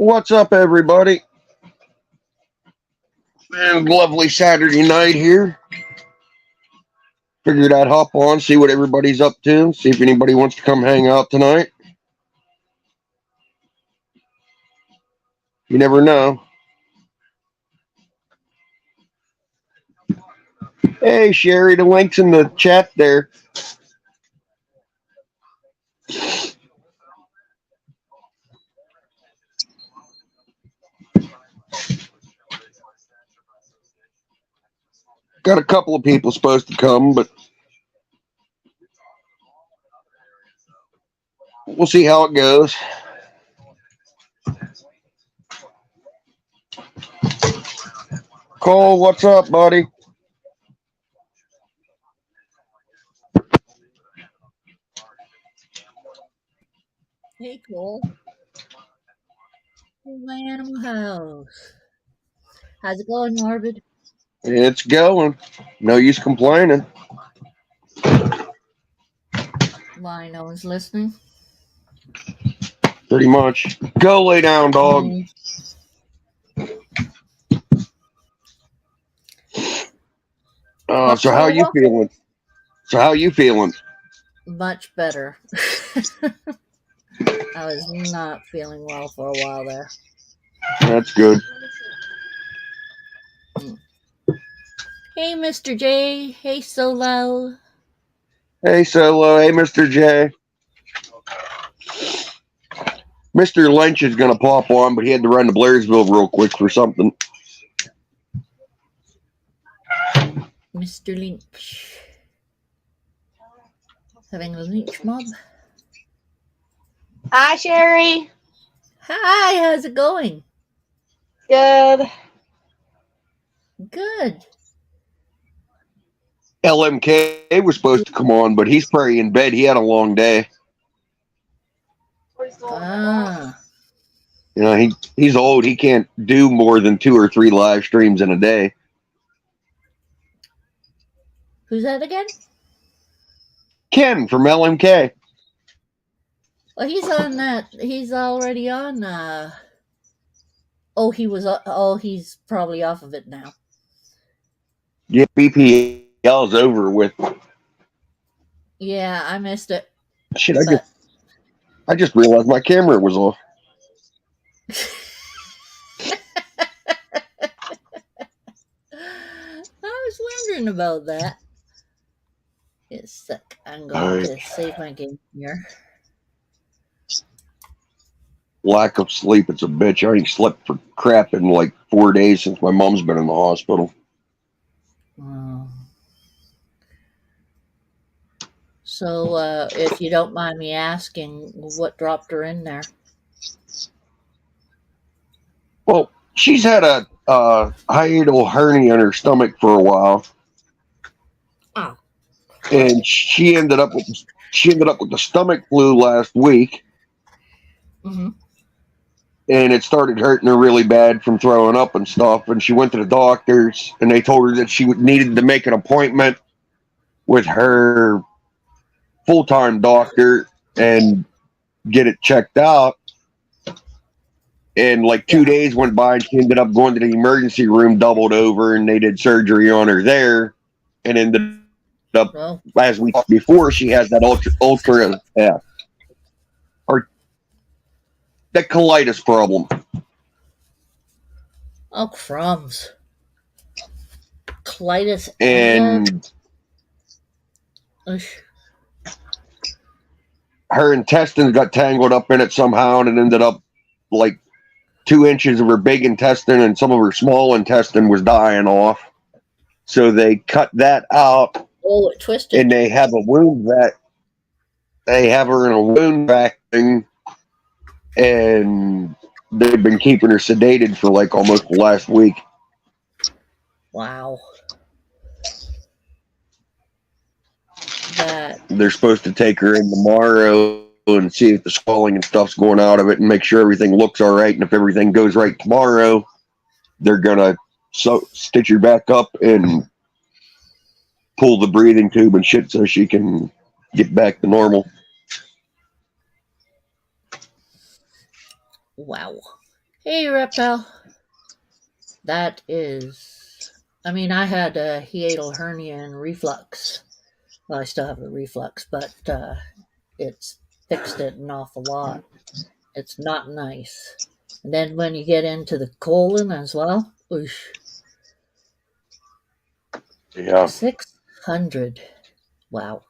What's up, everybody? And lovely Saturday night here. Figured I'd hop on, see what everybody's up to, see if anybody wants to come hang out tonight. You never know. Hey, Sherry, the link's in the chat there. Got a couple of people supposed to come, but we'll see how it goes. Cole, what's up, buddy? Hey, Cole. Hey, my animal house. How's it going, Morbid? It's going. No use complaining. Why, no one's listening? Pretty much. Go lay down, dog. So how you feeling? Much better. I was not feeling well for a while there. That's good. Hey, Mr. J. Hey, Solo. Hey, Solo. Hey, Mr. J. Mr. Lynch is going to pop on, but he had to run to Blairsville real quick for something. Mr. Lynch. Having a lynch mob? Hi, Sherry. Hi, how's it going? Good. Good. LMK was supposed to come on, but he's probably in bed. He had a long day. Ah. You know, he's old. He can't do more than 2 or 3 live streams in a day. Who's that again? Ken from LMK. Well, he's on that. He's already on. He's probably off of it now. Yeah, BPL's over with. Yeah, I missed it. Shit, I just realized my camera was off. I was wondering about that. It's sick. I'm going to save my game here. Lack of sleep, it's a bitch. I ain't slept for crap in like 4 days since my mom's been in the hospital. So, if you don't mind me asking, what dropped her in there? Well, she's had a hiatal hernia in her stomach for a while. Oh. And she ended up with the stomach flu last week. Mm-hmm. And it started hurting her really bad from throwing up and stuff. And she went to the doctors, and they told her that she needed to make an appointment with her full-time doctor and get it checked out. And like 2 days went by, and she ended up going to the emergency room, doubled over, and they did surgery on her there, and ended up, as we talked before, she has that that colitis problem. Oh, crumbs. Colitis. And her intestines got tangled up in it somehow, and it ended up like 2 inches of her big intestine and some of her small intestine was dying off. So they cut that out. Oh, it twisted. And they have a wound vac. They have her in a wound vac thing, and they've been keeping her sedated for like almost the last week. Wow. They're supposed to take her in tomorrow and see if the swelling and stuff's going out of it and make sure everything looks all right. And if everything goes right tomorrow, they're gonna stitch her back up and pull the breathing tube and shit so she can get back to normal. Wow. Hey, Reptile. That is. I mean, I had a hiatal hernia and reflux. Well, I still have the reflux, but it's fixed it an awful lot. It's not nice. And then when you get into the colon as well, oosh, Yeah. 600. Wow.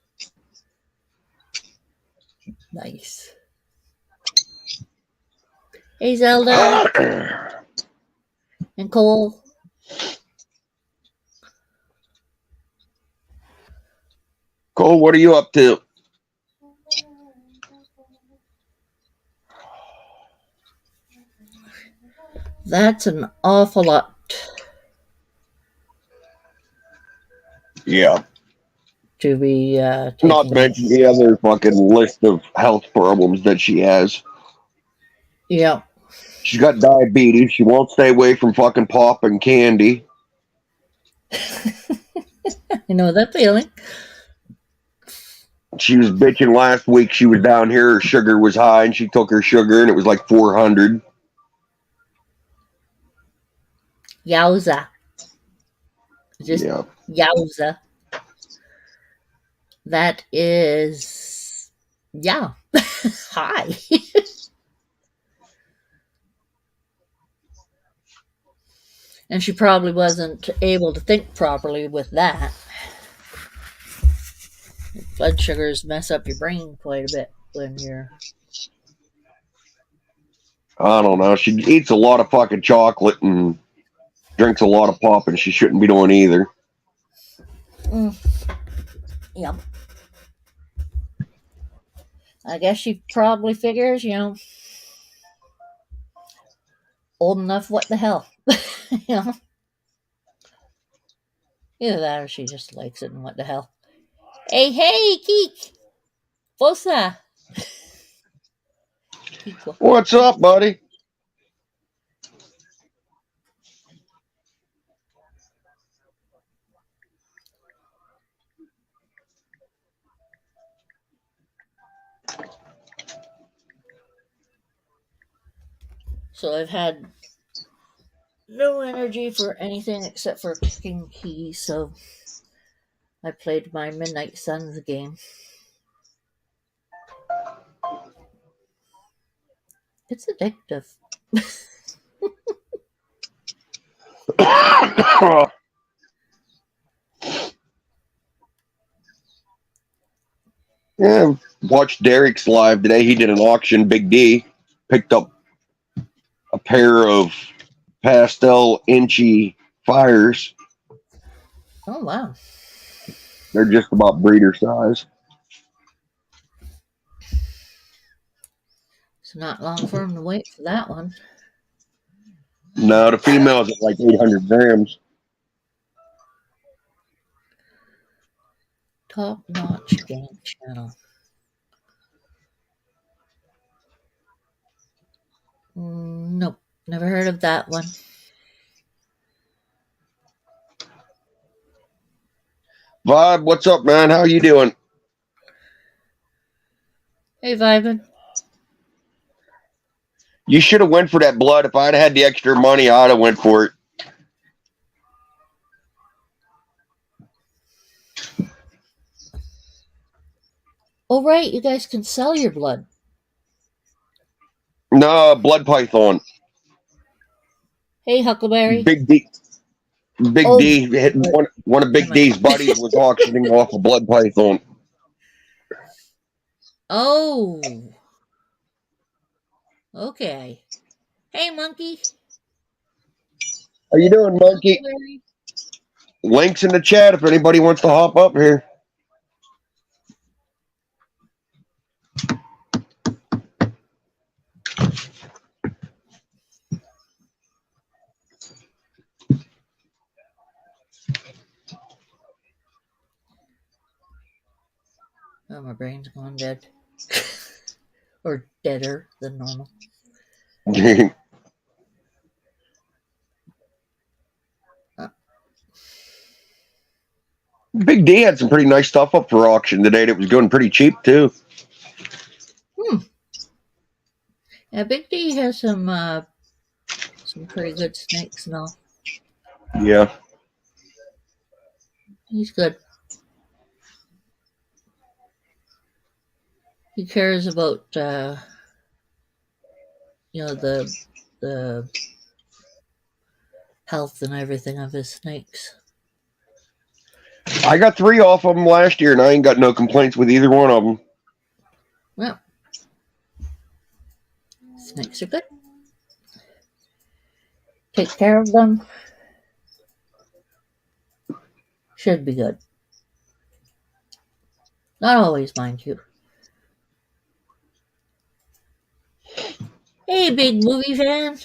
Nice. Hey, Zelda and Cole. Cole, what are you up to? That's an awful lot Yeah. to be Not to taking. mention the other fucking list of health problems that she has. Yeah. She's got diabetes. She won't stay away from fucking pop and candy. I know that feeling. She was bitching last week. She was down here. Her sugar was high, and she took her sugar, and it was like 400. Yowza. Just Yeah. yowza. That is, yeah, high. And she probably wasn't able to think properly with that. Blood sugars mess up your brain quite a bit when you're. I don't know. She eats a lot of fucking chocolate and drinks a lot of pop, and she shouldn't be doing either. Yep. I guess she probably figures, old enough, what the hell? you know? Either that or she just likes it and what the hell. Hey, Keek! Fosa! Kiko. What's up, buddy? So I've had no energy for anything except for kicking keys, so I played my Midnight Suns game. It's addictive. Yeah, watched Derek's live today. He did an auction. Big D picked up a pair of pastel inchy fires. Oh, wow. They're just about breeder size. It's not long for him to wait for that one. No, the female's at like 800 grams. Top notch game channel. Nope. Never heard of that one. Vibe, what's up, man? How you doing? Hey, Vibin. You should have went for that blood. If I'd had the extra money, I'd have went for it. Oh, right. You guys can sell your blood. No, blood python. Hey, Huckleberry. Big D. Big Oh, D. One of Big never mind. D's buddies was auctioning off a blood python. Oh. Okay. Hey, Monkey. How you doing, monkey? Huckleberry. Links in the chat if anybody wants to hop up here. Oh, my brain's gone dead. Or deader than normal. Big D had some pretty nice stuff up for auction today that was going pretty cheap too. Yeah, Big D has some some pretty good snake smell. Yeah. He's good. He cares about the health and everything of his snakes. I got 3 off of them last year, and I ain't got no complaints with either one of them. Well, snakes are good. Take care of them. Should be good. Not always, mind you. Hey, big movie fan.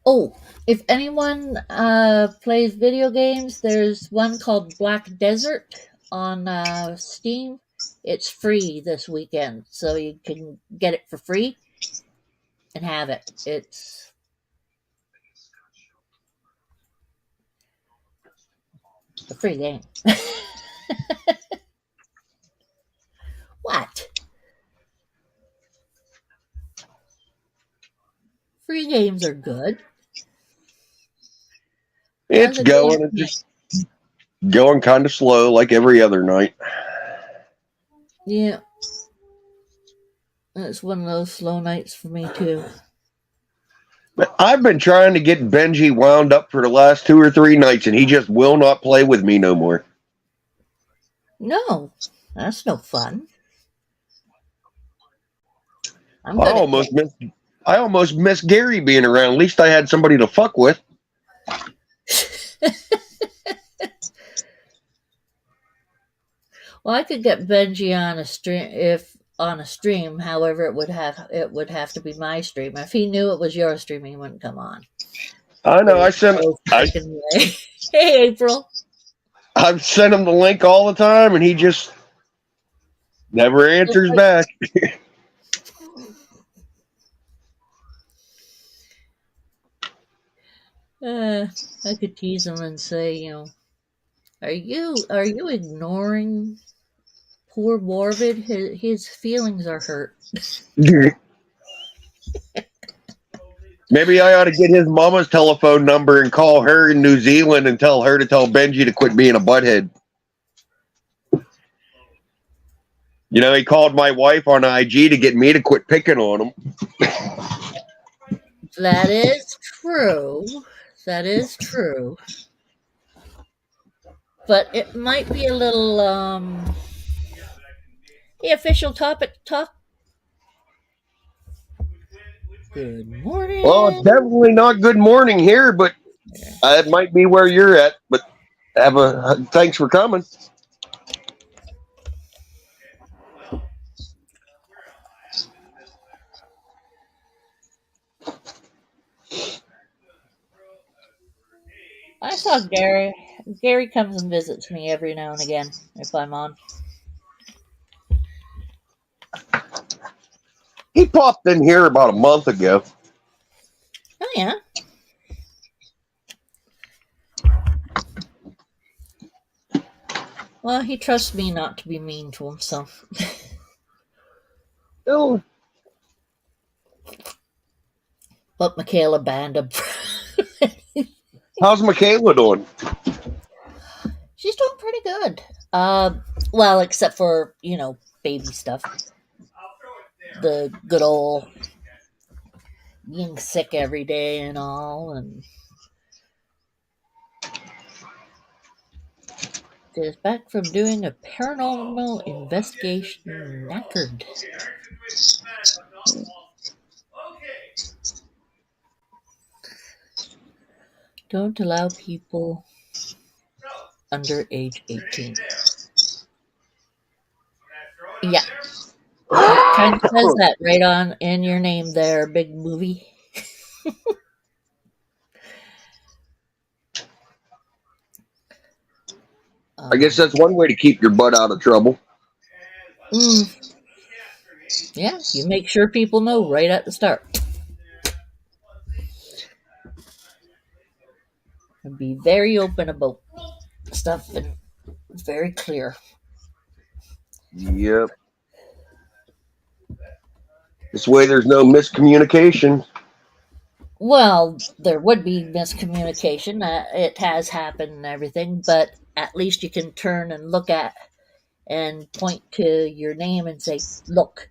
Oh, if anyone plays video games, there's one called Black Desert on Steam. It's free this weekend, so you can get it for free and have it. It's a free game. What? Free games are good. It's How's it going. going It's just going kind of slow, like every other night. Yeah. It's one of those slow nights for me, too. But I've been trying to get Benji wound up for the last 2 or 3 nights, and he just will not play with me no more. No, that's no fun. I'm I good almost miss Gary being around. At least I had somebody to fuck with. Well, I could get Benji on a stream. However, it would have to be my stream. If he knew it was your stream, he wouldn't come on. I know. I've sent Hey, April. him the link all the time, and he just never answers back. I could tease him and say, are you ignoring poor Warvid? His feelings are hurt. Maybe I ought to get his mama's telephone number and call her in New Zealand and tell her to tell Benji to quit being a butthead. He called my wife on IG to get me to quit picking on him. That is true. That is true. But it might be a little, the official topic talk. Good morning. Well, it's definitely not good morning here, but it might be where you're at. But thanks for coming. I saw Gary. Gary comes and visits me every now and again if I'm on. He popped in here about a month ago. Oh, yeah. Well, he trusts me not to be mean to himself. Oh. But Michaela banned him. How's Michaela doing? She's doing pretty good. Well, except for, baby stuff. The good old being sick every day and all, and is back from doing a paranormal investigation knackered. Don't allow people under age 18. Yeah. It kind of says that right on in your name there, big movie. I guess that's one way to keep your butt out of trouble. Yeah, you make sure people know right at the start. And be very open about stuff and very clear. Yep. This way there's no miscommunication. Well, there would be miscommunication. It has happened and everything, but at least you can turn and look at and point to your name and say, "Look."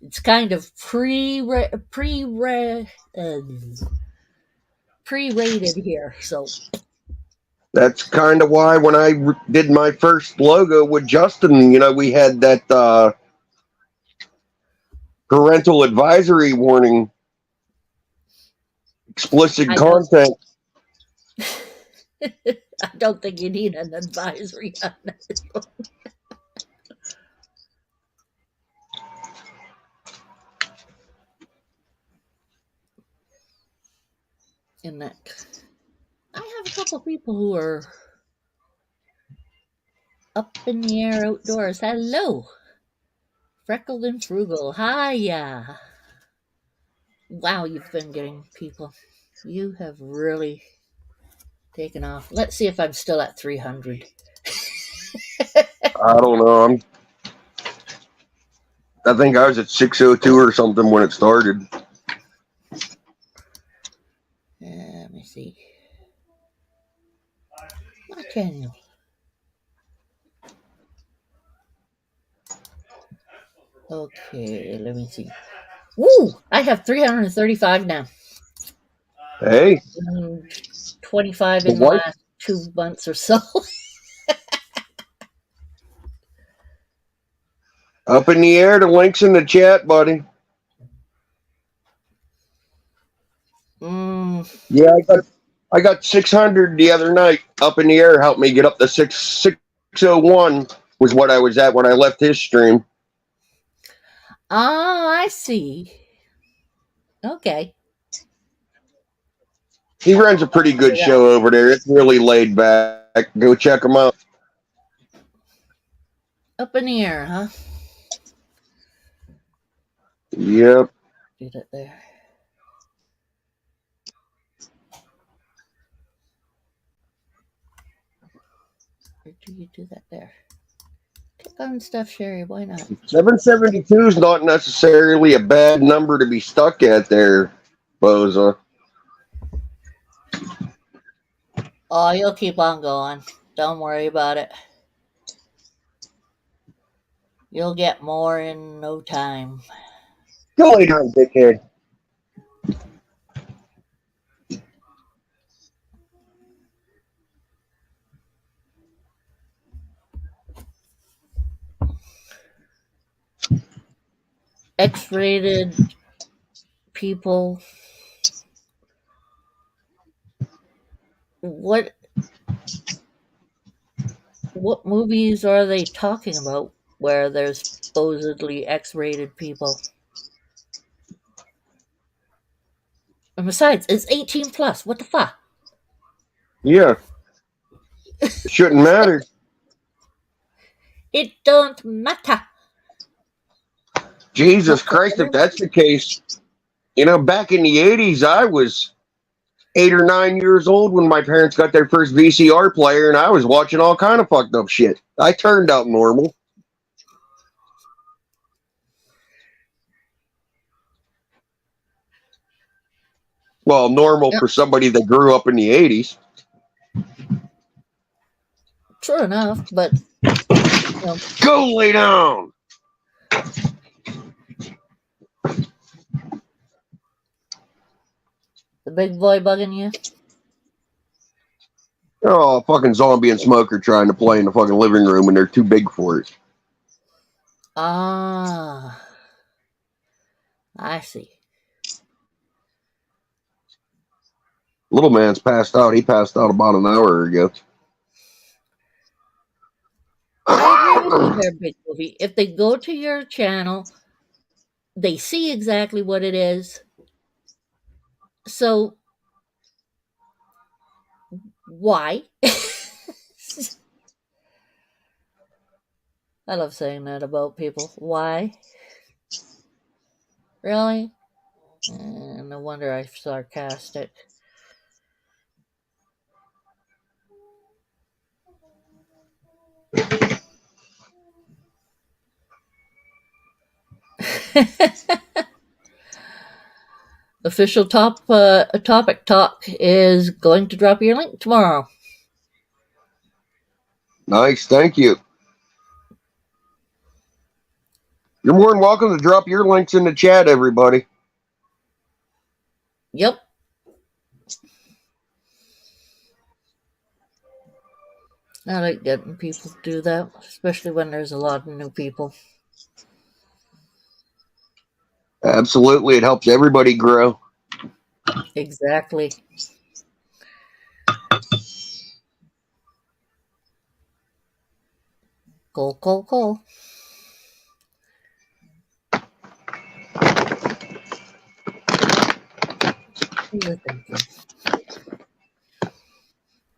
It's kind of pre-rated here, so That's kind of why when I did my first logo with Justin, we had that parental advisory warning, explicit I don't. content. I don't think you need an advisory on that. In that, I have a couple people who are up in the air outdoors. Hello, freckled and frugal. Hiya. Wow, you've been getting people. You have really taken off. Let's see if I'm still at 300. I don't know. I think I was at 602 or something when it started. Let me see. My channel. Okay, let me see. Woo! I have 335 now. Hey, 25 in the what? last 2 months or so. Up in the air. The link's in the chat, buddy. Yeah, I got 600 the other night. Up in the air helped me get up to 601 was what I was at when I left his stream. Oh, I see. Okay. He runs a pretty good show over there. It's really laid back. Go check him out. Up in the air, huh? Yep. Get it there. Or do you do that there? Click on stuff, Sherry. Why not? 772 is not necessarily a bad number to be stuck at there, Boza. Oh, you'll keep on going. Don't worry about it. You'll get more in no time. Go lay down, dickhead. X-rated people. What movies are they talking about where there's supposedly X-rated people? And besides, it's 18 plus. What the fuck? Yeah. Shouldn't matter. It don't matter. Jesus Christ, if that's the case, back in the 80s, I was 8 or 9 years old when my parents got their first VCR player, and I was watching all kind of fucked up shit. I turned out normal. Well, normal for somebody that grew up in the 80s. True enough, but Go lay down. the big boy bugging you. Oh, fucking zombie and smoker trying to play in the fucking living room, and they're too big for it. Ah, I see. Little man's passed out. He passed out about an hour ago. I agree with you there, Big Movie. If they go to your channel, they see exactly what it is. So, why? I love saying that about people. Why? Really? No wonder I'm sarcastic. Official topic talk is going to drop your link tomorrow. Nice, thank you. You're more than welcome to drop your links in the chat, everybody. Yep. I like getting people to do that, especially when there's a lot of new people. Absolutely, it helps everybody grow. Exactly. Cool.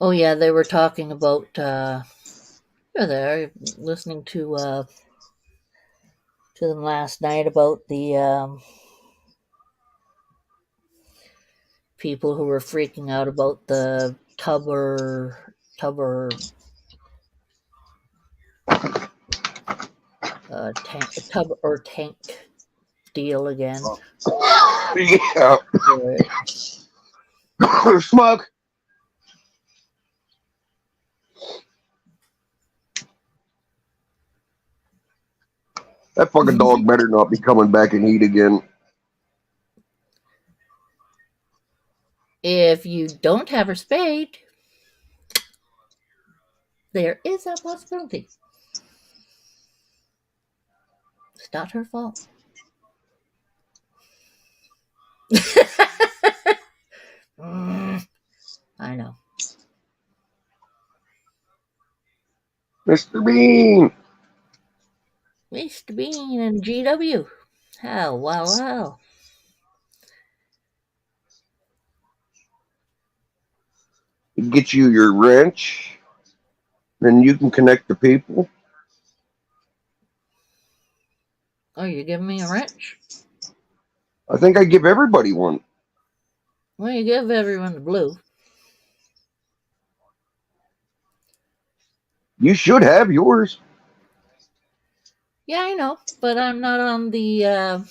Oh yeah, they were talking about there listening to them last night about the people who were freaking out about the tubber tank deal again. Yeah. Smug. That fucking dog better not be coming back in heat again. If you don't have her spayed, there is a possibility. It's not her fault. I know. Mr. Bean. Mr. Bean and GW. Oh, wow. Get you your wrench, then you can connect the people. Oh, you're giving me a wrench? I think I give everybody one. Well, you give everyone the blue. You should have yours. Yeah, I know, but I'm not on the.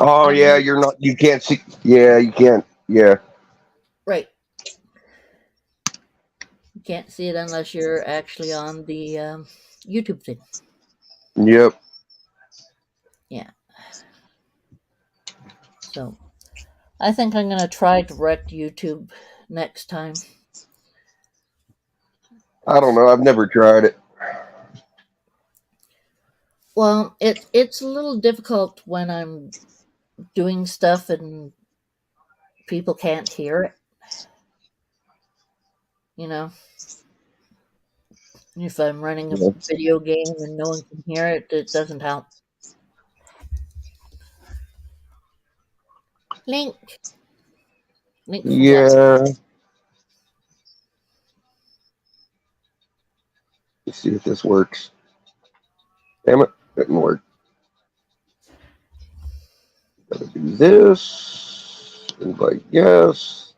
Oh yeah, you're not. You can't see. Yeah, you can't. Yeah. Right. You can't see it unless you're actually on the YouTube thing. Yep. Yeah. So, I think I'm gonna try direct YouTube next time. I don't know. I've never tried it. Well, it's a little difficult when I'm doing stuff and people can't hear it. You know, if I'm running a video game and no one can hear it, it doesn't help. Link. Yeah. Let's see if this works. Damn it, didn't work. Gotta do this. Invite yes.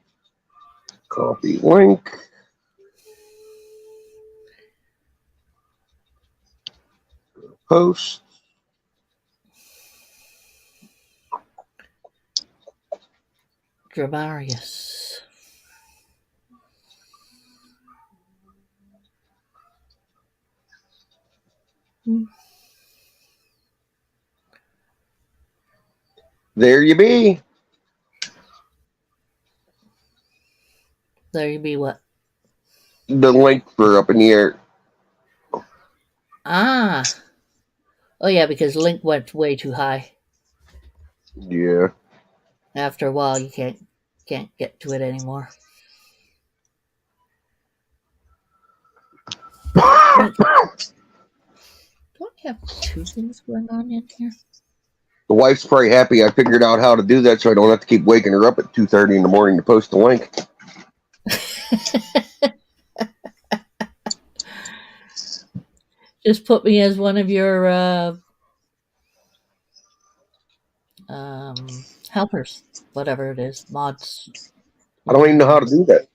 Copy link. Post. Dramarius. There you be. There you be what? The link for up in the air. Ah. Oh yeah, because link went way too high. Yeah. After a while, you can't get to it anymore. Do I have two things going on in here? The wife's probably happy I figured out how to do that so I don't have to keep waking her up at 2:30 in the morning to post the link. Just put me as one of your helpers, whatever it is, mods. I don't even know how to do that.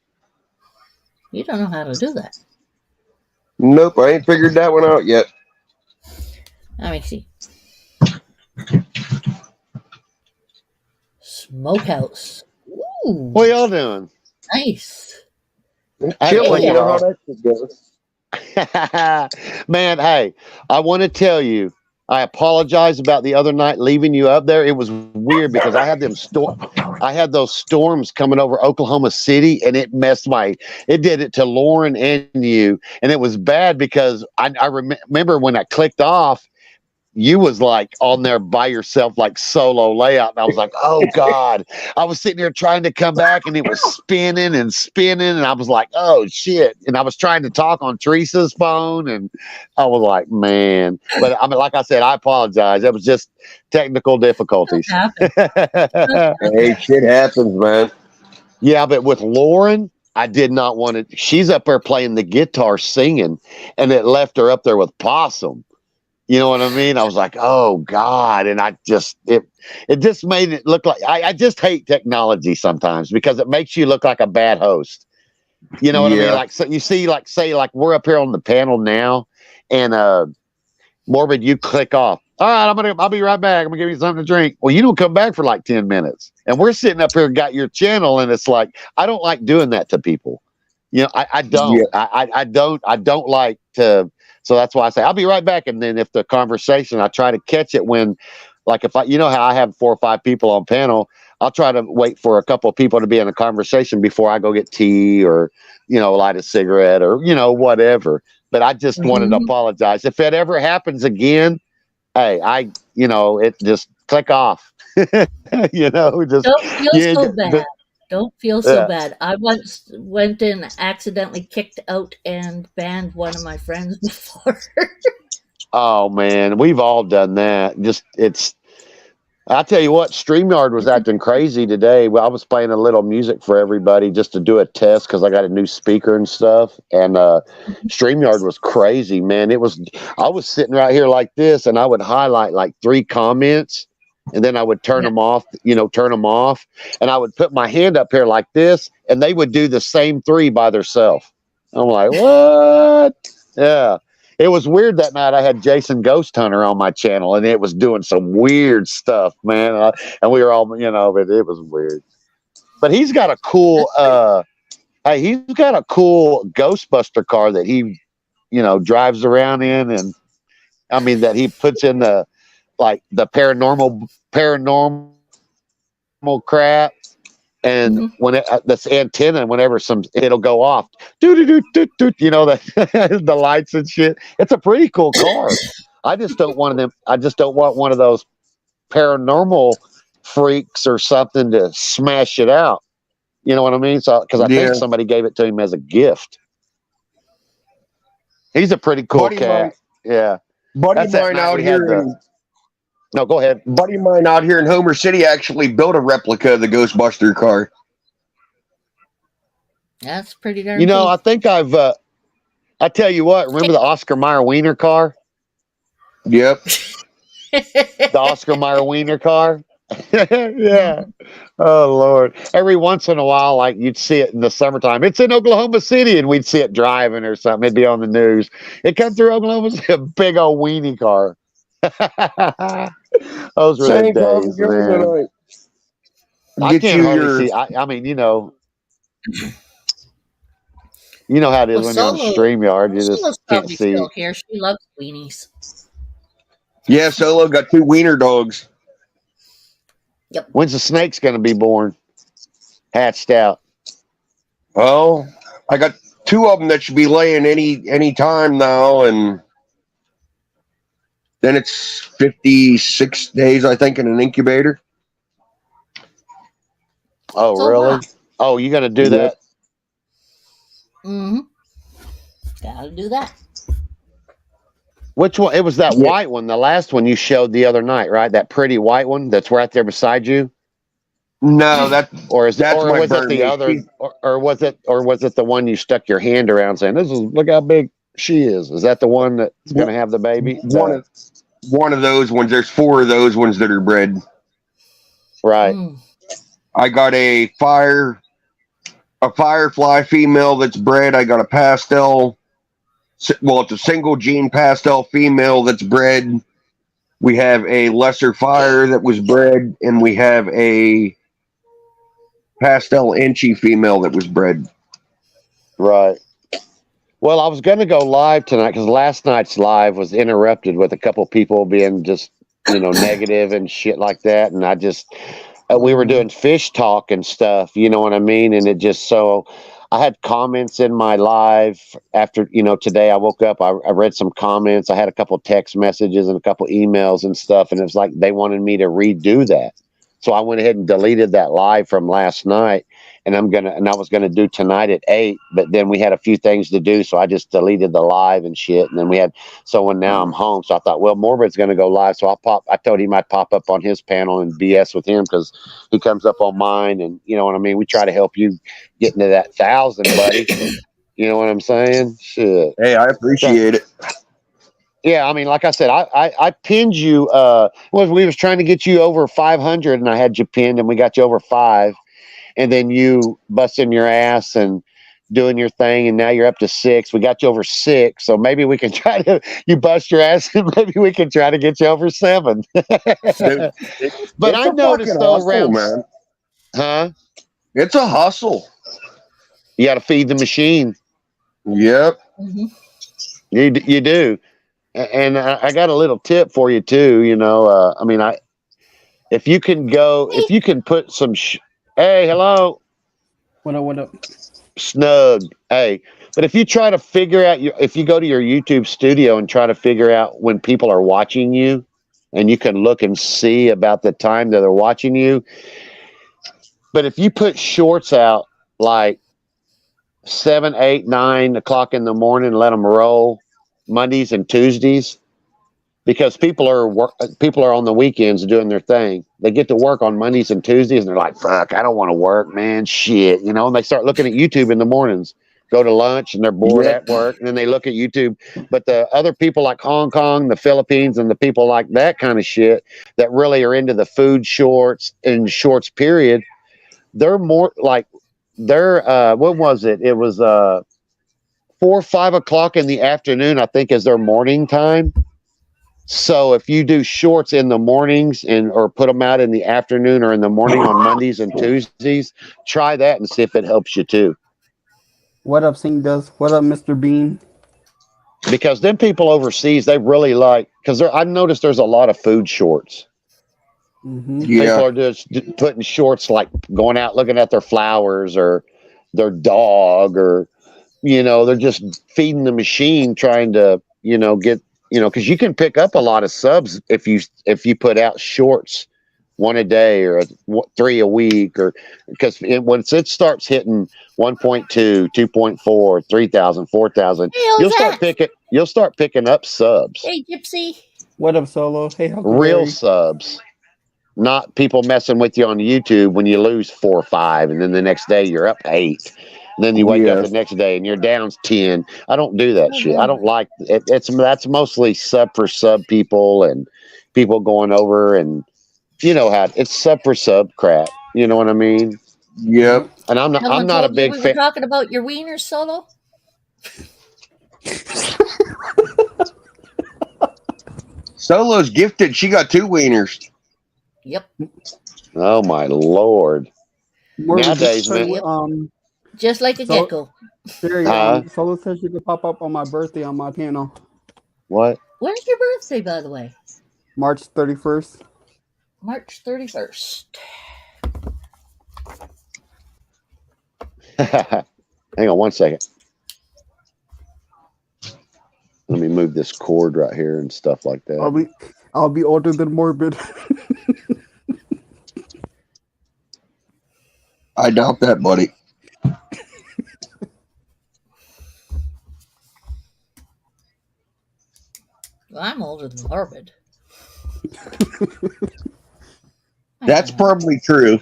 You don't know how to do that? Nope, I ain't figured that one out yet. Let me see. Smokehouse. Ooh, What y'all doing? nice. Chilling, you know how Y'all. that goes. Man, hey, I want to tell you, I apologize about the other night leaving you up there. It was weird because I had those storms coming over Oklahoma City, and it did it to Lauren and you, and it was bad because I remember when I clicked off, you was like on there by yourself, like solo layout. And I was like, oh God. I was sitting here trying to come back and it was spinning and spinning. And I was like, oh shit. And I was trying to talk on Teresa's phone. And I was like, man. But I mean, like I said, I apologize. It was just technical difficulties. Hey, shit happens, man. Yeah, but with Lauren, I did not want to. She's up there playing the guitar singing, and it left her up there with Possum. You know what I mean? I was like, oh God. And it just made it look like I just hate technology sometimes because it makes you look like a bad host. You know what I mean? Like, so you see, like, say, like we're up here on the panel now, and Morbid, you click off. All right, I'll be right back. I'm gonna give you something to drink. Well, you don't come back for like 10 minutes. And we're sitting up here, got your channel, and it's like, I don't like doing that to people. You know, I don't. Yeah. I don't like to. So that's why I say I'll be right back. And then if the conversation, I try to catch it when, like, if you know how I have 4 or 5 people on panel, I'll try to wait for a couple of people to be in a conversation before I go get tea or, you know, light a cigarette or, you know, whatever. But I just wanted to apologize. If it ever happens again, hey, it just click off. You know, just don't feel so bad. Don't feel so bad. I once went and accidentally kicked out and banned one of my friends before. Oh man, we've all done that. I tell you what, StreamYard was acting crazy today. Well, I was playing a little music for everybody just to do a test because I got a new speaker and stuff. And StreamYard was crazy, man. I was sitting right here like this, and I would highlight like 3 comments. And then I would turn them off, and I would put my hand up here like this, and they would do the same 3 by themselves. I'm like, what? Yeah. It was weird that night. I had Jason Ghost Hunter on my channel, and it was doing some weird stuff, man. And we were all, but it was weird. But he's got a cool, he's got a cool Ghostbuster car that he, drives around in, and I mean that he puts in the paranormal crap, and when this antenna, whenever it'll go off, the lights and shit. It's a pretty cool car. I just don't want one of those paranormal freaks or something to smash it out. You know what I mean? So, because I think somebody gave it to him as a gift. He's a pretty cool cat. Yeah. Buddy of mine out here. No, go ahead. Buddy of mine out here in Homer City actually built a replica of the Ghostbuster car. That's pretty darn cool. I think I tell you what, remember the Oscar Mayer Wiener car? Yep. The Oscar Mayer Wiener car? Yeah. Oh, Lord. Every once in a while, like you'd see it in the summertime. It's in Oklahoma City, and we'd see it driving or something. It'd be on the news. It comes through Oklahoma City, a big old weenie car. Those were the days, man. I can't hardly see. I mean, you know how it is when you're on StreamYard. You just can't see. Still here. She loves weenies. Yeah, Solo got 2 wiener dogs. Yep. When's the snake's going to be born? Hatched out. Well, I got 2 of them that should be laying any time now, and then it's 56 days, I think, in an incubator. Oh, really? Oh, you got to do that? Mm-hmm. Gotta do that. Which one? It was that white one, the last one you showed the other night, right? That pretty white one that's right there beside you. No, was it the other, or was it the one you stuck your hand around saying, look how big she is? Is that the one that's going to have the baby? One of those ones. There's 4 of those ones that are bred. Right. I got a firefly female that's bred. I got a pastel. Well, it's a single gene pastel female that's bred. We have a lesser fire that was bred, and we have a pastel inchy female that was bred. Right. Well, I was going to go live tonight because last night's live was interrupted with a couple people being just, negative and shit like that. And I just, we were doing fish talk and stuff, you know what I mean? And it just, so I had comments in my live after, today I woke up, I read some comments. I had a couple text messages and a couple emails and stuff. And it was like they wanted me to redo that. So I went ahead and deleted that live from last night. And I was gonna do tonight at 8, but then we had a few things to do, so I just deleted the live and shit. And then now I'm home, so I thought, well, Morbid's gonna go live, so I told him I'd pop up on his panel and BS with him because he comes up on mine, and you know what I mean. We try to help you get into that 1,000, buddy. You know what I'm saying? Shit. Hey, I appreciate it. Yeah, I mean, like I said, I pinned you. We was trying to get you over 500, and I had you pinned, and we got you over 5. And then you busting your ass and doing your thing, and now you're up to 6. We got you over 6, so maybe we can try to. You bust your ass, and maybe we can try to get you over 7. But I noticed though, hustle, man. Huh? It's a hustle. You got to feed the machine. Yep. Mm-hmm. You do, and I got a little tip for you too. If you can put some. Hey, hello. What up? Snug. Hey, but if you try to figure out if you go to your YouTube studio and try to figure out when people are watching you, and you can look and see about the time that they're watching you. But if you put shorts out like 7, 8, 9 o'clock in the morning, and let them roll Mondays and Tuesdays, because people are on the weekends doing their thing. They get to work on Mondays and Tuesdays, and they're like, fuck, I don't want to work, man, shit. And they start looking at YouTube in the mornings, go to lunch, and they're bored at work, and then they look at YouTube. But the other people like Hong Kong, the Philippines, and the people like that kind of shit that really are into the food shorts and shorts period, they're more like, what was it? It was 4 or 5 o'clock in the afternoon, I think, is their morning time. So if you do shorts in the mornings or put them out in the afternoon or in the morning on Mondays and Tuesdays, try that and see if it helps you too. What up, Sing Does? What up, Mr. Bean? Because then people overseas, they really like, because I've noticed there's a lot of food shorts. Mm-hmm. Yeah. People are just putting shorts like going out looking at their flowers or their dog, or they're just feeding the machine, trying to get, because you can pick up a lot of subs if you put out shorts 1 a day or 3 a week, or because once it starts hitting 1.2, 2.4, 3,000, 4,000, you'll start picking up subs. Hey, Gypsy. What up, Solo? Hey, Real subs, not people messing with you on YouTube when you lose 4 or 5, and then the next day you're up 8. And then you wake up the next day and you're down 10. I don't do that shit. I don't like it. That's mostly sub for sub people and people going over, and how it's sub for sub crap. You know what I mean? Yep. And I'm not a big fan. fan. We're talking about your wieners, Solo. Solo's gifted. She got 2 wieners. Yep. Oh my Lord! Nowadays, man. Just like a gecko. Sherry, Solo says you could pop up on my birthday on my panel. What? When's your birthday, by the way? March 31st. March 31st. Hang on 1 second. Let me move this cord right here and stuff like that. I'll be older than Morbid. I doubt that, buddy. Well, I'm older than Morbid. That's probably true.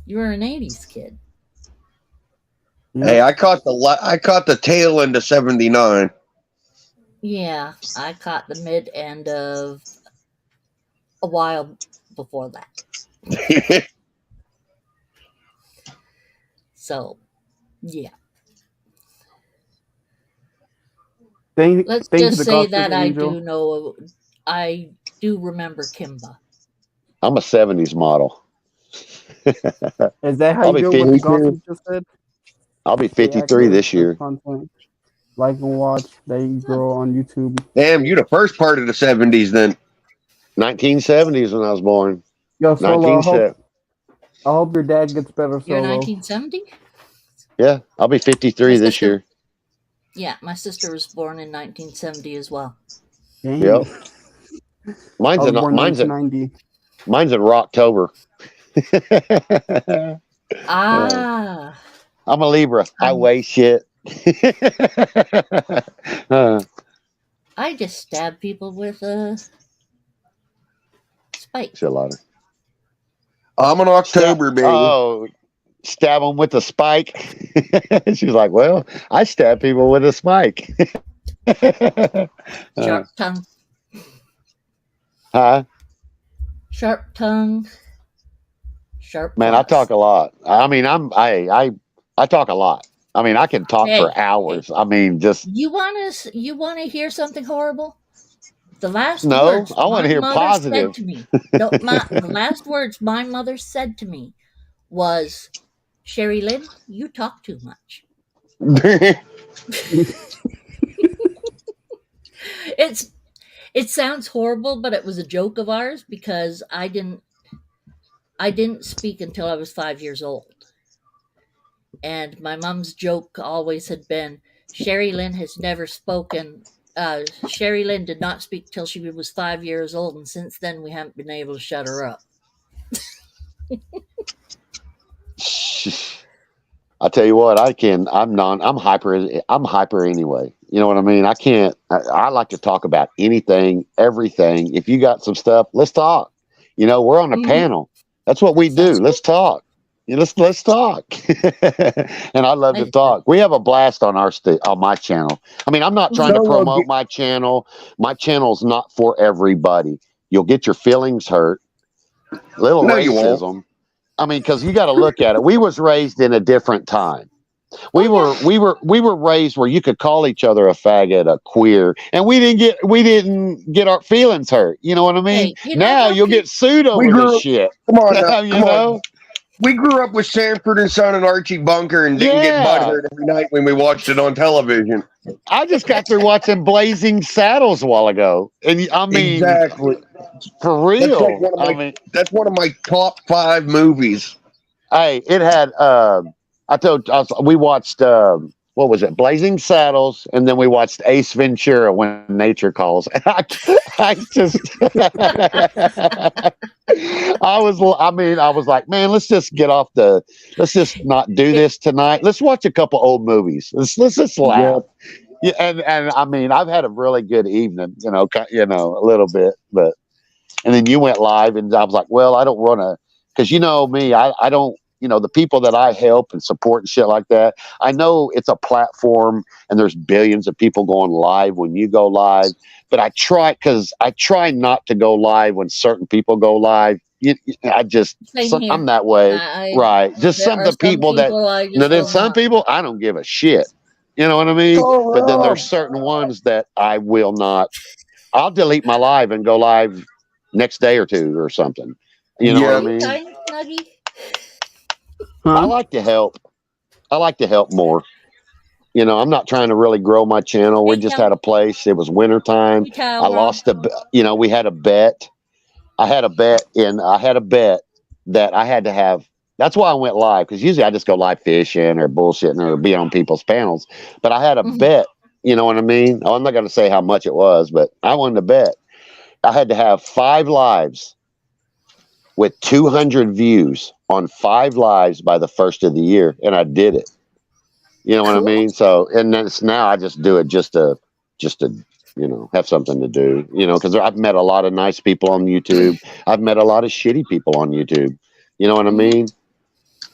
You were an 80s kid. Hey, I caught the tail end of 79. Yeah, I caught the mid end of a while before that. So, yeah. Let's just say that I do remember Kimba. I'm a 70s model. Is that how I'll you be do it with the 50. golf you just said? I'll be The 53 actors, this the year. content, like and watch that you grow on YouTube. Damn, you the first part of the 70s then. 1970s when I was born. Yo, Solo, 1970. I hope your dad gets better, You're Solo. 1970? Yeah, I'll be 53 My this sister- year. Yeah, my sister was born in 1970 as well. Dang. Yep. I was born Mine's in 1990. Rocktober. Ah, I'm a Libra. I weigh shit. I just stab people with a spike. Shit, louder. I'm an October baby. Oh, stab them with a spike. She's like, well, I stab people with a spike. Sharp tongue. Huh? Sharp tongue. Sharp. Man, I claws. talk a lot. I mean, I talk a lot. I mean, I can talk Hey, for hours. I mean, just You want to hear something horrible? The last No, words I wanna my hear mother positive. said to me. No, the last words my mother said to me was, "Sherry Lynn, you talk too much." It sounds horrible, but it was a joke of ours because I didn't speak until I was 5 years old. And my mom's joke always had been, Sherry Lynn has never spoken. Sherry Lynn did not speak till she was 5 years old, and since then we haven't been able to shut her up. I tell you what, I'm hyper anyway. You know what I mean? I like to talk about anything, everything. If you got some stuff, let's talk. You know, we're on a Mhm. panel. That's what we do. Let's talk. You know, let's talk. And I love to talk. We have a blast on on my channel. I mean, I'm not trying to Solo, promote my channel. My channel's not for everybody. You'll get your feelings hurt. Little No, you won't. racism. I mean, because you got to look at it. We was raised in a different time. We were raised where you could call each other a faggot, a queer, and we didn't get our feelings hurt. You know what I mean? Hey, you know Now what, you'll Pete? get sued over We grew this up- shit. Come on now. You Come know? on. We grew up with Sanford and Son and Archie Bunker and didn't get Yeah. butthurt every night when we watched it on television. I just got through watching Blazing Saddles a while ago, and I mean, Exactly. for real. like one of my- I mean, That's one of my top 5 movies. hey, it had. We watched. What was it? Blazing Saddles, and then we watched Ace Ventura: When Nature Calls. I just, I was like, man, let's just not do this tonight. Let's watch a couple old movies. Let's just laugh. Yeah, and I mean, I've had a really good evening, a little bit, but, and then you went live, and I was like, well, I don't want to, because you know me, I don't. The people that I help and support and shit like that, I know it's a platform and there's billions of people going live when you go live, but I try not to go live when certain people go live. Same here. I'm that way. Right. Just There some are of the people that, I just then will some not. people, I don't give a shit. You know what I mean? Oh, But then no. there's certain ones that I will not. I'll delete my live and go live next day or two or something. You know Yeah. what I mean? Okay, Nuggy. I like to help. I like to help more. I'm not trying to really grow my channel. We just had a place. It was wintertime. I lost we had a bet. I had a bet that I had to have. That's why I went live, because usually I just go live fishing or bullshitting or be on people's panels. But I had a bet. You know what I mean? I'm not going to say how much it was, but I wanted to bet. I had to have 5 lives with 200 views on 5 lives by the first of the year, and I did it. You know what I mean? So, and then now I just do it just to have something to do. Because I've met a lot of nice people on YouTube. I've met a lot of shitty people on YouTube. You know what I mean?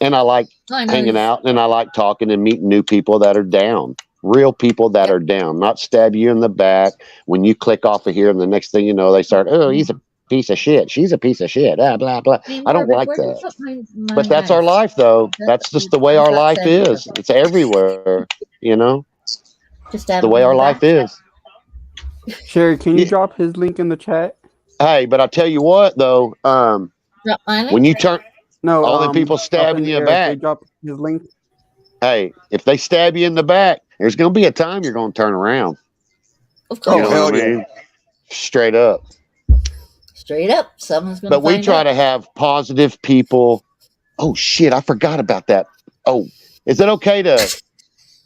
And I like hanging out, and I like talking and meeting new people that are down. Real people that are down, not stab you in the back when you click off of here, and the next thing you know, they start, oh, he's a piece of shit. She's a piece of shit. Blah, blah, blah. I don't like that. But that's our life, though. That's just the way our life is. It's everywhere, Just the way our life is. Sherry, can you drop his link in the chat? Hey, but I tell you what, though, Drop my link. When you turn, No, all the people up stabbing in you in the the air, if they back. drop his link. Hey, if they stab you in the back, there's going to be a time you're going to turn around. Of Oh, You know course. what I hell yeah. mean? Straight up. Straight up. Someone's going to But we find try out. to have positive people. Oh shit, I forgot about that. Oh, is it okay to?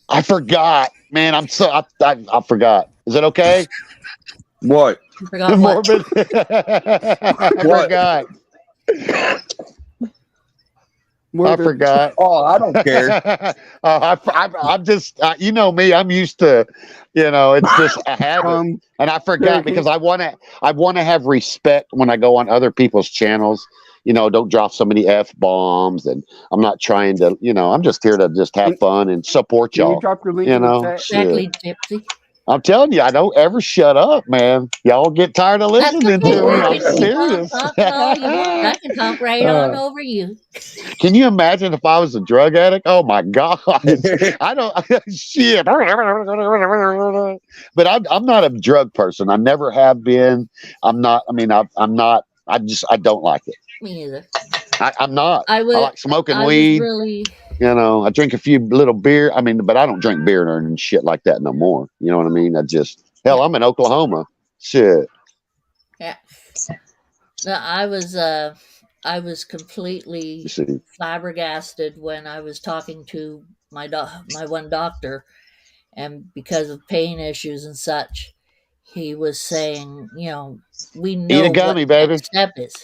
I forgot, man. I forgot. Is it okay? What? You forgot what? Morbid. I What? forgot. I Morbid. forgot. Oh, I don't care. I'm just, you know me. I'm used to, it's just a habit, and I forgot because I want to have respect when I go on other people's channels. Don't drop so many f-bombs, and I'm not trying to. I'm just here to just have fun and support Can you y'all. drop your link in the chat? Exactly, Gypsy. I'm telling you, I don't ever shut up, man. Y'all get tired of That's listening okay. to me. I'm Keep on serious. talking all you want. I can talk right on over you. Can you imagine if I was a drug addict? Oh my god, I don't shit. But I'm not a drug person. I never have been. I'm not. I mean, I'm not. I don't like it. Me either. I'm not. I I would. like smoking I weed. was really. I drink a few little beer. I mean, but I don't drink beer and shit like that no more. You know what I mean? Hell, I'm in Oklahoma. Shit. Yeah. No, I was completely You see. flabbergasted when I was talking to my one doctor, and because of pain issues and such, he was saying, we know Eat a gummy, what the baby. next step is.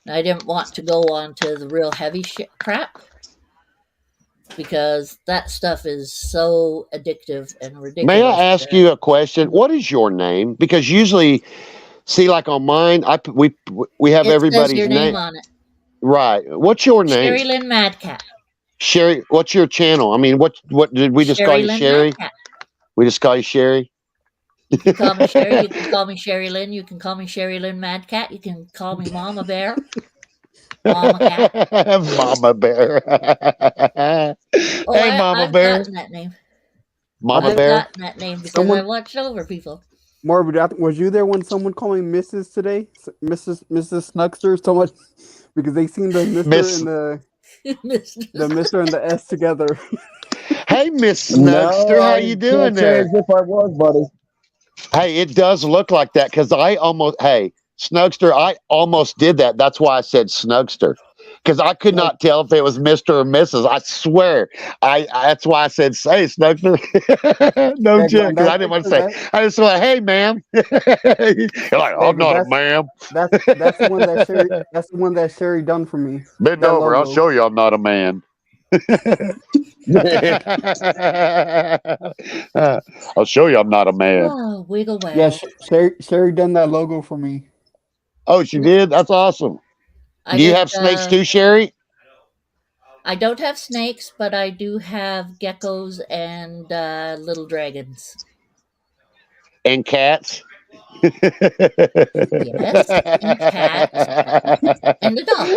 And I didn't want to go on to the real heavy shit crap because that stuff is so addictive and ridiculous. May I ask you a question? What is your name? Because usually, see, like on mine, we have It everybody's says your name on it. Right. What's your name? Sherry Lynn Madcat. Sherry. What's your channel? I mean, what did we just call you, Lynn Sherry? Madcat. We just call you Sherry. You can call me Sherry. You can call me Sherry Lynn. You can call me Sherry Lynn Madcat. You can call me Mama Bear. Mama Cat. Mama Bear. Oh, Hey, Mama I've Bear. gotten that name. Mama I've Bear. gotten that name because I watched over people. Morbid, was you there when someone called me Mrs. today? Mrs. Snuckster so much because they seen the Mr. and the Mr. and the S together. Hey, Miss Snugster, how you doing there? As if I was, buddy. Hey, it does look like that because Snugster, I almost did that. That's why I said Snugster. Because I could not tell if it was Mr. or Mrs. I swear. That's why I said, say, Snugster. No joke, because I didn't want to say. I just went, hey, ma'am. You're like, I'm not a ma'am. That's the one that Sherry. That's the one that Sherry done for me. Bend over. I'll show you I'm not a man. I'll show you I'm not a man. Oh, wiggle waggle. Yeah, Sherry done that logo for me. Oh, she did? That's awesome. Do you have snakes too, Sherry? I don't have snakes, but I do have geckos and little dragons. And cats? Yes, and cats. And a dog.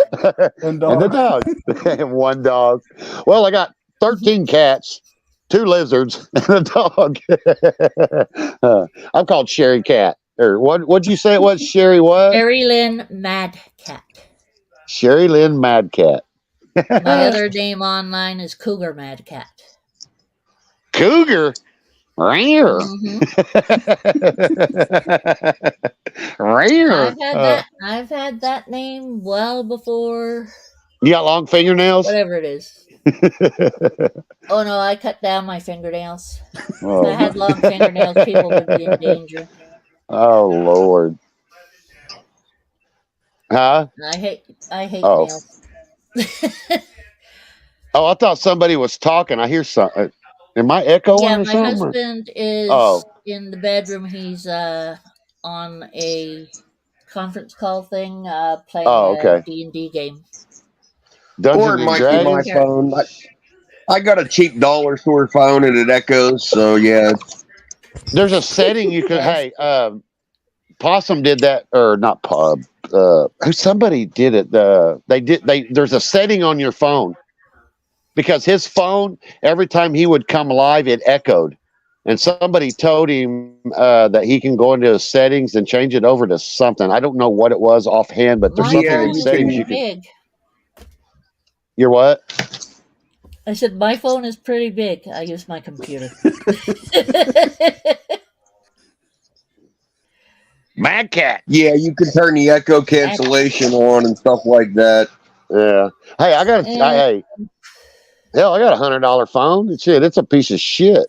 And a dog. And one dog. Well, I got 13 cats, 2 lizards, and a dog. I'm called Sherry Cat. Or what'd you say it was, Sherry what? Sherry Lynn Madcat. Sherry Lynn Madcat. My other name online is Cougar Madcat. Cougar? Rare. Rare. I've had that name well before. You got long fingernails? Whatever it is. Oh no, I cut down my fingernails. Oh. If I had long fingernails, people would be in danger. Oh Lord. Huh? I hate nails. Oh, I thought somebody was talking. I hear something. Am I echoing Yeah, or my something? husband is in the bedroom. He's on a conference call thing, playing a D&D game. Or it might be my phone. I got a cheap dollar store phone and it echoes, so yeah. There's a setting you can. Hey, Possum did that, or not? Somebody did it. There's a setting on your phone because his phone, every time he would come live, it echoed. And somebody told him that he can go into his settings and change it over to something. I don't know what it was offhand, but there's My something Yeah, in phone is settings pretty you can. big. You're what? I said my phone is pretty big. I use my computer. Mad Cat. Yeah, you can turn the echo cancellation on and stuff like that. Yeah. Hey, I got. Hey, hell, I got $100 phone. Shit, it's a piece of shit.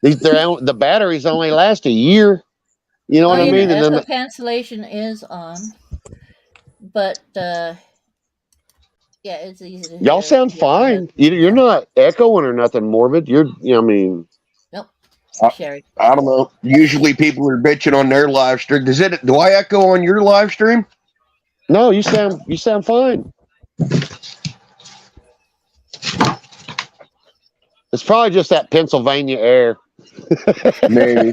The batteries only last a year. You know what I Your mean? And echo then cancellation is on, but yeah, it's easy to y'all hear. sound fine. You're not echoing or nothing morbid. I mean, Nope. Uh, Sherry. I don't know. Usually people are bitching on their live stream. Do I echo on your live stream? no, you sound fine. It's probably just that Pennsylvania air. Maybe.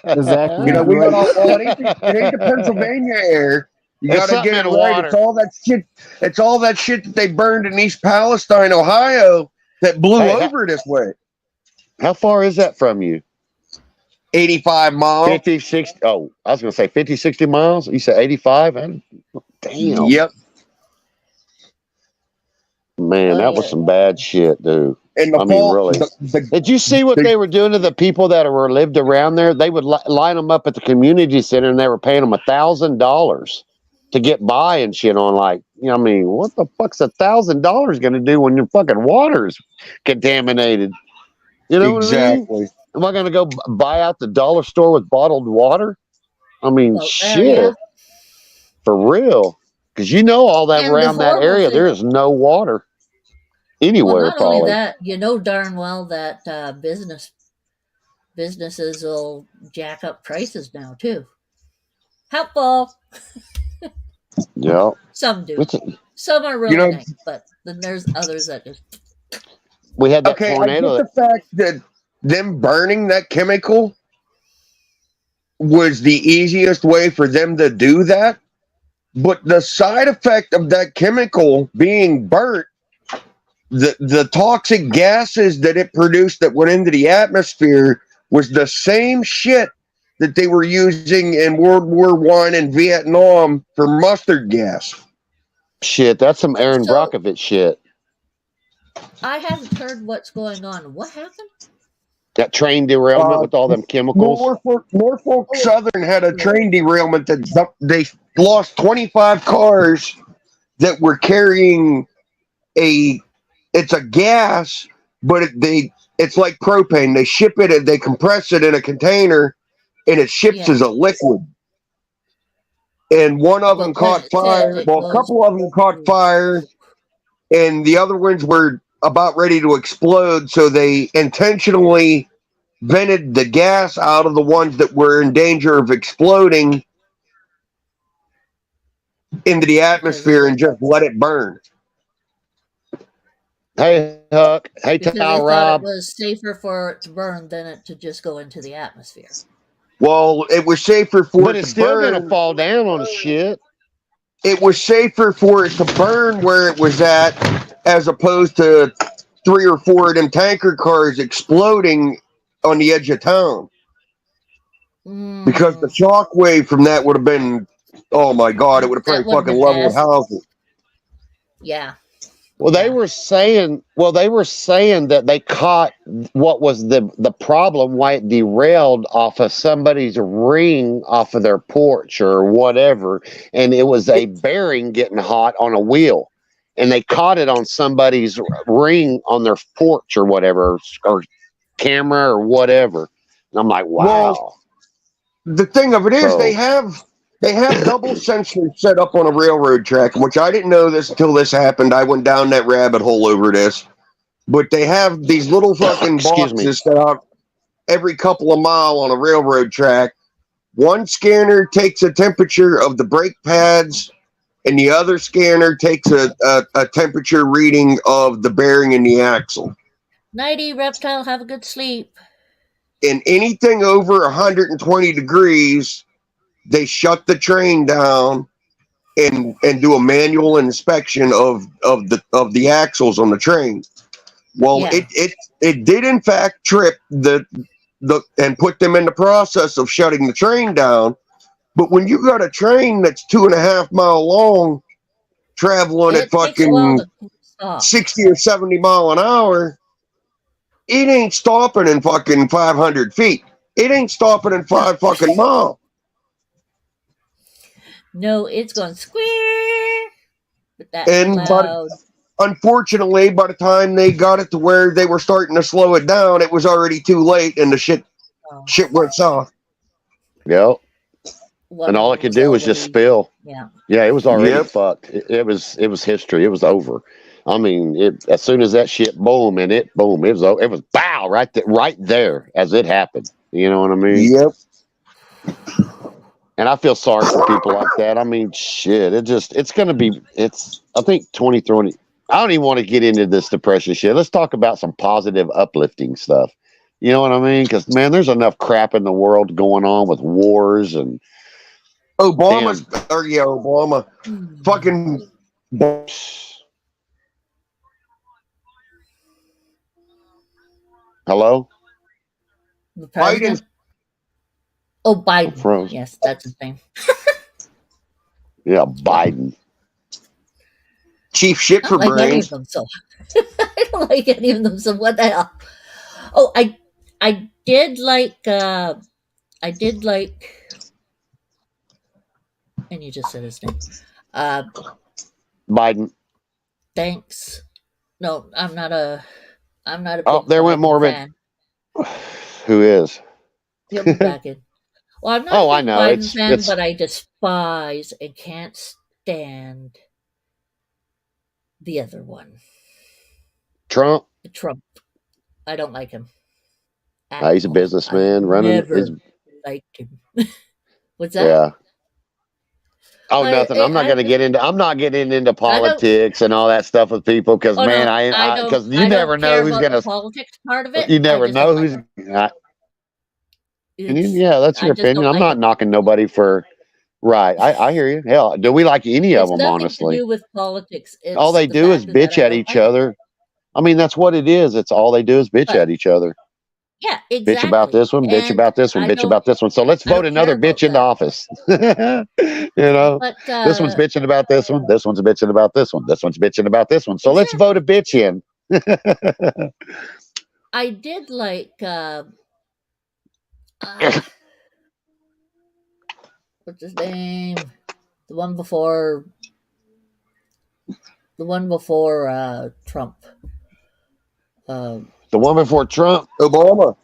Exactly. You know, we Right. got all, it ain't the Pennsylvania air. You It's gotta something get it in right. water. It's all that shit. It's all that shit that they burned in East Palestine, Ohio, that blew Hey, over this way. How far is that from you? 85 miles. 50, 60. Oh, I was going to say 50, 60 miles. You said 85? Damn. Yep. Man, that was some bad shit, dude. And the I mean, really. Did you see what they were doing to the people that were lived around there? They would line them up at the community center, and they were paying them $1,000 to get by and shit on. Like, I mean, what the fuck's $1,000 going to do when your fucking water's contaminated? You know exactly. what I mean? Am I going to go buy out the dollar store with bottled water? I mean, shit. Yeah. For real. Because all that And around that area, there is no water anywhere, not probably. only that, you know darn well that businesses will jack up prices now too. Helpful. Yeah. Some do. Some are really nice, but then there's others that just. We had that Okay, tornado. I get the fact that them burning that chemical was the easiest way for them to do that, but the side effect of that chemical being burnt, the toxic gases that it produced that went into the atmosphere was the same shit that they were using in World War I and Vietnam for mustard gas. Shit, that's some Aaron Brockovich shit. I haven't heard what's going on. What happened? That train derailment with all them chemicals. Norfolk Southern had a train derailment that they lost 25 cars that were carrying it's a gas, but it's like propane. They ship it and they compress it in a container, and it ships as a liquid. And one of them caught fire. Well, a couple of them caught fire, and the other ones were about ready to explode. So they intentionally vented the gas out of the ones that were in danger of exploding into the atmosphere and just let it burn. Hey, Huck. Hey, because Tal they thought Rob. it was safer for it to burn than it to just go into the atmosphere. Well, it was safer for But it it's to still burn. going to fall down on shit. It was safer for it to burn where it was at, as opposed to 3 or 4 of them tanker cars exploding on the edge of town. Because the shock wave from that would have been, oh my God, it would have probably fucking leveled houses. Yeah. Well, they were saying that they caught what was the problem, why it derailed off of somebody's ring off of their porch or whatever, and it was a bearing getting hot on a wheel, and they caught it on somebody's ring on their porch or whatever, or camera or whatever. And I'm like, wow. Well, the thing of it is, they have double sensors set up on a railroad track, which I didn't know this until this happened. I went down that rabbit hole over this. But they have these little fucking boxes set up every couple of miles on a railroad track. One scanner takes a temperature of the brake pads, and the other scanner takes a temperature reading of the bearing in the axle. Nighty, reptile, have a good sleep. And anything over 120 degrees, they shut the train down and do a manual inspection of the axles on the train. Well, it did in fact trip the and put them in the process of shutting the train down. But when you got a train that's 2.5 mile long, traveling at It takes a while fucking to stop. 60 or 70 mile an hour, it ain't stopping in fucking 500 feet. It ain't stopping in 5 fucking miles. No, it's going squeer. But that's And loud. Unfortunately, by the time they got it to where they were starting to slow it down, it was already too late, and the shit went south. Yep. One And all it of could them's do was just already- spill. Yeah. Yeah, it was already Yep. fucked. It was history. It was over. I mean, as soon as that shit boom, it was bow right there as it happened. You know what I mean? Yep. And I feel sorry for people like that. I mean, shit. It's gonna be. I think 2020. I don't even want to get into this depression shit. Let's talk about some positive, uplifting stuff. You know what I mean? Because man, there's enough crap in the world going on with wars and Obama. Hmm. Fucking. hello. The president? Oh, Biden. Froze. Yes, that's his name. Yeah, Biden. Chief shit I for don't like any of brains. them, so I don't like any of them. So what the hell? Oh, I did like. And you just said his name. Biden. Thanks. No, I'm not a. Oh, big there went Biden Morbid. fan. Who is? He'll be back in. Well, I'm not Oh, a I big know. Biden It's- fan, it's- but I despise and can't stand the other one, Trump. Trump. I don't like him. He's a At all. businessman I running never his. liked him. What's that? Yeah. Oh, I- nothing. I'm not I- going to get into. I'm not getting into politics and all that stuff with people because Oh, man, no, I because I you don't never know care who's about going the to. politics part of it. You I never just know don't who's. like him. It's- Yeah, that's I your just don't opinion. I'm like not him. knocking nobody for. Right. I hear you. Hell, do we like any of It's them? nothing Honestly, to do with politics. It's all they the do is fact that bitch I at don't each like him. other. I mean, that's what it is. It's all they do is bitch But- at each other. Yeah, exactly. Bitch about this one, bitch And about this one, I bitch don't- about this one. So let's I don't vote another care bitch into about office. You know, But this one's bitching about this one. This one's bitching about this one. This one's bitching about this one. So let's vote a bitch in. I did like what's his name? The one before Trump. The one before Trump. Obama.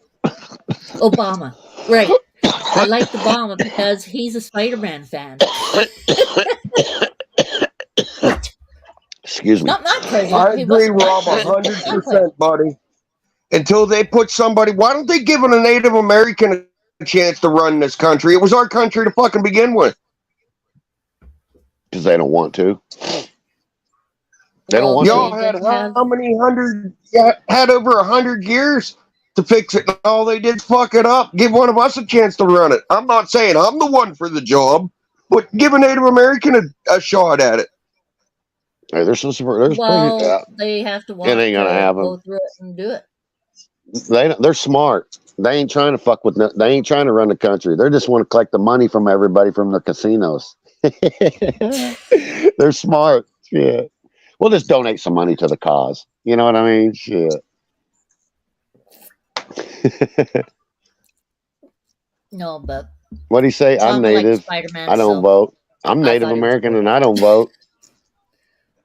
Obama. Right. I liked Obama because he's a Spider-Man fan. Excuse me. Not my president. I He agree, wasn't my Rob, president. 100%, buddy. Until they put somebody, why don't they give a Native American a chance to run this country? It was our country to fucking begin with. Because they don't want to. They don't Well, want Y'all to. had didn't have- how many had over 100 years to fix it, and all they did is fuck it up. Give one of us a chance to run it. I'm not saying I'm the one for the job, but give a Native American a shot at it. Hey, there's Well, they have to want ain't gonna to happen. go through it and do it. they're smart. They ain't trying to fuck with. They ain't trying to run the country. They just want to collect the money from everybody from the casinos. They're smart. Yeah. We'll just donate some money to the cause. You know what I mean? Shit. No, but What do you say? I'm Trump likes native. Spider-Man, I don't so vote. I'm I Native thought he was American good. and I don't vote.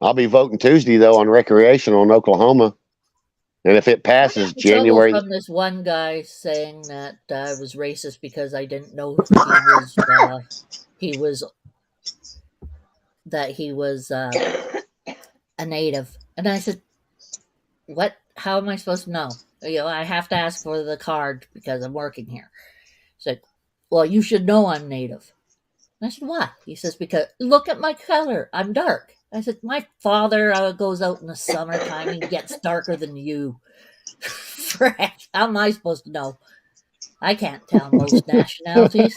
I'll be voting Tuesday though on recreational in Oklahoma. And if it passes I got in trouble January, from this one guy saying that I was racist because I didn't know he was a native, and I said, "What? How am I supposed to know? I have to ask for the card because I'm working here." He's like, "Well, you should know I'm native." And I said, "Why?" He says, "Because look at my color. I'm dark." I said, "My father goes out in the summertime and gets darker than you." Frick, how am I supposed to know? I can't tell most nationalities.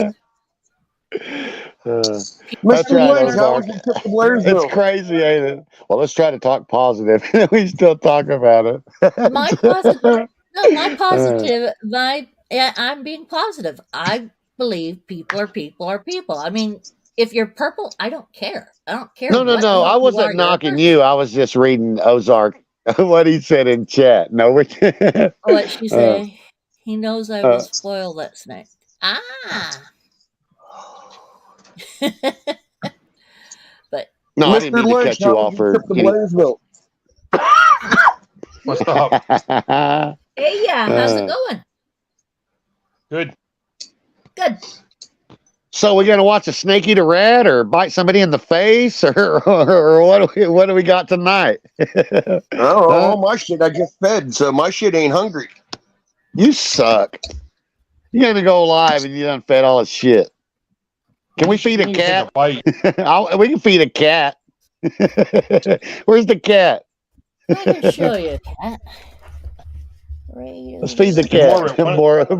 That's Mr. right, Williams, how Ozark. was it to Blairsville? It's crazy, ain't it? Well, let's try to talk positive. We still talk about it. My positive, I'm being positive. I believe people are people are people. I mean, if you're purple, I don't care. I don't care No, no, what no. color I you are. wasn't You're a knocking person. you. I was just reading Ozark, what he said in chat. No, What she uh, say? He knows I will uh, spoil that snake. Ah. But no, I didn't Mr. mean to Lynch, cut you how was off your or trip to any. Blairsville? What's up? hey, yeah, how's it going? Good. Good. So we're gonna watch a snake eat a rat, or bite somebody in the face, or what do we got tonight? Oh, Huh? all my shit I just fed, so my shit ain't hungry. You suck. You're gonna go live and you done fed all this shit. Can we feed You a need to take cat? bite. We can feed a cat. Where's the cat? I can show you, cat. Right Let's feed the over cat.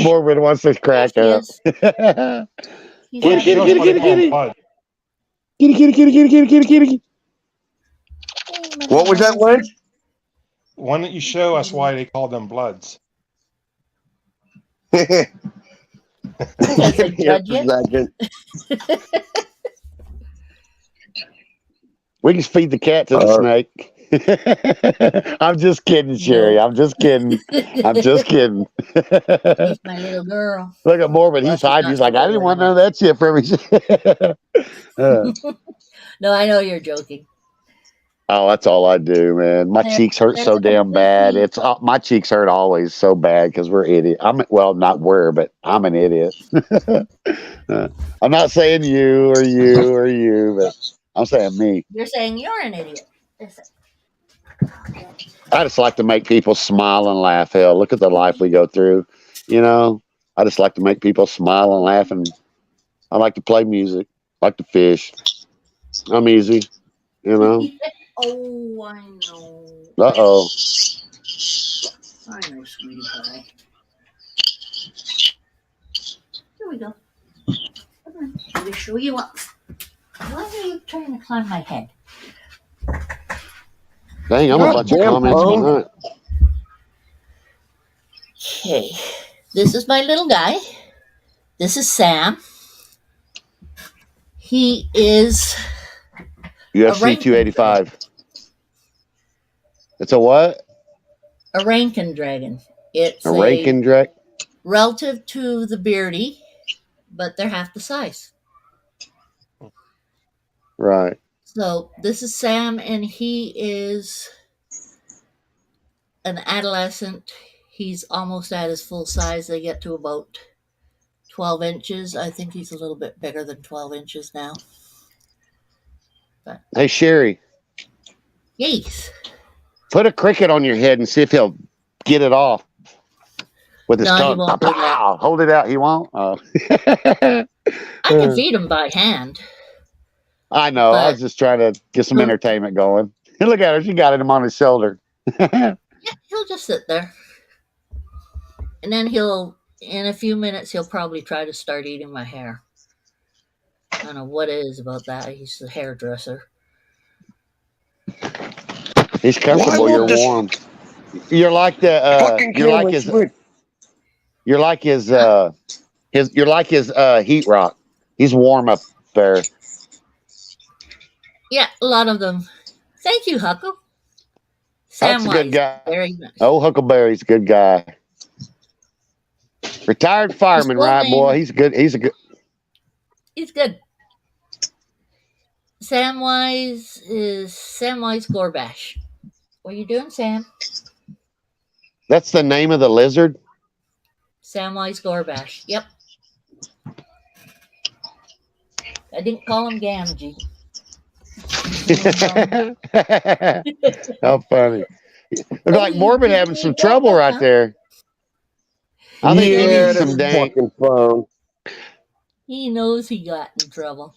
Morbid wants to there. There crack she up. is. He's Kitty, right kitty, Show us there. why they kitty, call kitty. them bud. Kitty, kitty, kitty, kitty, kitty, kitty, kitty. Hey, my What was that, little Lynch? Why don't you show us why they call them bloods? Because they Give me a judge you. second. We can feed the cat to the snake. I'm just kidding, Sherry. No. I'm just kidding. I'm just kidding. She's my little girl. Look at Morbid. Well, He's she's hiding. not He's so like, I little didn't want none anymore. of that shit from me. No, I know you're joking. Oh, that's all I do, man. My cheeks hurt so damn bad. It's my cheeks hurt always so bad because we're idiot. Not we're, but I'm an idiot. I'm not saying you or you or you, but I'm saying me. You're saying you're an idiot. I just like to make people smile and laugh. Hell, look at the life we go through. You know, I just like to make people smile and laugh, and I like to play music, like to fish. I'm easy, you know. Oh, I know. Uh-oh. I know, sweetie pie. Here we go. Come on. Let me show you what. Why are you trying to climb my head? Dang, I'm a bunch of Damn, comments Pone. behind. Okay. This is my little guy. This is Sam. He is UFC 285. It's a what? a Rankin dragon. It's A Rankin dragon? relative to the Beardy, but they're half the size. Right. So this is Sam, and he is an adolescent. He's almost at his full size. They get to about 12 inches. I think he's a little bit bigger than 12 inches now. But Hey, Sherry, yes. put a cricket on your head and see if he'll get it off with his No, he tongue. won't do that. Pow! Hold it out. He won't? Oh. I can feed him by hand. I know. I But- was just trying to get some entertainment going. Look at her. She got him on his shoulder. Yeah, he'll just sit there. And then in a few minutes, he'll probably try to start eating my hair. I don't know what it is about that. He's a hairdresser. He's comfortable. Why You're won't this warm. You're like the. fucking You're like camera his. switch? You're like his. You're like his heat rock. He's warm up there. Yeah, a lot of them. Thank you, Huckle. That's a good guy. Very nice. Oh, Huckleberry's a good guy. Retired fireman, full right, name- boy? He's good. He's a good. He's good. Samwise is Samwise Gorbash. What are you doing, Sam? That's the name of the lizard. Samwise Gorbash. Yep. I didn't call him Gamgee. How funny! Look like Morbid having some trouble right there. I think he Yeah, needs this some dang. fucking phone. He knows he got in trouble.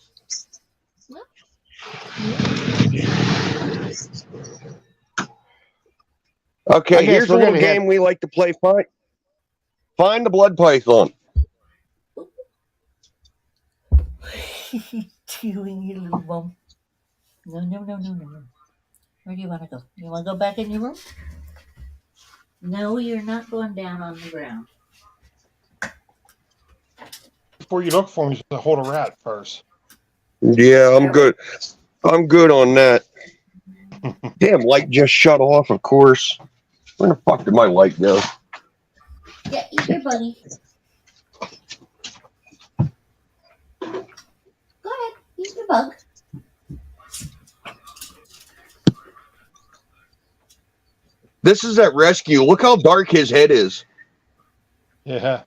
I Okay, guess here's a we're little gonna have- game we like to play. Find the blood python. Chewing you little bum. No. Where do you want to go? You want to go back in your room? No, you're not going down on the ground. before you look for him, you just hold a rat first. Yeah, I'm good. I'm good on that. Damn, light just shut off, of course. Where the fuck did my light go? Yeah, eat your bunny. Go ahead, eat your bug. This is that rescue. Look how dark his head is. Yeah.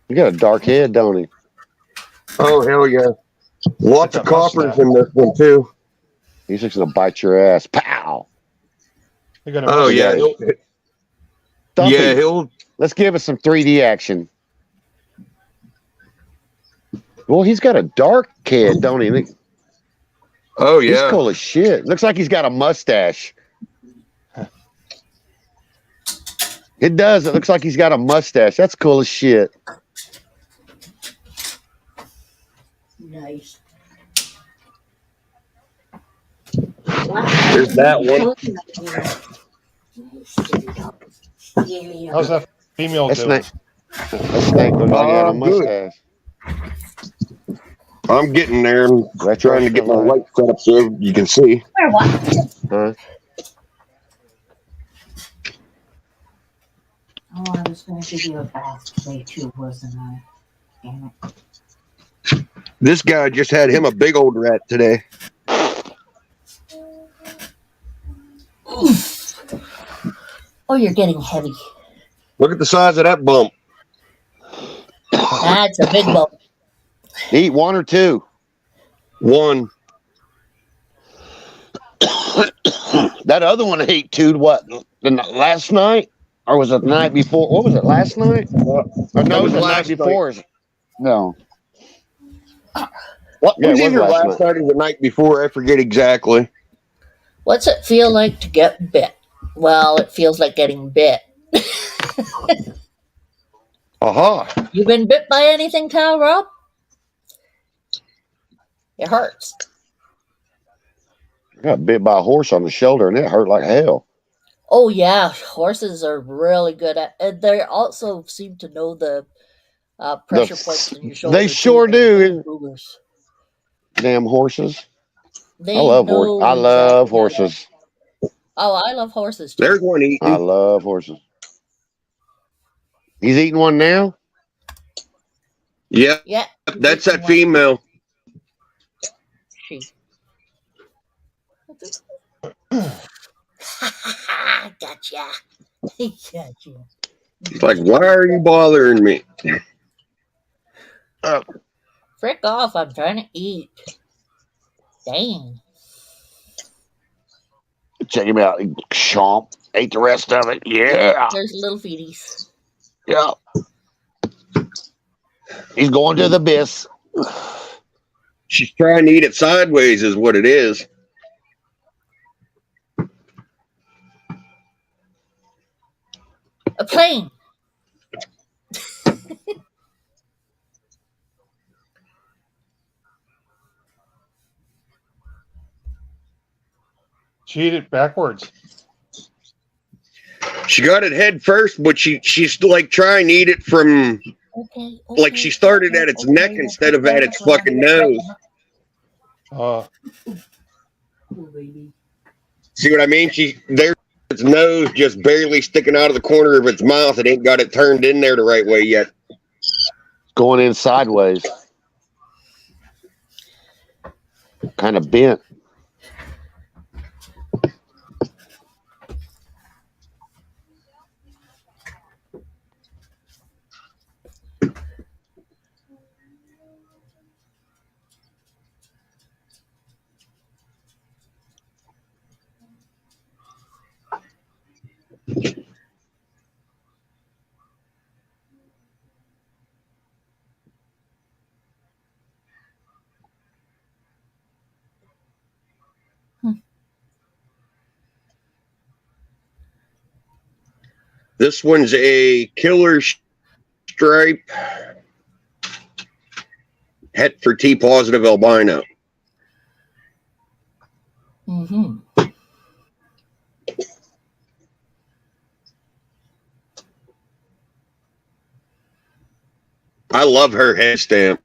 You got a dark head, don't he? Oh, hell yeah. Lots of coppers in this one, too. He's just gonna bite your ass. Pow! You got a Oh, yeah. mustache. Stumpy, Yeah, he'll. let's give us some 3D action. Well, he's got a dark head, don't he? Oh, He's yeah. cool as shit. Looks like he's got a mustache. It does. It looks like he's got a mustache. That's cool as shit. Nice. There's that one. How's that female That's doing? nice. That snake looks like he had a Good. mustache. I'm getting there. I'm Retro trying to get my light. light set up so you can see. Where what? Huh? Oh, I was going to give you a bath today too, wasn't I? Damn it. This guy just had him a big old rat today. Oh, you're getting heavy. Look at the size of that bump. That's a big bump. Eat one or two. One. That other one ate two. What? Last night? Or was it the night before? What was it? Last night? Or no, it was the night last before. No. What Yeah, was it was either last last night or the night before? I forget exactly. What's it feel like to get bit? Well, it feels like getting bit. Aha. You been bit by anything, Tal Rob? It hurts. I got bit by a horse on the shoulder and it hurt like hell. Oh yeah, horses are really good at. And they also seem to know the pressure points in your shoulder. They sure do. Boogers. Damn horses. They I love know horses. I love exactly. horses. Oh, I love horses too. There's one I eating. love horses. He's eating one now? Yeah, Yeah, that's that female. She. Gotcha. Gotcha. It's like, why are you bothering me? Frick off! I'm trying to eat. Dang. Check him out. He chomp. Ate the rest of it. Yeah. There's little feeties. Yeah. He's going to the abyss. She's trying to eat it sideways, is what it is. A plane. She ate it backwards. She got it head first, but she's like trying to eat it from Okay. like she started at its neck instead of at its fucking nose. See what I mean? There's its nose just barely sticking out of the corner of its mouth. It ain't got it turned in there the right way yet. Going in sideways. Kind of bent. This one's a killer stripe het for T positive albino. Mm-hmm. I love her head stamp.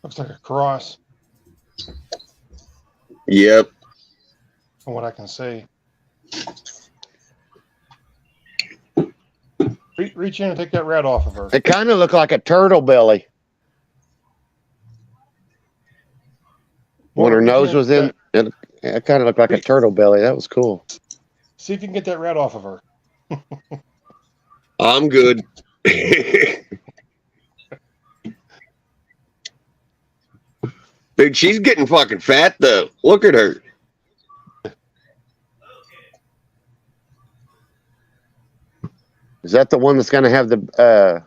Looks like a cross, Yep. from what I can see. Reach in and take that red off of her. It kind of looked like a turtle belly when her Reach nose was in. that- It kind of looked like a turtle belly. That was cool. See if you can get that red off of her. I'm good. Dude, she's getting fucking fat though. Look at her. Is that the one that's going to have the?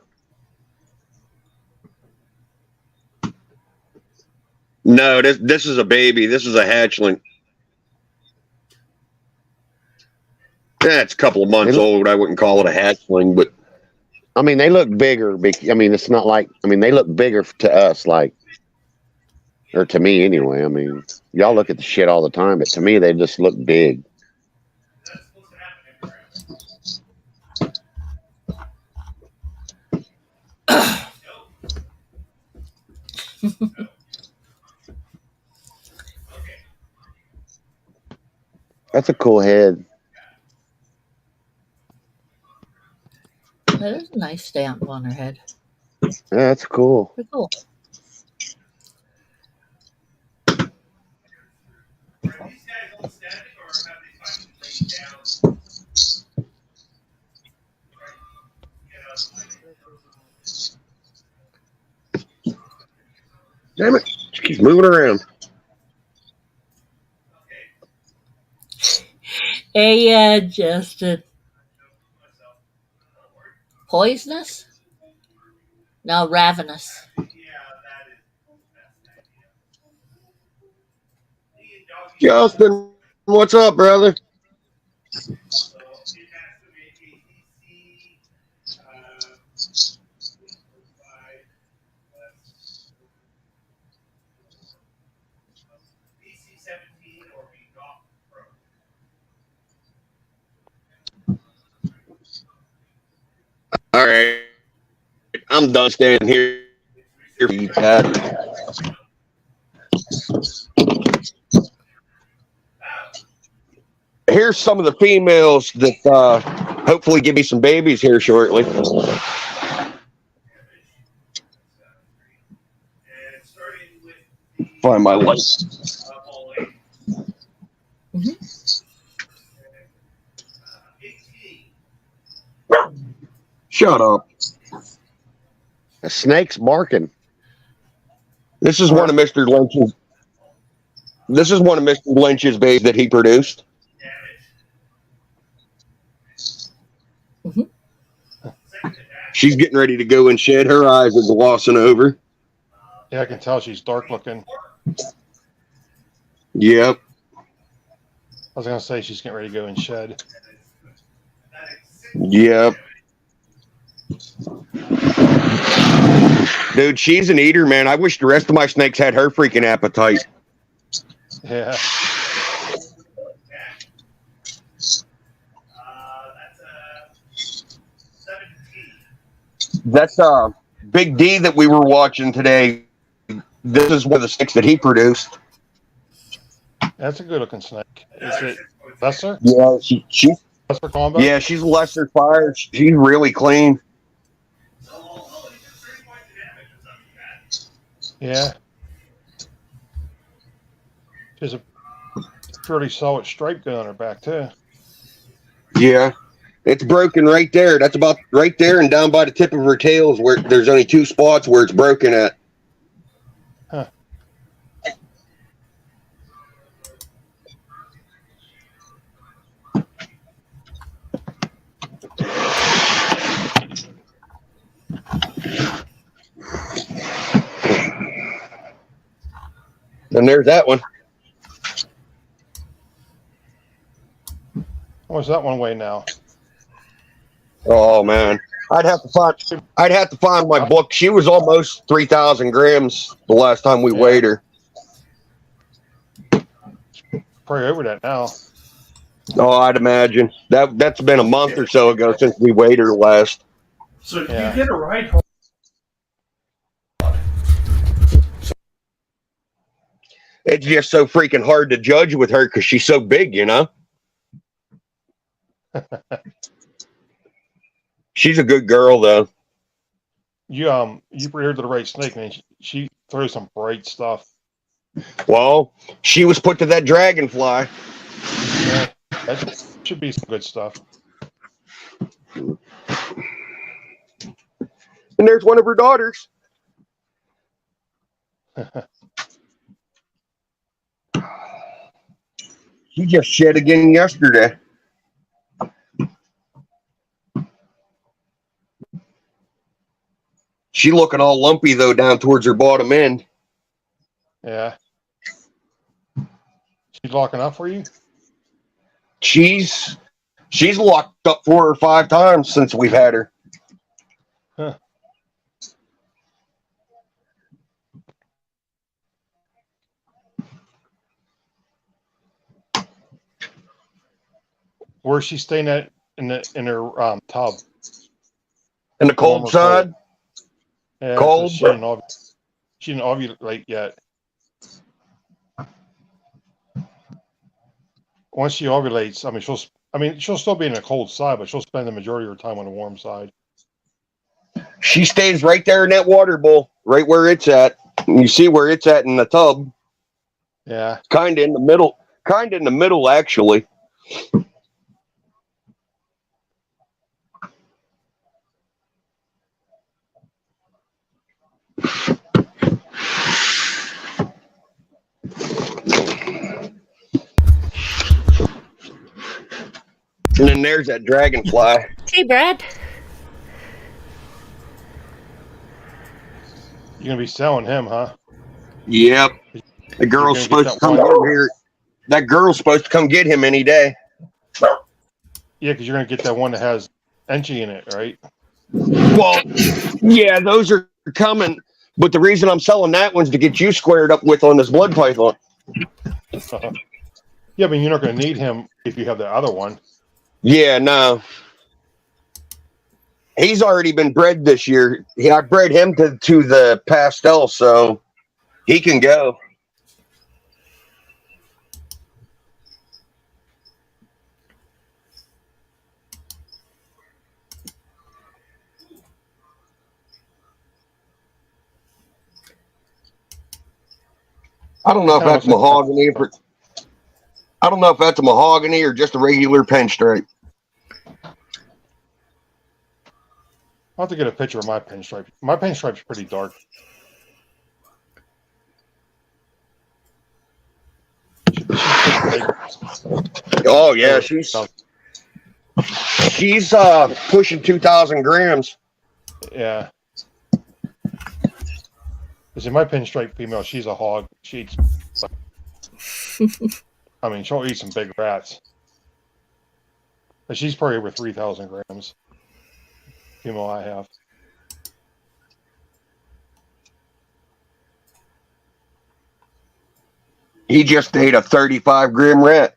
No, this is a baby. This is a hatchling. It's a couple of months old. I wouldn't call it a hatchling, but I mean, they look bigger. I mean, it's not like. I mean, they look bigger to us, like, or to me anyway. I mean, y'all look at the shit all the time, but to me, they just look big. That's a cool head. That is a nice stamp on her head. Yeah, that's cool. Pretty cool. damn it, she keeps moving around. Hey, Justin. Poisonous? No, ravenous. Justin, what's up, brother? All right, I'm done standing here for you, Pat. Here's some of the females that hopefully give me some babies here shortly. Find my light. Shut up. A snake's barking. This is one of Mr. Lynch's. This is one of Mr. Lynch's babies that he produced. She's getting ready to go and shed. Her eyes are glossing over. Yeah, I can tell she's dark looking. Yep. I was gonna say she's getting ready to go and shed. Yep. Dude, she's an eater, man. I wish the rest of my snakes had her freaking appetite. Yeah. That's Big D that we were watching today. This is one of the snakes that he produced. That's a good looking snake. Is it lesser? Yeah, she Lesser combo? yeah, she's lesser fire. She's really clean. Yeah. She has a pretty solid stripe going on her back too. Yeah. It's broken right there. That's about right there and down by the tip of her tails where there's only two spots where it's broken at. Huh. And there's that one. What's that one weigh now? Oh man, I'd have to find my book. She was almost 3,000 grams the last time we Yeah. weighed her. Probably over that now. Oh, I'd imagine that's been a month or so ago since we weighed her last. So Yeah. you get a ride home. It's just so freaking hard to judge with her because she's so big, you know. She's a good girl, though. You bring her to the right snake, man. She throws some bright stuff. Well, she was put to that dragonfly. Yeah, that should be some good stuff. And there's one of her daughters. She just shed again yesterday. She looking all lumpy though down towards her bottom end. Yeah. She's locking up for you? She's locked up 4 or 5 times since we've had her. Huh. Where's she staying at in her tub? And the cold Warm or side, cold? Yeah, Cold? She didn't ovulate yet. Once she ovulates, she'll still be in the cold side, but she'll spend the majority of her time on the warm side. she stays right there in that water bowl, right where it's at. You see where it's at in the tub. Yeah. Kind of in the middle. Kind of in the middle, actually. And then there's that dragonfly. Hey, Brad. You're gonna be selling him, huh? Yep. The girl's You're gonna supposed get to come that one. over here. That girl's supposed to come get him any day. Yeah, because you're gonna get that one that has Enchi in it, right? Well, yeah, those are coming. But the reason I'm selling that one's to get you squared up with on this blood python. Yeah, but you're not gonna need him if you have the other one. Yeah, no. He's already been bred this year. Yeah, I bred him to the pastel, so he can go. I don't know if that's mahogany. I don't know if that's a mahogany or just a regular pinstripe. I'll have to get a picture of my pinstripe. My pinstripe's pretty dark. Oh yeah, she's pushing 2,000 grams. Yeah. Because in my pinstripe female, she's a hog. She eats. She'll eat some big rats. But she's probably over 3,000 grams. Female I have. He just ate a 35-gram rat.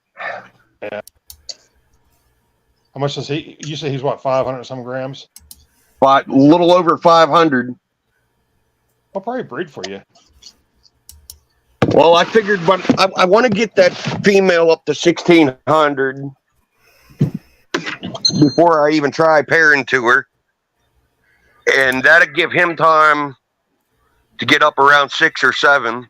Yeah. How much does he? You say he's what, 500 some grams? But a little over 500. I'll probably breed for you. Well, I figured, but I want to get that female up to 1,600 before I even try pairing to her. And that'd give him time to get up around 6 or 7.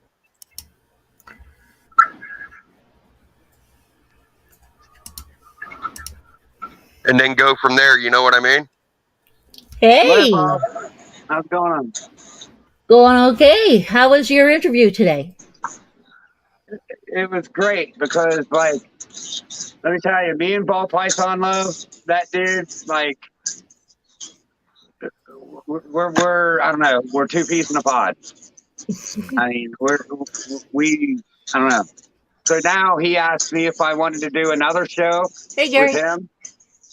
And then go from there, you know what I mean? Hey. How's it going on? Going okay. How was your interview today? It was great because, like, let me tell you, me and Ball Python Love, that dude, like, we're I don't know, we're 2 peas in a pod. I mean, I don't know. So now he asked me if I wanted to do another show Hey, Gary. with him.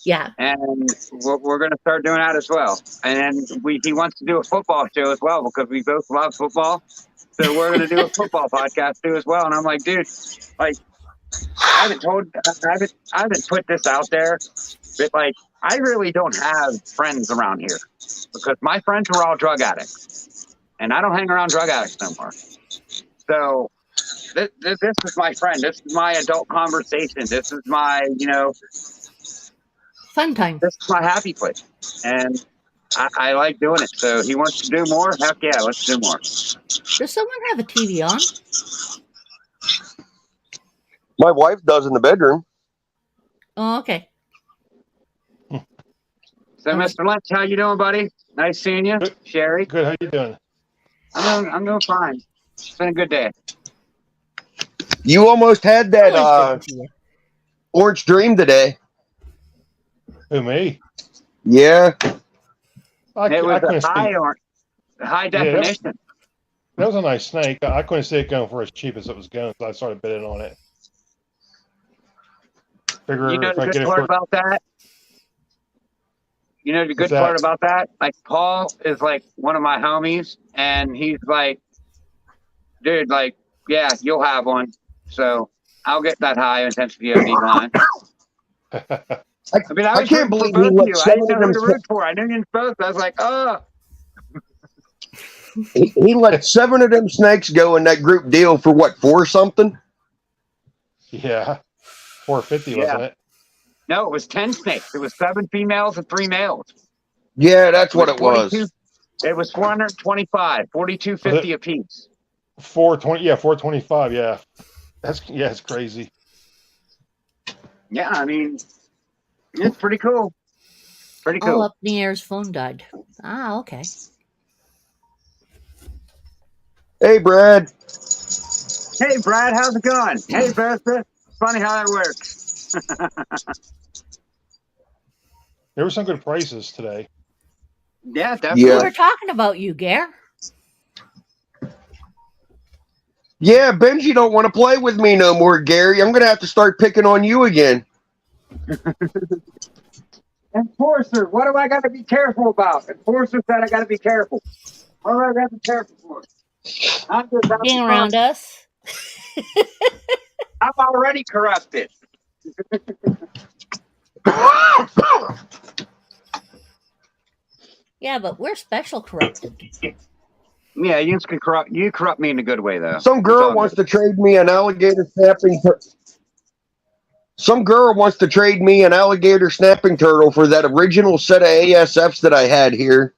Yeah. and we're going to start doing that as well. And he wants to do a football show as well because we both love football. So we're going to do a football podcast too as well. And I'm like, dude, like, I haven't put this out there, but like, I really don't have friends around here because my friends are all drug addicts, and I don't hang around drug addicts no more. So this is my friend. This is my adult conversation. This is my, Fun time. this is my happy place, and I like doing it. So he wants to do more. Heck yeah, let's do more. Does someone have a TV on? My wife does in the bedroom. Oh, okay. So, Mr. Lynch, how you doing, buddy? Nice seeing you, Good. Sherry. Good. How you doing? I'm doing fine. It's been a good day. You almost had that Always good to see you. orange dream today. Who, me? Yeah. I It was couldn't a high definition. That was a nice snake. I couldn't see it going for as cheap as it was going, so I started bidding on it. Figure You know if the I get good it part for about that? You know the good What's that? part about that? Like, Paul is like one of my homies, and he's like, dude, like, yeah, you'll have one. So I'll get that high intensity OD line. I mean, I I was can't rooting for believe he both of let you. I seven didn't know of who them to root for. I knew you both. I was like, oh. he let 7 of them snakes go in that group deal for what, 4 something? yeah, 450 Yeah. wasn't it? No, it was 10 snakes. It was 7 females and 3 males. Yeah, that's what it was. 42 It was 425, 42.50 a piece. 420. Yeah, 425. Yeah, it's crazy. Yeah, I mean, it's pretty cool. Pretty All cool. up in the air's phone died. Ah, okay. Hey, Brad. Hey, Brad, how's it going? Hey, Bertha. Funny how that works. There were some good prices today. Yeah, definitely. We Yeah. were talking about you, Gare. Yeah, Benji don't want to play with me no more, Gary. I'm going to have to start picking on you again. Enforcer, what do I got to be careful about? Enforcer said I got to be careful. What do I got to be careful for? I'm just having Being fun. around us. I'm already corrupted. Yeah, but we're special corrupted. Yeah, you can corrupt. You corrupt me in a good way, though. Some girl wants to trade me an alligator snapping Some girl wants to trade me an alligator snapping turtle for that original set of ASFs that I had here.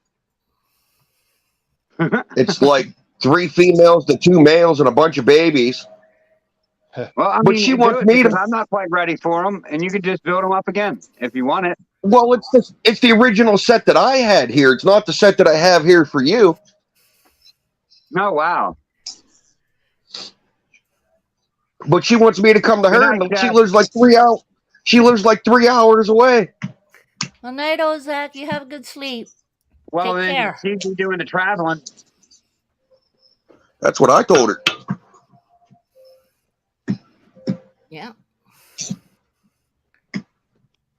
It's like 3 females to 2 males and a bunch of babies. Well, I But mean, she do wants it me to- because I'm not quite ready for them, and you can just build them up again if you want it. Well, it's the original set that I had here. It's not the set that I have here for you. Oh, wow. But she wants me to come to Good her, night, and she Jeff. lives like 3 hours. She lives like 3 hours away. Well, night, old Zach. You have a good sleep. Well, Take then care. she'd be doing the traveling. That's what I told her. Yeah.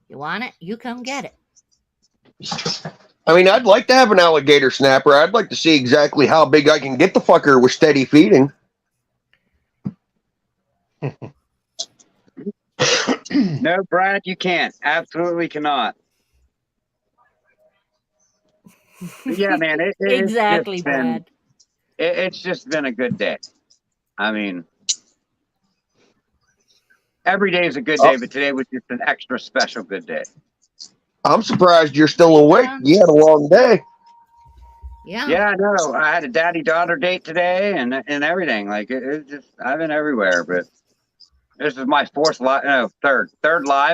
You want it? You come get it. I mean, I'd like to have an alligator snapper. I'd like to see exactly how big I can get the fucker with steady feeding. No, Brad, you can't. Absolutely cannot. Yeah, man. Exactly, Brad. It's just been a good day. I mean, every day is a good day, but today was just an extra special good day. I'm surprised you're still awake. You had a long day. Yeah. Yeah, I know. I had a daddy-daughter date today and everything. Like, it's just, I've been everywhere, but this is my third live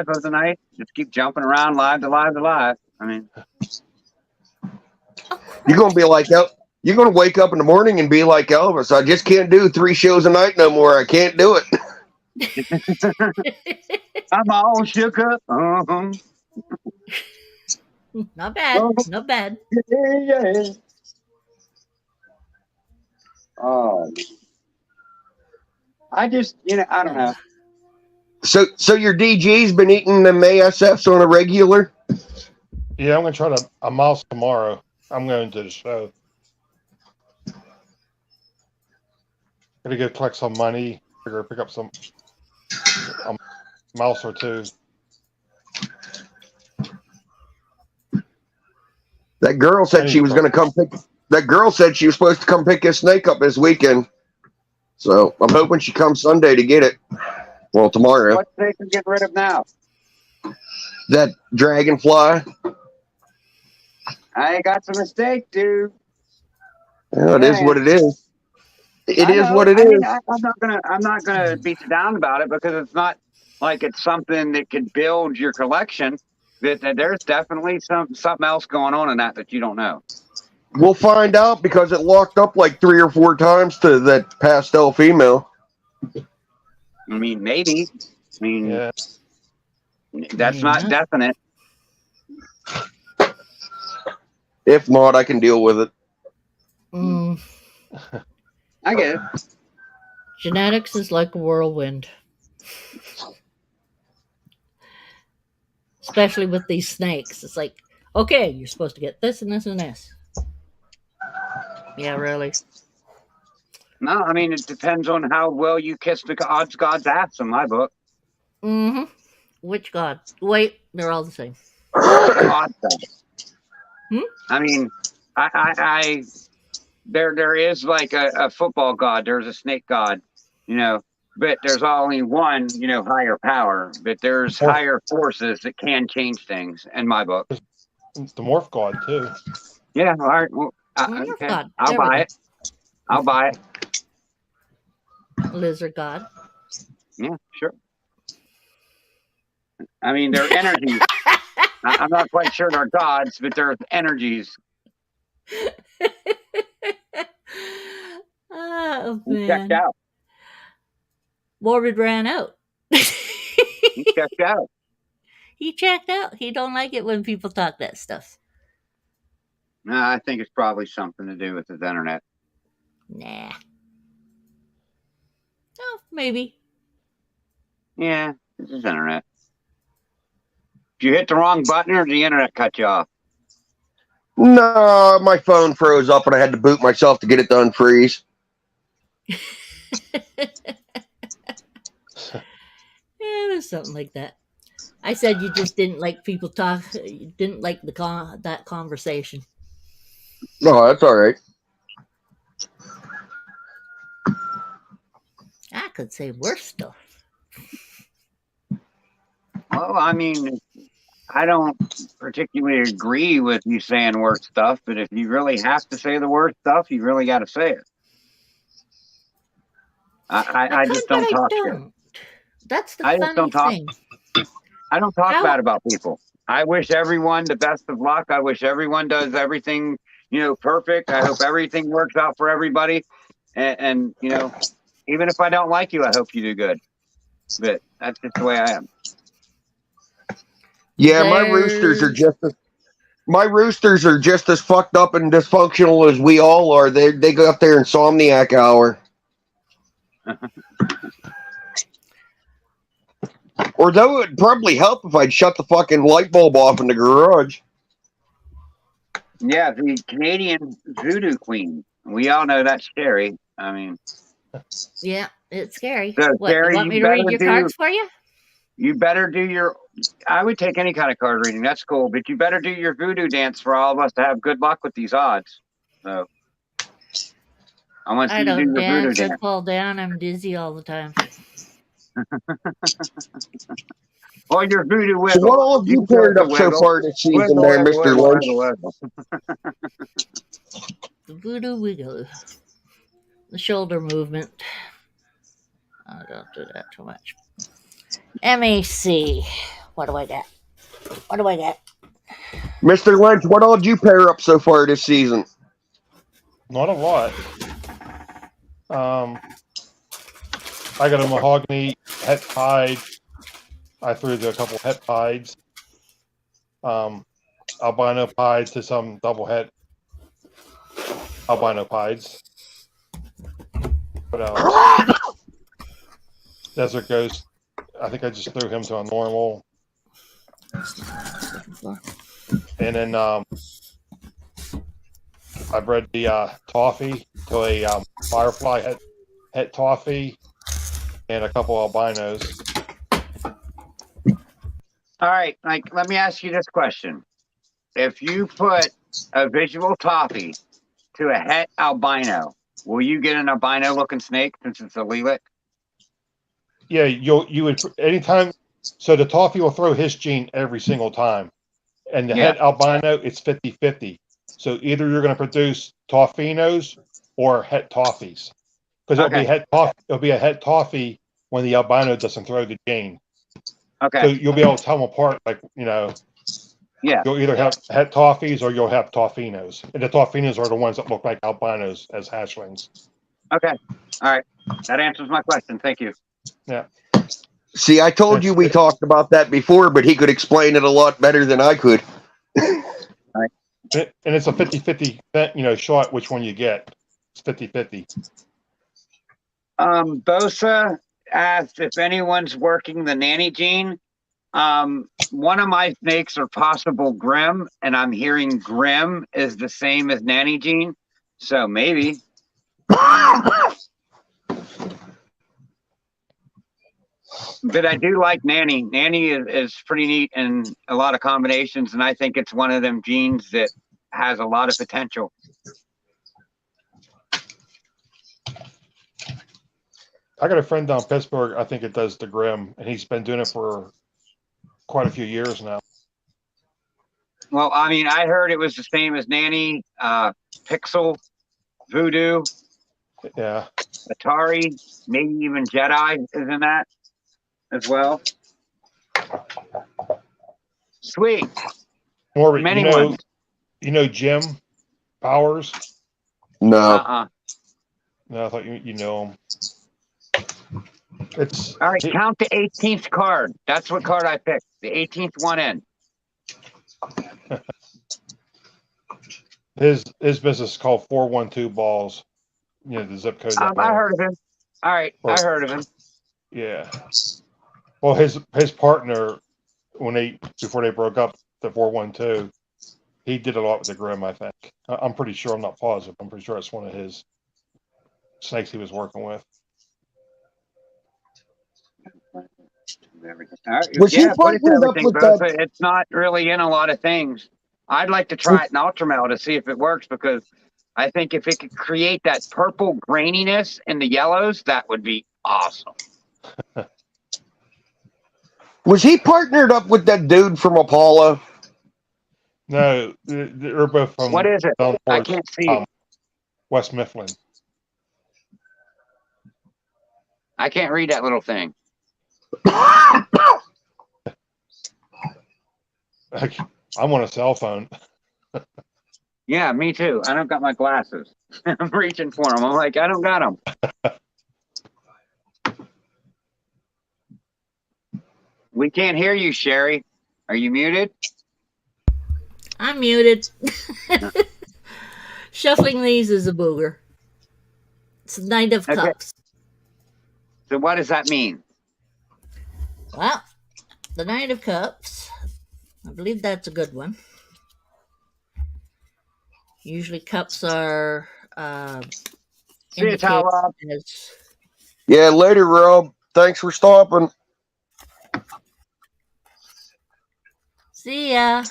of the night. Just keep jumping around live to live to live. I mean, You're gonna be like, you're gonna wake up in the morning and be like Elvis. I just can't do 3 shows a night no more. I can't do it. I'm all shook up. Not bad. Not bad. Yeah. Oh, I just, I don't know. So your DG's been eating them ASFs on a regular? Yeah, I'm gonna try a mouse tomorrow. I'm going to the show. Gonna go collect some money. Figure pick up a mouse or two. That girl said she was going to come pick. That girl said she was supposed to come pick his snake up this weekend. So I'm hoping she comes Sunday to get it. Well, tomorrow. What snake can get rid of now? That dragonfly. I got some mistake, dude. Yeah, it is what it is. It is what it mean, is. I'm not gonna beat you down about it because it's not like it's something that could build your collection. That there's definitely something else going on in that you don't know. We'll find out because it locked up like 3 or 4 times to that pastel female. I mean, maybe. I mean, Yeah. that's not definite. If not, I can deal with it. I get it. Genetics is like a whirlwind. Especially with these snakes. It's like, okay, you're supposed to get this and this and this. Yeah, really. No, I mean, it depends on how well you kiss the God's ass in my book. Mm-hmm. Which god? Wait, they're all the same. God's ass. Hmm? I mean, there is like a football god. There's a snake god, but there's only one, higher power. But there's higher forces that can change things in my book. It's the morph god too. Yeah, all right. Well, okay. I'll buy it. I'll buy it. Lizard god. Yeah, sure. I mean, they're energies. I'm not quite sure they're gods, but they're energies. Oh, He man. checked out. Morbid ran out. He checked out. He checked out. He don't like it when people talk that stuff. No, I think it's probably something to do with his internet. Nah. Oh, maybe. Yeah, it's his internet. Did you hit the wrong button or did the internet cut you off? No, my phone froze up and I had to boot myself to get it to unfreeze. Yeah, there's something like that. I said you just didn't like people talk. You didn't like that conversation. No, that's all right. I could say worse stuff. Well, I mean, I don't particularly agree with you saying worse stuff, but if you really have to say the worst stuff, you really got to say it. I just don't talk shit. That's the I just funny don't talk. thing. I don't talk bad about people. I wish everyone the best of luck. I wish everyone does everything, perfect. I hope everything works out for everybody. And even if I don't like you, I hope you do good. But that's just the way I am. Yeah, my roosters are just as fucked up and dysfunctional as we all are. They go up there insomniac hour. Or though it would probably help if I'd shut the fucking light bulb off in the garage. Yeah, the Canadian voodoo queen. We all know that's scary. I mean, Yeah, it's scary. So, What, Gary, you want me you to read better your do- cards for you? you better do your. I would take any kind of card reading. That's cool, but you better do your voodoo dance for all of us to have good luck with these odds. So, I want I you to do don't your voodoo dance. I dance. fall down. I'm dizzy all the time. Or your voodoo So wiggle. what all have you paired up so far this season Wiggle, there, wiggle, Mr. wiggle, Lynch? wiggle, wiggle. The voodoo wiggle. The shoulder movement. I don't do that too much. MAC. What do I got? Mr. Lynch, what all did you pair up so far this season? Not a lot. I got a mahogany het hide. I threw a couple het hides. Albino pied to some double het albino pieds. What else? Desert Ghost I think I just threw him to a normal. And then I bred the toffee to a firefly het toffee and a couple albinos. All right, like let me ask you this question: if you put a visual toffee to a het albino, will you get an albino looking snake since it's a lilac? Yeah, you would anytime. So the toffee will throw his gene every single time, and the het albino it's 50-50. So either you're going to produce toffinos or het toffees, because it'll be a het toffee when the albino doesn't throw the gene. Okay. So you'll be able to tell them apart, like you'll either have het toffees or you'll have toffinos, and the toffinos are the ones that look like albinos as hatchlings. Okay. All right. That answers my question. Thank you. Yeah. See, I told you we talked about that before, but he could explain it a lot better than I could. And it's a 50-50, shot which one you get. It's 50-50. Bosa asked if anyone's working the nanny gene. One of my snakes are possible Grim, and I'm hearing Grim is the same as nanny gene. So maybe. But I do like nanny. Nanny is pretty neat in a lot of combinations, and I think it's one of them genes that has a lot of potential. I got a friend down in Pittsburgh, I think it does the Grim, and he's been doing it for quite a few years now. Well, I mean, I heard it was the same as Nanny, Pixel, Voodoo, Atari, maybe even Jedi is in that as well. Sweet. Norbert, Many ones. You know Jim Powers? No. No, I thought you know him. All right, count the 18th card. That's what card I picked. The 18th one in. His business is called 412 Balls. The zip code. I heard of him. All right, I heard of him. Yeah. Well, his partner, before they broke up, the 412, he did a lot with the Grim, I think. I'm pretty sure. I'm not positive. I'm pretty sure it's one of his snakes he was working with. Was he partnered up with that? It's not really in a lot of things. I'd like to try it in Ultramel to see if it works, because I think if it could create that purple graininess in the yellows, that would be awesome. Was he partnered up with that dude from Apollo? No, they're both from. What is it? I can't see. West Mifflin. I can't read that little thing. I'm on a cell phone. Yeah, me too. I don't got my glasses. I'm reaching for them. I'm like, I don't got them. We can't hear you, Sherry. Are you muted? I'm muted. Shuffling these is a booger. It's a Knight of Cups. So what does that mean? Well, the Knight of Cups, I believe that's a good one. Usually cups are See you, Rob. Yeah, later, Rob. Thanks for stopping. See ya.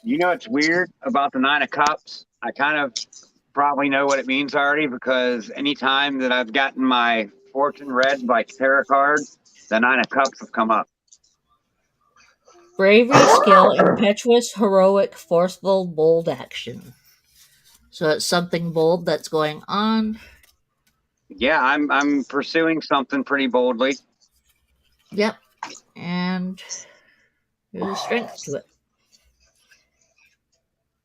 You know what's weird about the Nine of Cups? I kind of probably know what it means already, because anytime that I've gotten my fortune read by tarot card, the Nine of Cups have come up. Bravery, skill, impetuous, heroic, forceful, bold action. So it's something bold that's going on. Yeah, I'm pursuing something pretty boldly. Yep. And there's a strength to it.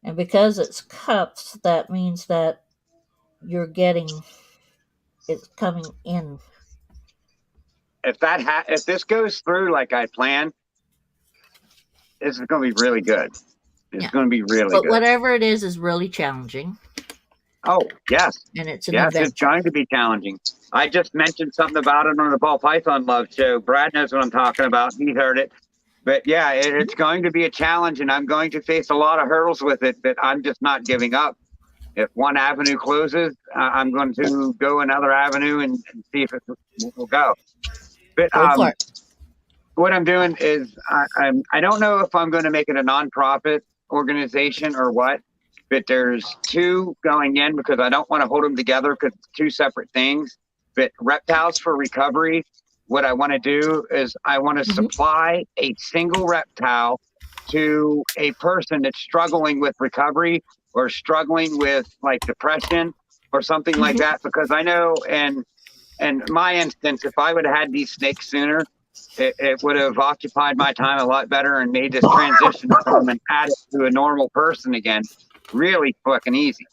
And because it's cups, that means that you're getting it's coming in. If this goes through like I planned, this is going to be really good. It's going to be really good. But whatever it is really challenging. Oh, yes. and it's an Yes, it's adventure. going to be challenging. I just mentioned something about it on the Ball Python Love show. Brad knows what I'm talking about. He heard it. But yeah, it's going to be a challenge, and I'm going to face a lot of hurdles with it, but I'm just not giving up. If one avenue closes, I'm going to go another avenue and see if it will go. But Go for it. what I'm doing is I don't know if I'm going to make it a nonprofit organization or what, but there's two going in because I don't want to hold them together because it's two separate things. But Reptiles for Recovery, what I want to do is I want to supply a single reptile to a person that's struggling with recovery or struggling with like depression or something like that, because I know in my instance, if I would have had these snakes sooner, it would have occupied my time a lot better and made this transition from an addict to a normal person again really fucking easy.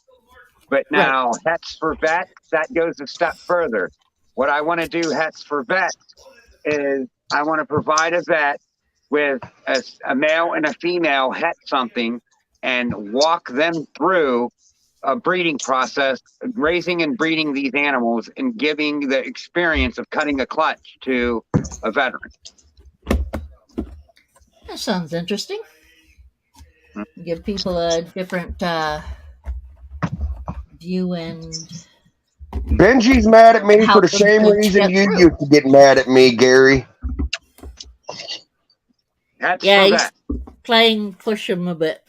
But now Hets for Vets, that goes a step further. What I want to do, Hets for Vets, is I want to provide a vet with a male and a female het something and walk them through a breeding process, raising and breeding these animals and giving the experience of cutting a clutch to a veteran. That sounds interesting. Give people a different view and Benji's mad at me for the same reason you used to get mad at me, Gary. That's yeah, for he's that. playing push him a bit.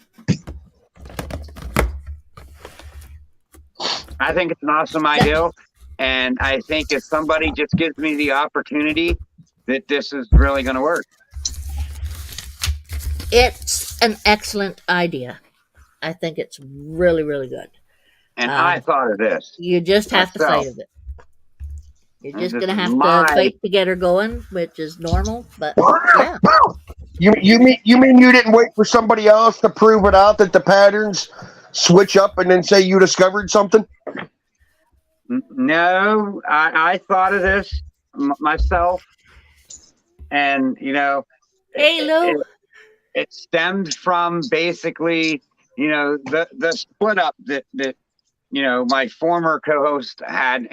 I think it's an awesome idea, and I think if somebody just gives me the opportunity, that this is really going to work. It's an excellent idea. I think it's really, really good. And I thought of this. You just have to fight of it. You're just going to have to fight to get her going, which is normal, but yeah. You mean you didn't wait for somebody else to prove it out that the patterns switch up and then say you discovered something? No, I thought of this myself, and you know, hey Lou, it stemmed from basically, you know, the split up that you know my former co-host had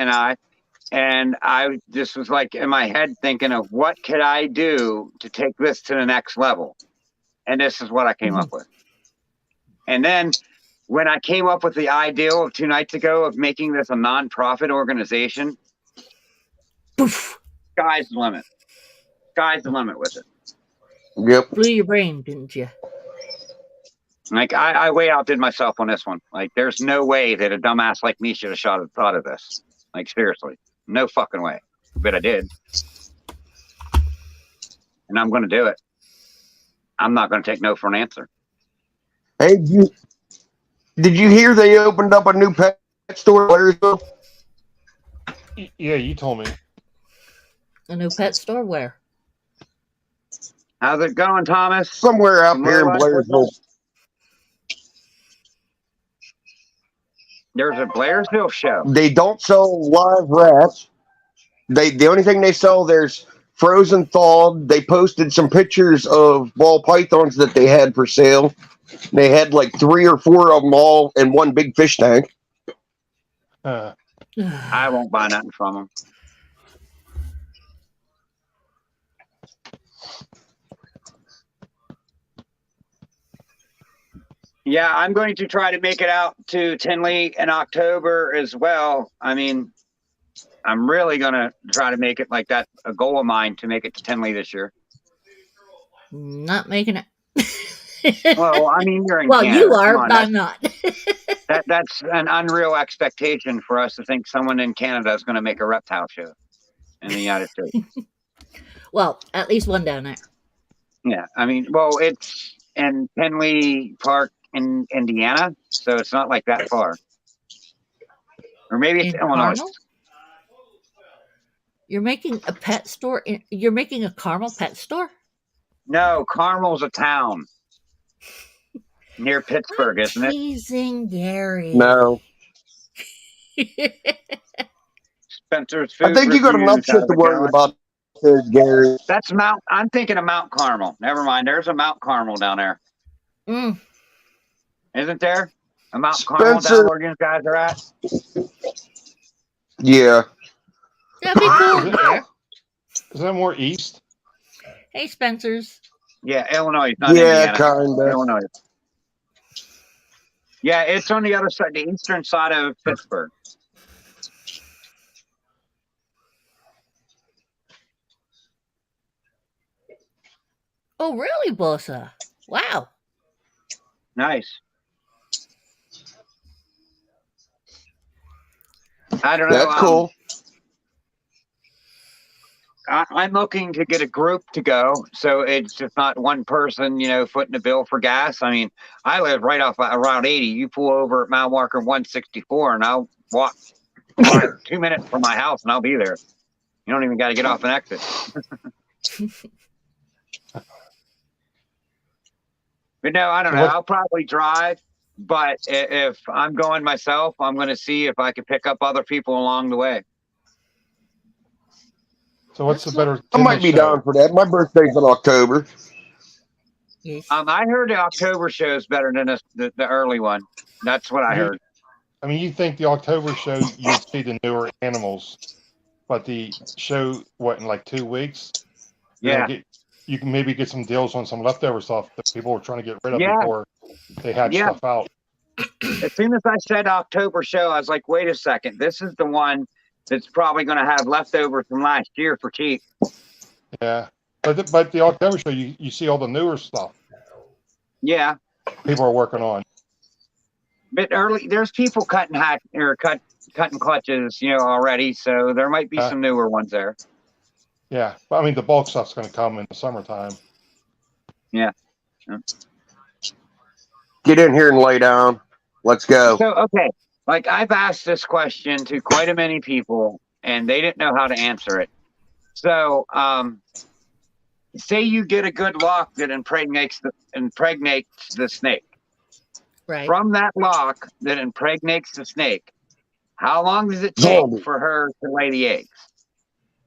and I just was like in my head thinking of what could I do to take this to the next level, and this is what I came up with. And then when I came up with the idea of 2 nights ago of making this a non-profit organization, sky's the limit. Sky's the limit with it. Yep. Blew your brain, didn't you? Like I way outdid myself on this one. Like there's no way that a dumbass like me should have thought of this. Like seriously, no fucking way. But I did, and I'm going to do it. I'm not going to take no for an answer. Hey, did you hear they opened up a new pet store in Blairsville? Yeah, you told me. A new pet store where? How's it going, Thomas? Somewhere out here in Blairsville. There's a Blairsville show. They don't sell live rats. The only thing they sell there's frozen thawed. They posted some pictures of ball pythons that they had for sale. They had like 3 or 4 of them all in one big fish tank. I won't buy nothing from them. Yeah, I'm going to try to make it out to Tinley in October as well. I mean, I'm really going to try to make it like that, a goal of mine to make it to Tinley this year. Not making it. Well, I mean, you're in well, Canada. you are, but I'm not. That's an unreal expectation for us to think someone in Canada is going to make a reptile show in the United States. Well, at least one down there. Yeah, I mean, well, it's in Tinley Park in Indiana, so it's not like that far. Or maybe it's Illinois. Carmel? You're making a pet store? You're making a Carmel pet store? No, Carmel's a town near Pittsburgh, isn't it? Teasing Gary. No. Spencer's Food I think you got enough shit to worry about, Gary. That's I'm thinking of Mount Carmel. Never mind. There's a Mount Carmel down there. Mm. Isn't there? I'm out Carmel, down where you guys are at. Yeah. That'd be cool there. Is that more east? Hey, Spencer's. Yeah, Illinois, not Yeah, Indiana. kind of. Illinois. Yeah, it's on the other side, the eastern side of Pittsburgh. Oh, really, Bosa? Wow. Nice. I don't know. That's cool. I'm looking to get a group to go, so it's just not one person, footing the bill for gas. I mean, I live right off Route 80. You pull over at mile marker 164, and I'll walk 2 minutes from my house, and I'll be there. You don't even got to get off an exit. But no, I don't know. I'll probably drive, but if I'm going myself, I'm going to see if I can pick up other people along the way. So what's the better? I might be down for that. My birthday's in October. Yes. I heard the October show is better than the early one. That's what I heard. I mean, you think the October show, you'd see the newer animals, but the show, in like 2 weeks? Yeah. You can maybe get some deals on some leftover stuff that people were trying to get rid of before they had stuff out. As soon as I said October show, I was like, wait a second. This is the one that's probably going to have leftovers from last year for cheap. Yeah. But the October show, you see all the newer stuff. Yeah. People are working on. But early, there's people cutting clutches, already. So there might be some newer ones there. Yeah. But I mean, the bulk stuff's going to come in the summertime. Yeah. Get in here and lay down. Let's go. So, okay. Like, I've asked this question to quite a many people, and they didn't know how to answer it. So, say you get a good lock that impregnates the snake. Right. From that lock that impregnates the snake, how long does it take for her to lay the eggs?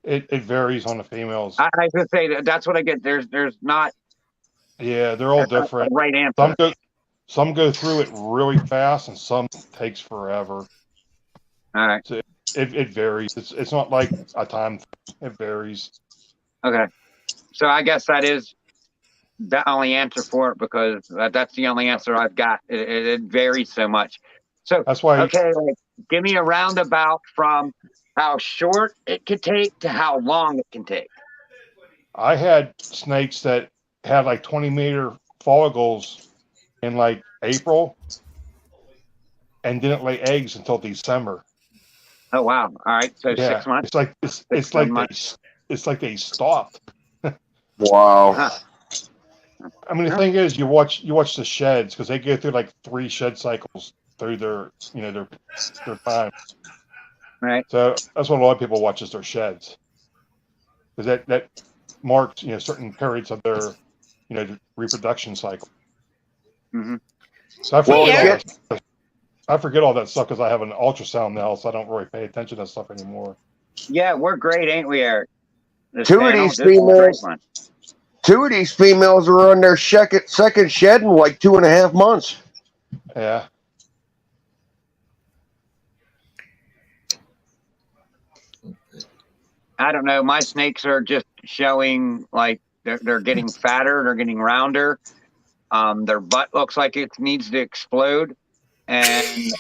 It varies on the females. I could say that's what I get. There's not. Yeah, they're all different. Right answer. Some go through it really fast, and some takes forever. All right. So it varies. It's not like a time. It varies. Okay. So I guess that is the only answer for it, because that's the only answer I've got. It varies so much. So that's why. Okay, give me a roundabout from how short it could take to how long it can take. I had snakes that had like 20-meter follicles in like April and didn't lay eggs until December. Oh wow! All right, so 6 months. It's like they stopped. Wow. Huh. I mean, the thing is, you watch the sheds, because they go through like 3 shed cycles through their time. Right. So that's what a lot of people watch, is their sheds, because that marks certain periods of their reproduction cycle. Mm-hmm. So I forget all that stuff because I have an ultrasound now, so I don't really pay attention to that stuff anymore. Yeah, we're great, ain't we, Eric? Two of these females are on their second shed in like 2.5 months. Yeah. I don't know. My snakes are just showing like they're getting fatter, they're getting rounder. Their butt looks like it needs to explode, and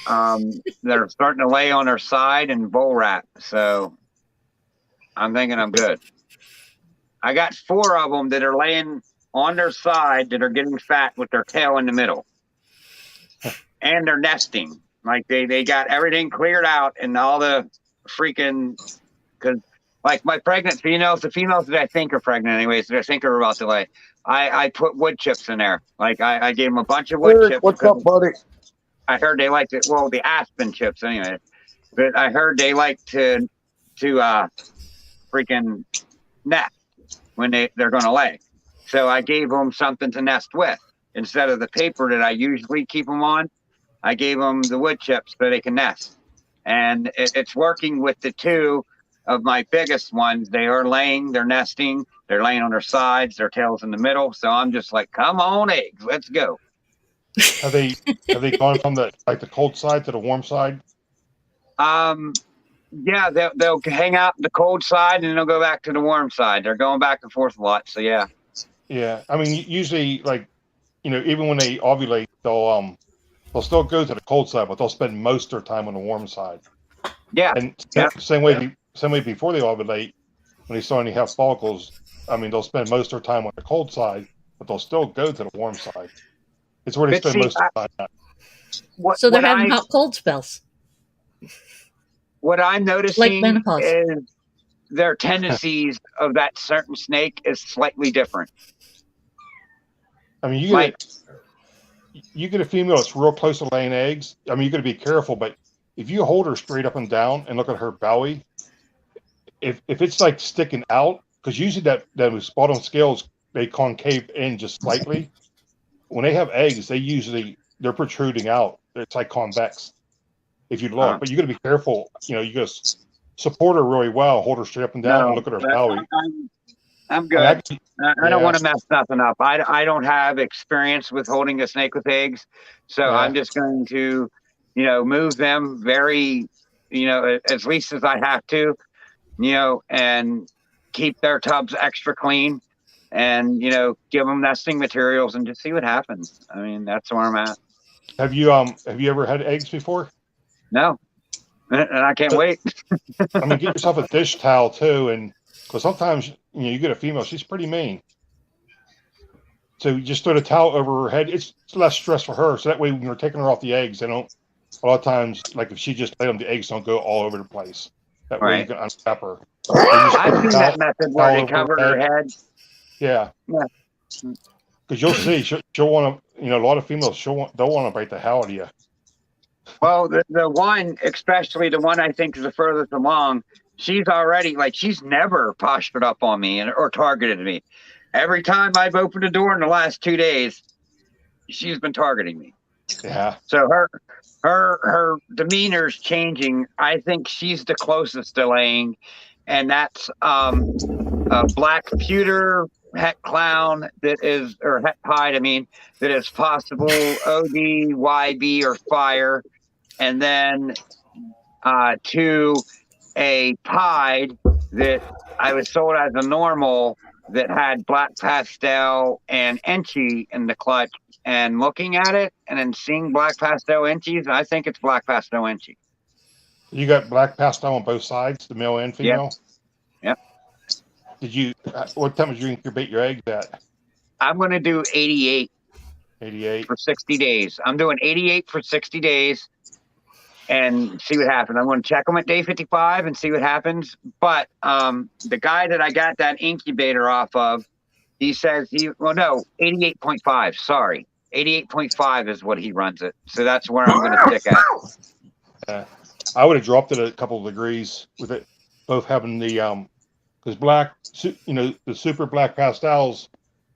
they're starting to lay on their side and bull wrap. So I'm thinking I'm good. I got 4 of them that are laying on their side that are getting fat with their tail in the middle, and they're nesting. Like they got everything cleared out, and all the freaking, because like my pregnant females, the females that I think are pregnant anyways, that I think are about to lay, I put wood chips in there. Like I gave them a bunch of wood chips. What's up, buddy? I heard they liked it. Well, the aspen chips anyway. But I heard they like to freaking nest when they're going to lay. So I gave them something to nest with. Instead of the paper that I usually keep them on, I gave them the wood chips so they can nest. And it's working with the 2 of my biggest ones. They are laying, they're nesting, they're laying on their sides, their tails in the middle. So I'm just like, come on, eggs, let's go. Have they gone from the cold side to the warm side? Yeah, they'll hang out the cold side and then they'll go back to the warm side. They're going back and forth a lot. So yeah. Yeah, I mean, usually, even when they ovulate, they'll still go to the cold side, but they'll spend most of their time on the warm side. Yeah. And same way before they ovulate, when they start to have follicles, I mean, they'll spend most of their time on the cold side, but they'll still go to the warm side. It's where they spend most of the time. So they're having hot cold spells. What I'm noticing Like menopause. is their tendencies of that certain snake is slightly different. I mean, you get a female that's real close to laying eggs. I mean, you got to be careful, but if you hold her straight up and down and look at her belly, if it's like sticking out, because usually those bottom scales, they concave in just slightly. When they have eggs, they're protruding out. It's like convex. If you look, but you got to be careful. You just support her really well, hold her straight up and down, and look at her belly. I'm good. I don't want to mess nothing up. I don't have experience with holding a snake with eggs, so I'm just going to, move them very, as least as I have to, and keep their tubs extra clean, and give them nesting materials and just see what happens. I mean, that's where I'm at. Have you ever had eggs before? No, and I can't wait. I mean, get yourself a dish towel too, and because sometimes you get a female, she's pretty mean. So you just throw the towel over her head. It's less stress for her. So that way, when you're taking her off the eggs, they don't. A lot of times, like if she just laid them, the eggs don't go all over the place. That way you can unwrap her. I've seen that method where they covered her head. Yeah. Because you'll see, she'll want to. A lot of females, they'll want to bite the hell out of you. Well, the one, especially the one I think is the furthest along, she's already she's never postured up on me or targeted me. Every time I've opened a door in the last 2 days, she's been targeting me. Yeah. So her demeanor's changing. I think she's the closest to laying, and that's a black pewter het clown or het pied. I mean, that is possible OD, YB, or fire. And then to a pied that I was sold as a normal that had black pastel and Enchi in the clutch, and looking at it and then seeing black pastel Enchis, I think it's black pastel Enchi. You got black pastel on both sides, the male and female? Yep. What time did you incubate your eggs at? I'm going to do 88. 88 for 60 days. I'm doing 88 for 60 days and see what happens. I'm going to check them at day 55 and see what happens. But the guy that I got that incubator off of, he says 88.5. Sorry. 88.5 is what he runs it. So that's where I'm going to stick at. I would have dropped it a couple of degrees with it both having the because the super black pastels,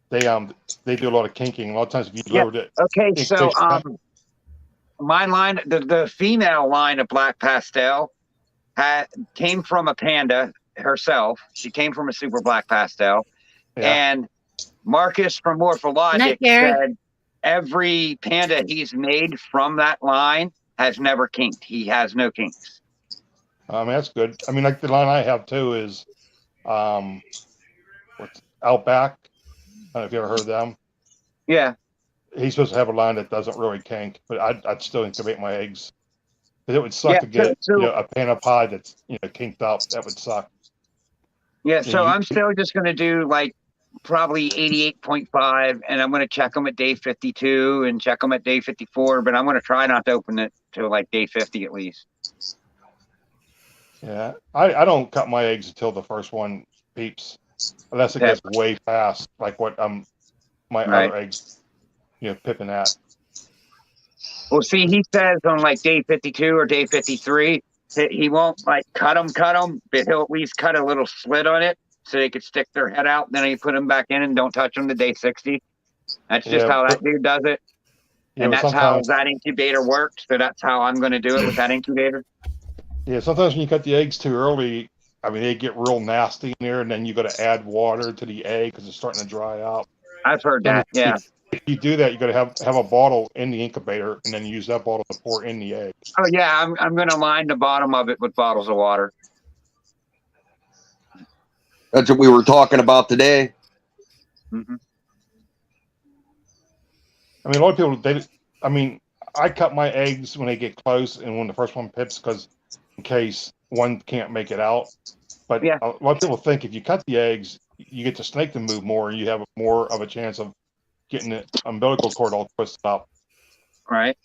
they do a lot of kinking. A lot of times if you lowered it. Okay, so my line, the female line of black pastel came from a panda herself. She came from a super black pastel. And Marcus from Morphologic said every panda he's made from that line has never kinked. He has no kinks. That's good. I mean, like the line I have too is what's Outback. I don't know if you ever heard of them. Yeah. He's supposed to have a line that doesn't really kink, but I'd still incubate my eggs. It would suck to get a panda pie that's kinked up. That would suck. Yeah, so I'm still just going to do probably 88.5, and I'm going to check them at day 52 and check them at day 54, but I'm going to try not to open it till day 50 at least. Yeah, I don't cut my eggs until the first one peeps, unless it gets way past what my other eggs, pipping at. Well, see, he says on day 52 or day 53, he won't cut them, but he'll at least cut a little slit on it so they could stick their head out. Then he put them back in and don't touch them to day 60. That's just how that dude does it. And that's how that incubator works. So that's how I'm going to do it with that incubator. Yeah, sometimes when you cut the eggs too early, I mean, they get real nasty in there, and then you got to add water to the egg because it's starting to dry out. I've heard that, yeah. if you do that, you got to have a bottle in the incubator, and then use that bottle to pour in the egg. Oh yeah, I'm going to line the bottom of it with bottles of water. That's what we were talking about today. Mm-hmm. I mean, a lot of people, I cut my eggs when they get close and when the first one pips, because in case one can't make it out. But yeah, a lot of people think if you cut the eggs, you get the snake to move more, and you have more of a chance of getting the umbilical cord all twisted up. Right.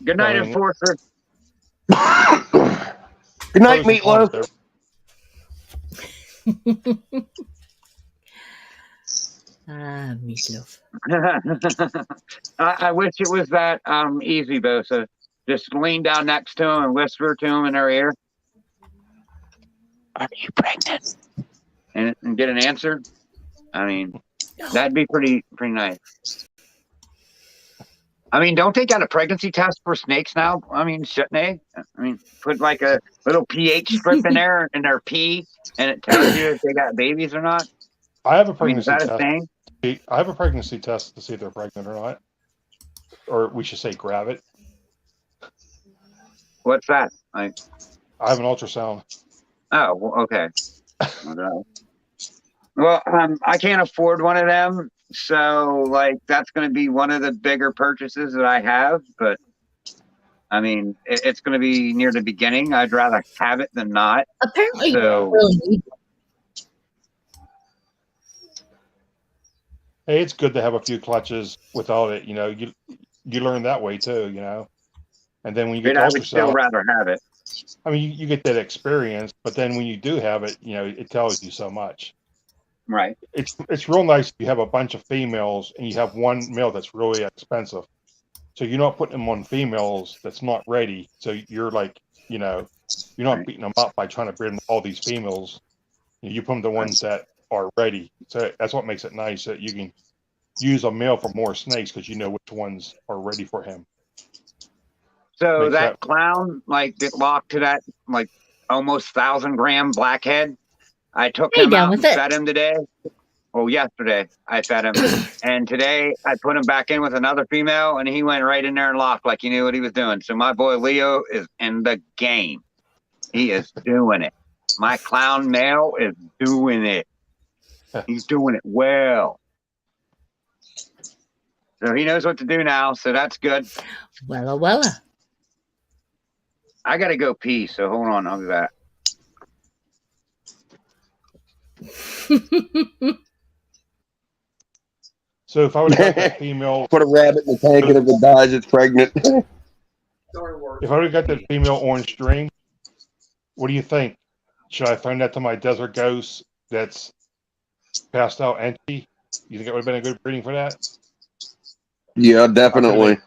Good night, Enforcer. Good night, Meatloaf. Meatloaf. I wish it was that easy, Bosa. Just lean down next to him and whisper to him in their ear. Are you pregnant? And get an answer. I mean, that'd be pretty nice. I mean, don't they got a pregnancy test for snakes now? I mean, shouldn't they? I mean, put like a little pH strip in there in their pee, and it tells you if they got babies or not. I have a pregnancy is that test. a thing? I have a pregnancy test to see if they're pregnant or not, or we should say grab it. What's that? I have an ultrasound. Oh, well, okay. Well, I can't afford one of them, so like that's going to be one of the bigger purchases that I have. But I mean, it's going to be near the beginning. I'd rather have it than not. Apparently, so, you don't really need it. Hey, it's good to have a few clutches without it. You know, you learn that way too. You know, and then when you get the I would still ultrasound, rather have it. I mean, you get that experience, but then when you do have it, you know, it tells you so much. Right. It's real nice if you have a bunch of females and you have one male that's really expensive. So you're not putting them on females that's not ready. So you're like, you know, you're not beating them up by trying to breed all these females. You put them to ones that are ready. So that's what makes it nice, that you can use a male for more snakes because you know which ones are ready for him. So that clown, like, get locked to that, like, almost 1,000-gram blackhead. I took him out and fed him today. Well, yesterday I fed him. And today I put him back in with another female, and he went right in there and locked like he knew what he was doing. So my boy Leo is in the game. He is doing it. My clown male is doing it. He's doing it well. So he knows what to do now, so that's good. Wella. I got to go pee, so hold on. I'll be back. So if I would have got that female, put a rabbit in the tank, and if it dies, it's pregnant. If I would have got that female orange dream, what do you think? Should I find that to my desert ghost that's passed out empty? You think it would have been a good breeding for that? Yeah, definitely.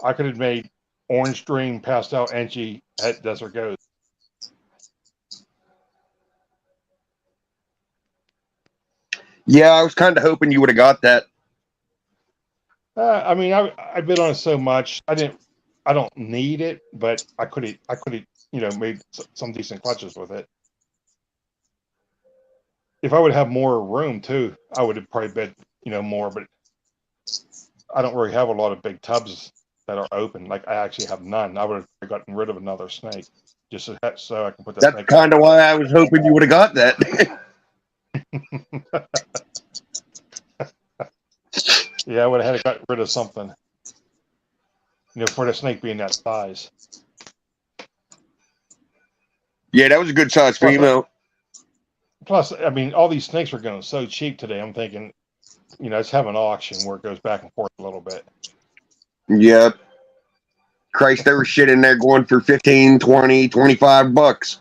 I could have made orange dream passed out empty at desert ghost. Yeah, I was kind of hoping you would have got that. I mean, I bid on it so much. I don't need it, but I could have, you know, made some decent clutches with it. If I would have more room too, I would have probably bid, you know, more. But I don't really have a lot of big tubs that are open. Like I actually have none. I would have gotten rid of another snake just so I can put that. That's kind of why I was hoping you would have got that. Yeah, I would have had to got rid of something, you know, for the snake being that size. Yeah, that was a good size female. Plus, I mean, all these snakes were going so cheap today. I'm thinking, you know, let's have an auction where it goes back and forth a little bit. Yep. Christ, there was shit in there going for 15, 20, 25 bucks.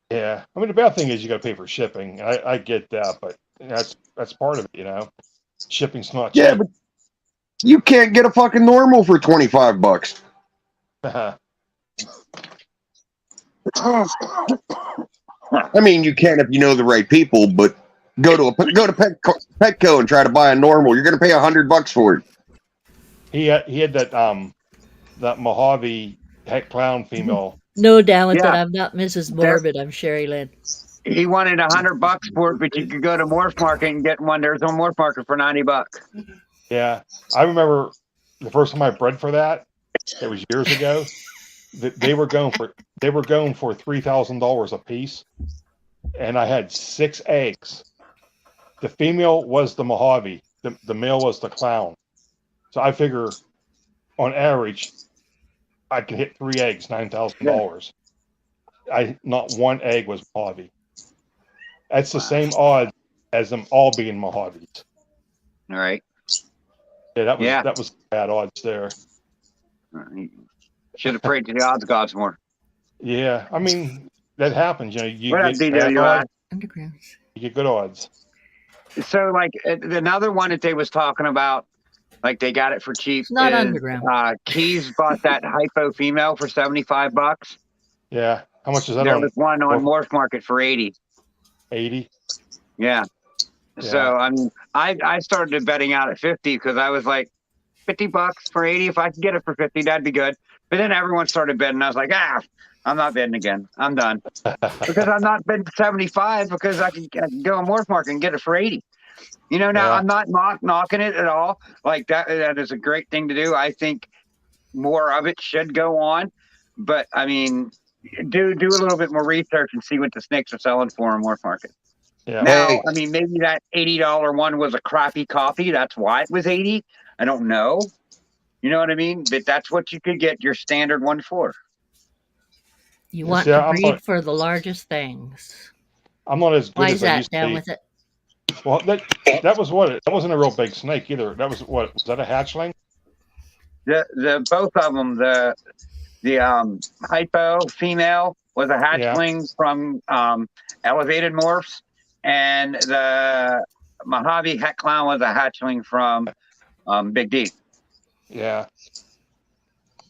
Yeah. I mean, the bad thing is you got to pay for shipping. I get that, but that's part of it, you know. Shipping's not cheap. Yeah, but you can't get a fucking normal for 25 bucks. I mean, you can if you know the right people, but go to Petco and try to buy a normal. You're going to pay $100 for it. He had that Mojave het clown female. No, damn it, that I'm not Mrs. Morbid. I'm Sherry Lynn. He wanted $100 for it, but you could go to Morph Market and get one. There's no Morph Market for $90. Yeah, I remember the first time I bred for that. It was years ago. They were going for $3,000 a piece, and I had 6 eggs. The female was the Mojave. The male was the clown. So I figure, on average, I can hit 3 eggs, $9,000. Not one egg was Mojave. That's the same odds as them all being Mojaves. All right. Yeah, that was bad odds there. Should have prayed to the odds gods more. Yeah, I mean that happens. You know, you What up, get bad DWI? odds, you get good odds. So, like, another one that they was talking about, like they got it for cheap. It's not is, underground. Keys bought that hypo female for $75. Yeah, how much is that There on? was one on Morph Market for 80. 80. Yeah. So I mean, I started betting out at 50 because I was like, $50 for 80. If I could get it for 50, that'd be good. But then everyone started betting. I was like, I'm not betting again. I'm done because I'm not betting 75 because I can go on Morph Market and get it for 80. You know, now I'm not knocking it at all. Like that is a great thing to do. I think more of it should go on, but I mean, do a little bit more research and see what the snakes are selling for in Morph Market. Yeah. Now, I mean, maybe that $80 one was a crappy copy. That's why it was 80. I don't know. You know what I mean? But that's what you could get your standard one for. You want to breed for the largest things. I'm not as good Why as is I that? used to Down be. with it. Well, that was what that wasn't a real big snake either. That was what was that a hatchling? The both of them, the hypo female was a hatchling from Elevated Morphs, and the Mojave Het Clown was a hatchling from Big D. Yeah.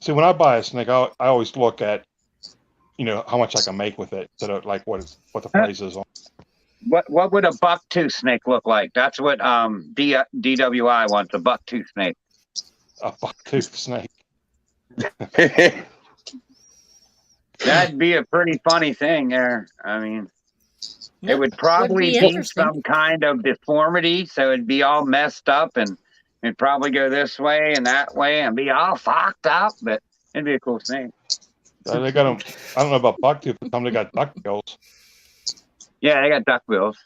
See, when I buy a snake, I always look at, you know, how much I can make with it, instead of like what the price is on. What would a bucktooth snake look like? That's what DWI wants, a bucktooth snake. A bucktooth snake. That'd be a pretty funny thing there. I mean, it would probably be some kind of deformity, so it'd be all messed up, and it'd probably go this way and that way and be all fucked up, but it'd be a cool snake. They got them. I don't know about bucktooth, but some they got duck bills. Yeah, they got duck bills.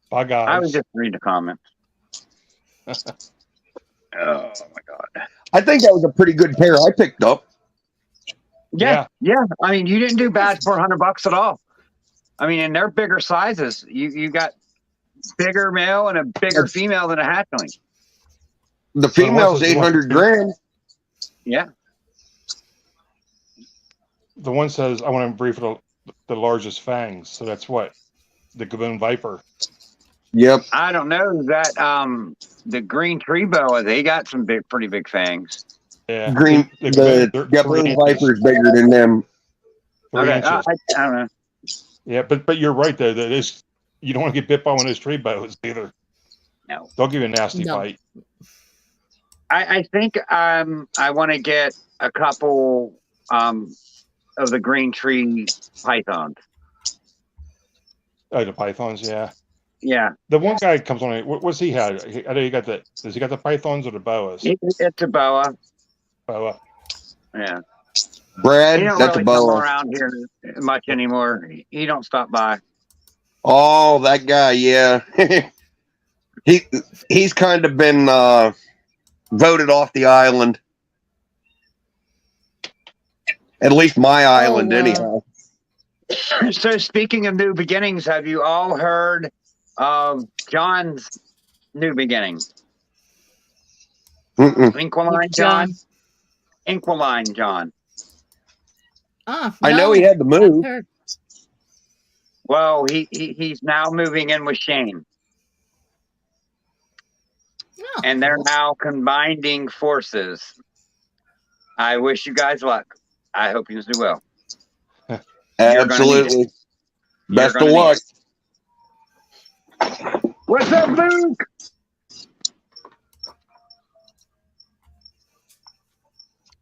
Bye, guys. I was just reading the comments. Oh my god! I think that was a pretty good pair I picked up. Yeah. I mean, you didn't do bad for $100 at all. I mean, and they're bigger sizes. You got bigger male and a bigger female than a hatchling. The female's 800 grand. Yeah. The one says, I want to breed for the largest fangs. So that's what? The Gaboon Viper. Yep. I don't know that the green tree boa, they got some pretty big fangs. Yeah. The Gaboon Viper is bigger than them. Okay. I don't know. Yeah, but you're right though. That is, you don't want to get bit by one of those tree boas either. No. They'll give you a nasty bite. I think I want to get a couple of the green tree pythons. Oh, the pythons, yeah. Yeah. The one guy comes on. What's he had? I know he got the. Does he got the pythons or the boas? It's a boa. Boa. Yeah. Brad, he don't that's really a boa. come around here much anymore. He don't stop by. Oh, that guy, yeah. He's kind of been voted off the island. At least my island, anyhow. So speaking of new beginnings, have you all heard of John's new beginnings? Inquiline John? Inquiline John. I know he had to move. Well, he's now moving in with Shane. Oh. And they're now combining forces. I wish you guys luck. I hope you do well. Absolutely. Best of luck. What's up, Luke?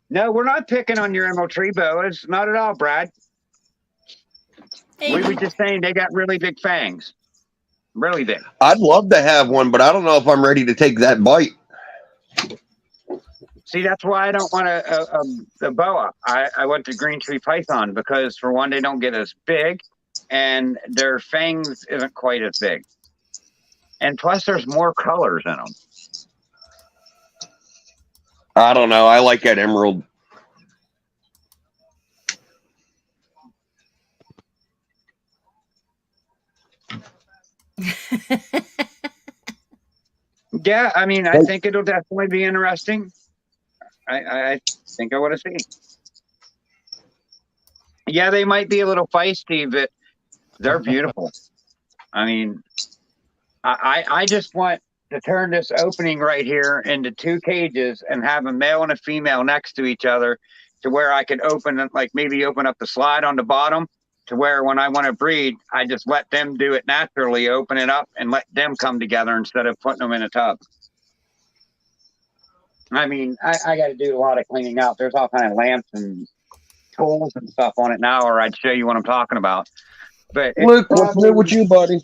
No, we're not picking on your emerald tree boas. Not at all, Brad. Hey. We were just saying they got really big fangs. really big. I'd love to have one, but I don't know if I'm ready to take that bite. See, that's why I don't want a boa. I want the green tree python because, for one, they don't get as big, and their fangs isn't quite as big. And plus, there's more colors in them. I don't know. I like that emerald. Yeah, I mean, I think it'll definitely be interesting. I think I want to see. Yeah, they might be a little feisty, but they're beautiful. I mean, I just want to turn this opening right here into 2 cages and have a male and a female next to each other, to where I could maybe open up the slide on the bottom, to where when I want to breed, I just let them do it naturally, open it up and let them come together instead of putting them in a tub. I mean, I got to do a lot of cleaning out. There's all kind of lamps and tools and stuff on it now, or I'd show you what I'm talking about. But Luke, what's new with you, buddy?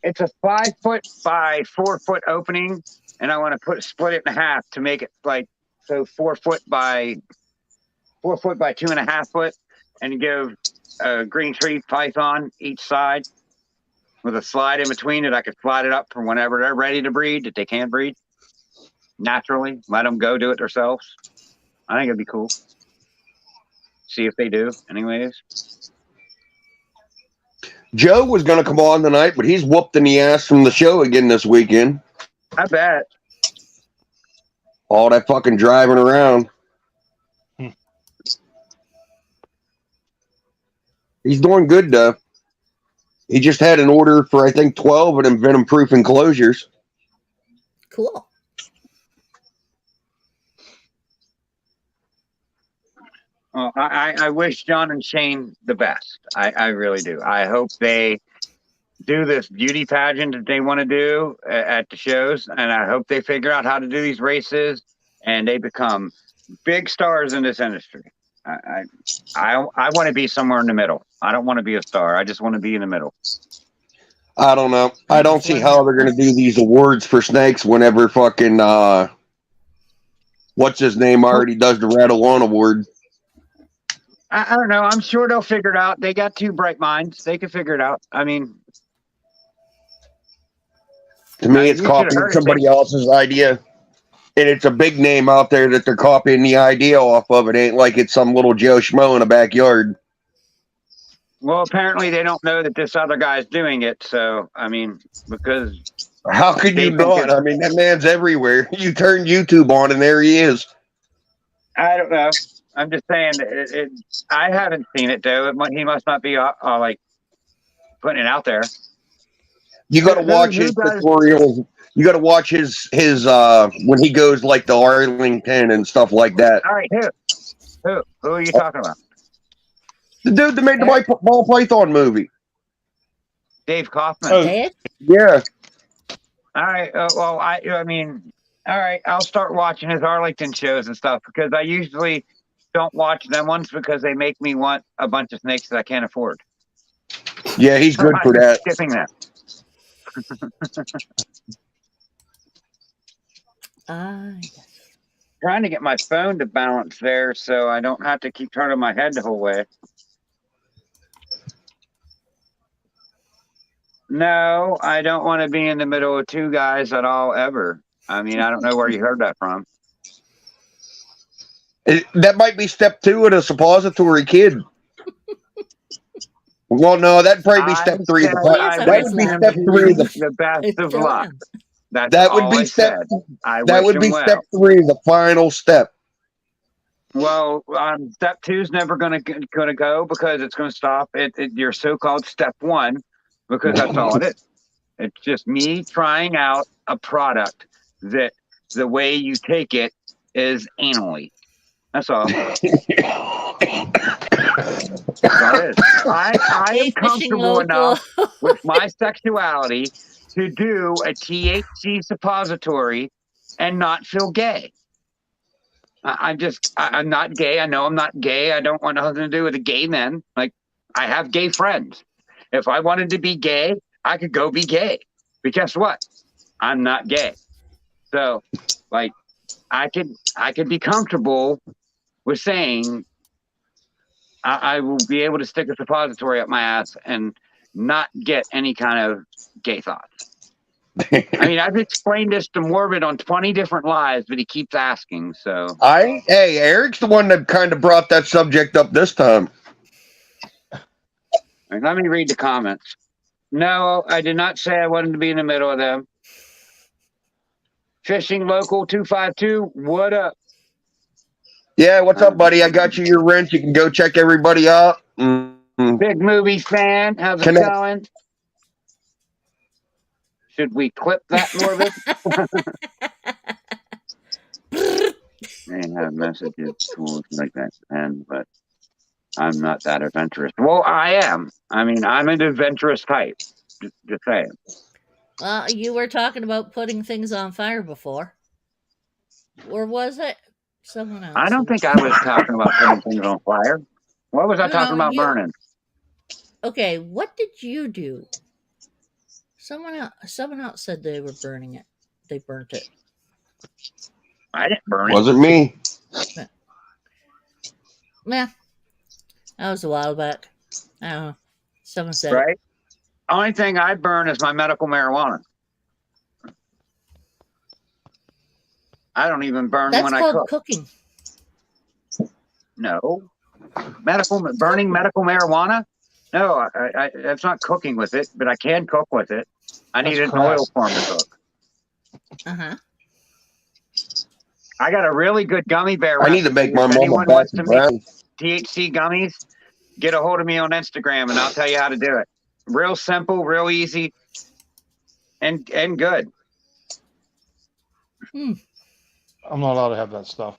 It's a 5 foot by 4 foot opening, and I want to split it in half to make it 4 foot by 2.5 foot, and give a green tree python each side with a slide in between it. I could slide it up for whenever they're ready to breed, that they can breed naturally. Let them go do it themselves. I think it'd be cool. See if they do, anyways. Joe was going to come on tonight, but he's whooped in the ass from the show again this weekend. I bet. All that fucking driving around. He's doing good, though. He just had an order for, I think, 12 of them venom-proof enclosures. Cool. Well, I wish John and Shane the best. I really do. I hope they do this beauty pageant that they want to do at the shows, and I hope they figure out how to do these races and they become big stars in this industry. I want to be somewhere in the middle. I don't want to be a star. I just want to be in the middle. I don't know. I don't see how they're going to do these awards for snakes whenever fucking, what's his name already does the Rattle On Award. I don't know. I'm sure they'll figure it out. They got 2 bright minds. They can figure it out. I mean, to me, it's copying somebody else's idea. And it's a big name out there that they're copying the idea off of. It ain't like it's some little Joe Schmo in a backyard. Well, apparently they don't know that this other guy's doing it. So, I mean, because... How could you not? I mean, that man's everywhere. You turn YouTube on and there he is. I don't know. I'm just saying, I haven't seen it, though. He must not be putting it out there. You got to watch his tutorials. You got to watch his when he goes like the Arlington and stuff like that. All right, who are you talking about? The dude that made the Ball Python movie. Dave Kaufman. Oh. Dave? Yeah. All right. Well, I mean, all right. I'll start watching his Arlington shows and stuff, because I usually don't watch them ones because they make me want a bunch of snakes that I can't afford. Yeah, he's good for that. Skipping that. Trying to get my phone to balance there so I don't have to keep turning my head the whole way. No, I don't want to be in the middle of 2 guys at all, ever. I mean, I don't know where you heard that from. That might be step 2 in a suppository kid. Well, no, that'd probably be step 3. That would be step 3. The best of luck. That would be step 3, the final step. Well, step 2 is never going to go, because it's going to stop at your so-called step 1, because that's all it is. It's just me trying out a product that the way you take it is anally. That's all. That's all it is. I am comfortable enough with my sexuality to do a THC suppository and not feel gay. I'm not gay. I know I'm not gay. I don't want nothing to do with the gay men. Like, I have gay friends. If I wanted to be gay, I could go be gay. But guess what? I'm not gay. So, like, I could be comfortable with saying I will be able to stick a suppository up my ass and not get any kind of gay thoughts. I mean, I've explained this to Morbid on 20 different lives, but he keeps asking. So, hey, Eric's the one that kind of brought that subject up this time. let me read the comments. No, I did not say I wanted to be in the middle of them. Fishing Local 252, what up? Yeah, what's up, buddy? I got you your rent. You can go check everybody out. Mm-hmm. Big movie fan, how's it going? Should we clip that, Morbid? They have messages, tools like that, but I'm not that adventurous. Well, I am. I mean, I'm an adventurous type. Just saying. Well, you were talking about putting things on fire before. Or was it someone else? I don't think I was talking about putting things on fire. What was I talking about burning? Okay, what did you do? Someone else said they were burning it. They burnt it. I didn't burn it. Wasn't me. Yeah. That was a while back. I don't know. Someone said right? Only thing I burn is my medical marijuana. I don't even burn when I cook. That's called cooking. No. Burning medical marijuana? No, I that's not cooking with it, but I can cook with it. I need an oil form to cook. Uh-huh. I got a really good gummy bear. I need to make my mom a batch of brownies. THC gummies, get a hold of me on Instagram and I'll tell you how to do it. Real simple, real easy, and good. I'm not allowed to have that stuff.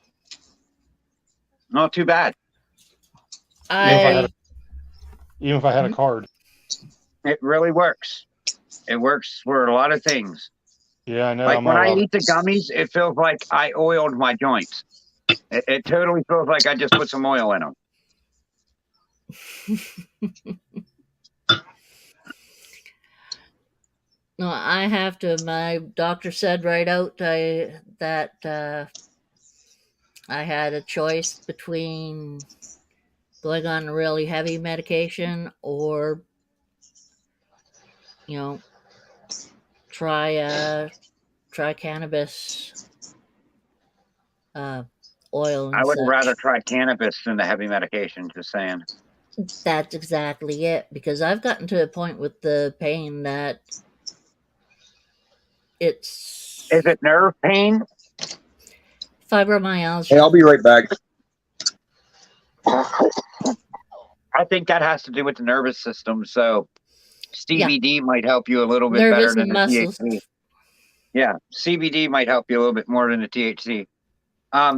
Not too bad. Even if I had a card. It really works. It works for a lot of things. Yeah, I know. Like when I eat the gummies, it feels like I oiled my joints. It totally feels like I just put some oil in them. No, I have to. My doctor said right out that I had a choice between going on a really heavy medication or, try cannabis oil. I would rather try cannabis than the heavy medication, just saying. That's exactly it, because I've gotten to a point with the pain that it's... Is it nerve pain? Fibromyalgia. Hey, I'll be right back. I think that has to do with the nervous system, so CBD might help you a little bit better than the THC. Yeah, CBD might help you a little bit more than the THC.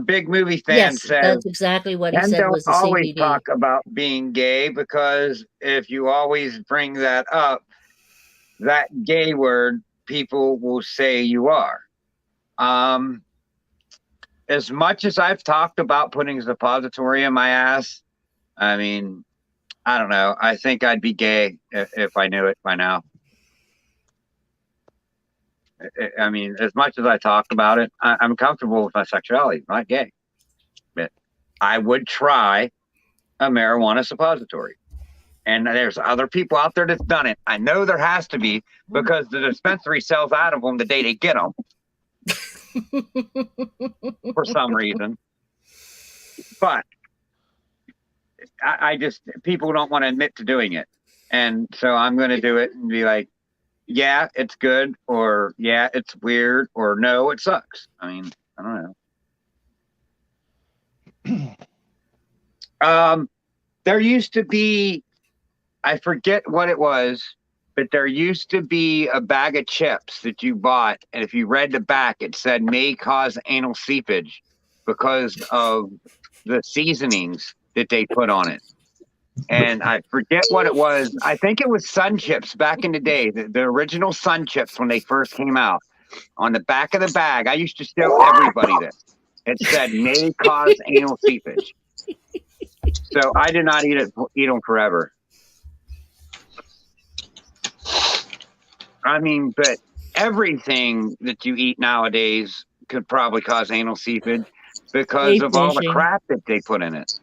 Big movie fan says that's exactly what he said was the don't always CBD. talk about being gay, because if you always bring that up, that gay word, people will say you are. As much as I've talked about putting a suppository in my ass, I mean, I don't know. I think I'd be gay if I knew it by now. I mean, as much as I talk about it, I'm comfortable with my sexuality. I'm not gay. But I would try a marijuana suppository. And there's other people out there that's done it. I know there has to be, because the dispensary sells out of them the day they get them. For some reason. But I just, people don't want to admit to doing it. And so I'm going to do it and be like, yeah, it's good, or yeah, it's weird, or no, it sucks. I mean, I don't know. There used to be, I forget what it was, but there used to be a bag of chips that you bought, and if you read the back, it said may cause anal seepage because of the seasonings that they put on it. And I forget what it was. I think it was Sun Chips back in the day, the original Sun Chips when they first came out. On the back of the bag, I used to show everybody this. It said may cause anal seepage. So I did not eat them forever. I mean, but everything that you eat nowadays could probably cause anal seepage because of all the fishing. crap that they put in it.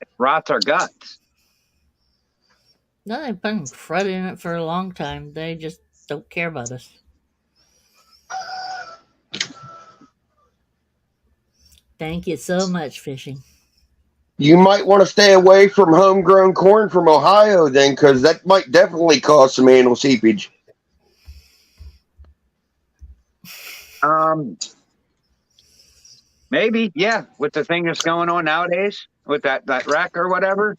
It rots our guts. No, they've been crud in it for a long time. They just don't care about us. Thank you so much, fishing. You might want to stay away from homegrown corn from Ohio then, because that might definitely cause some anal seepage. Maybe, yeah, with the thing that's going on nowadays, with that wreck or whatever.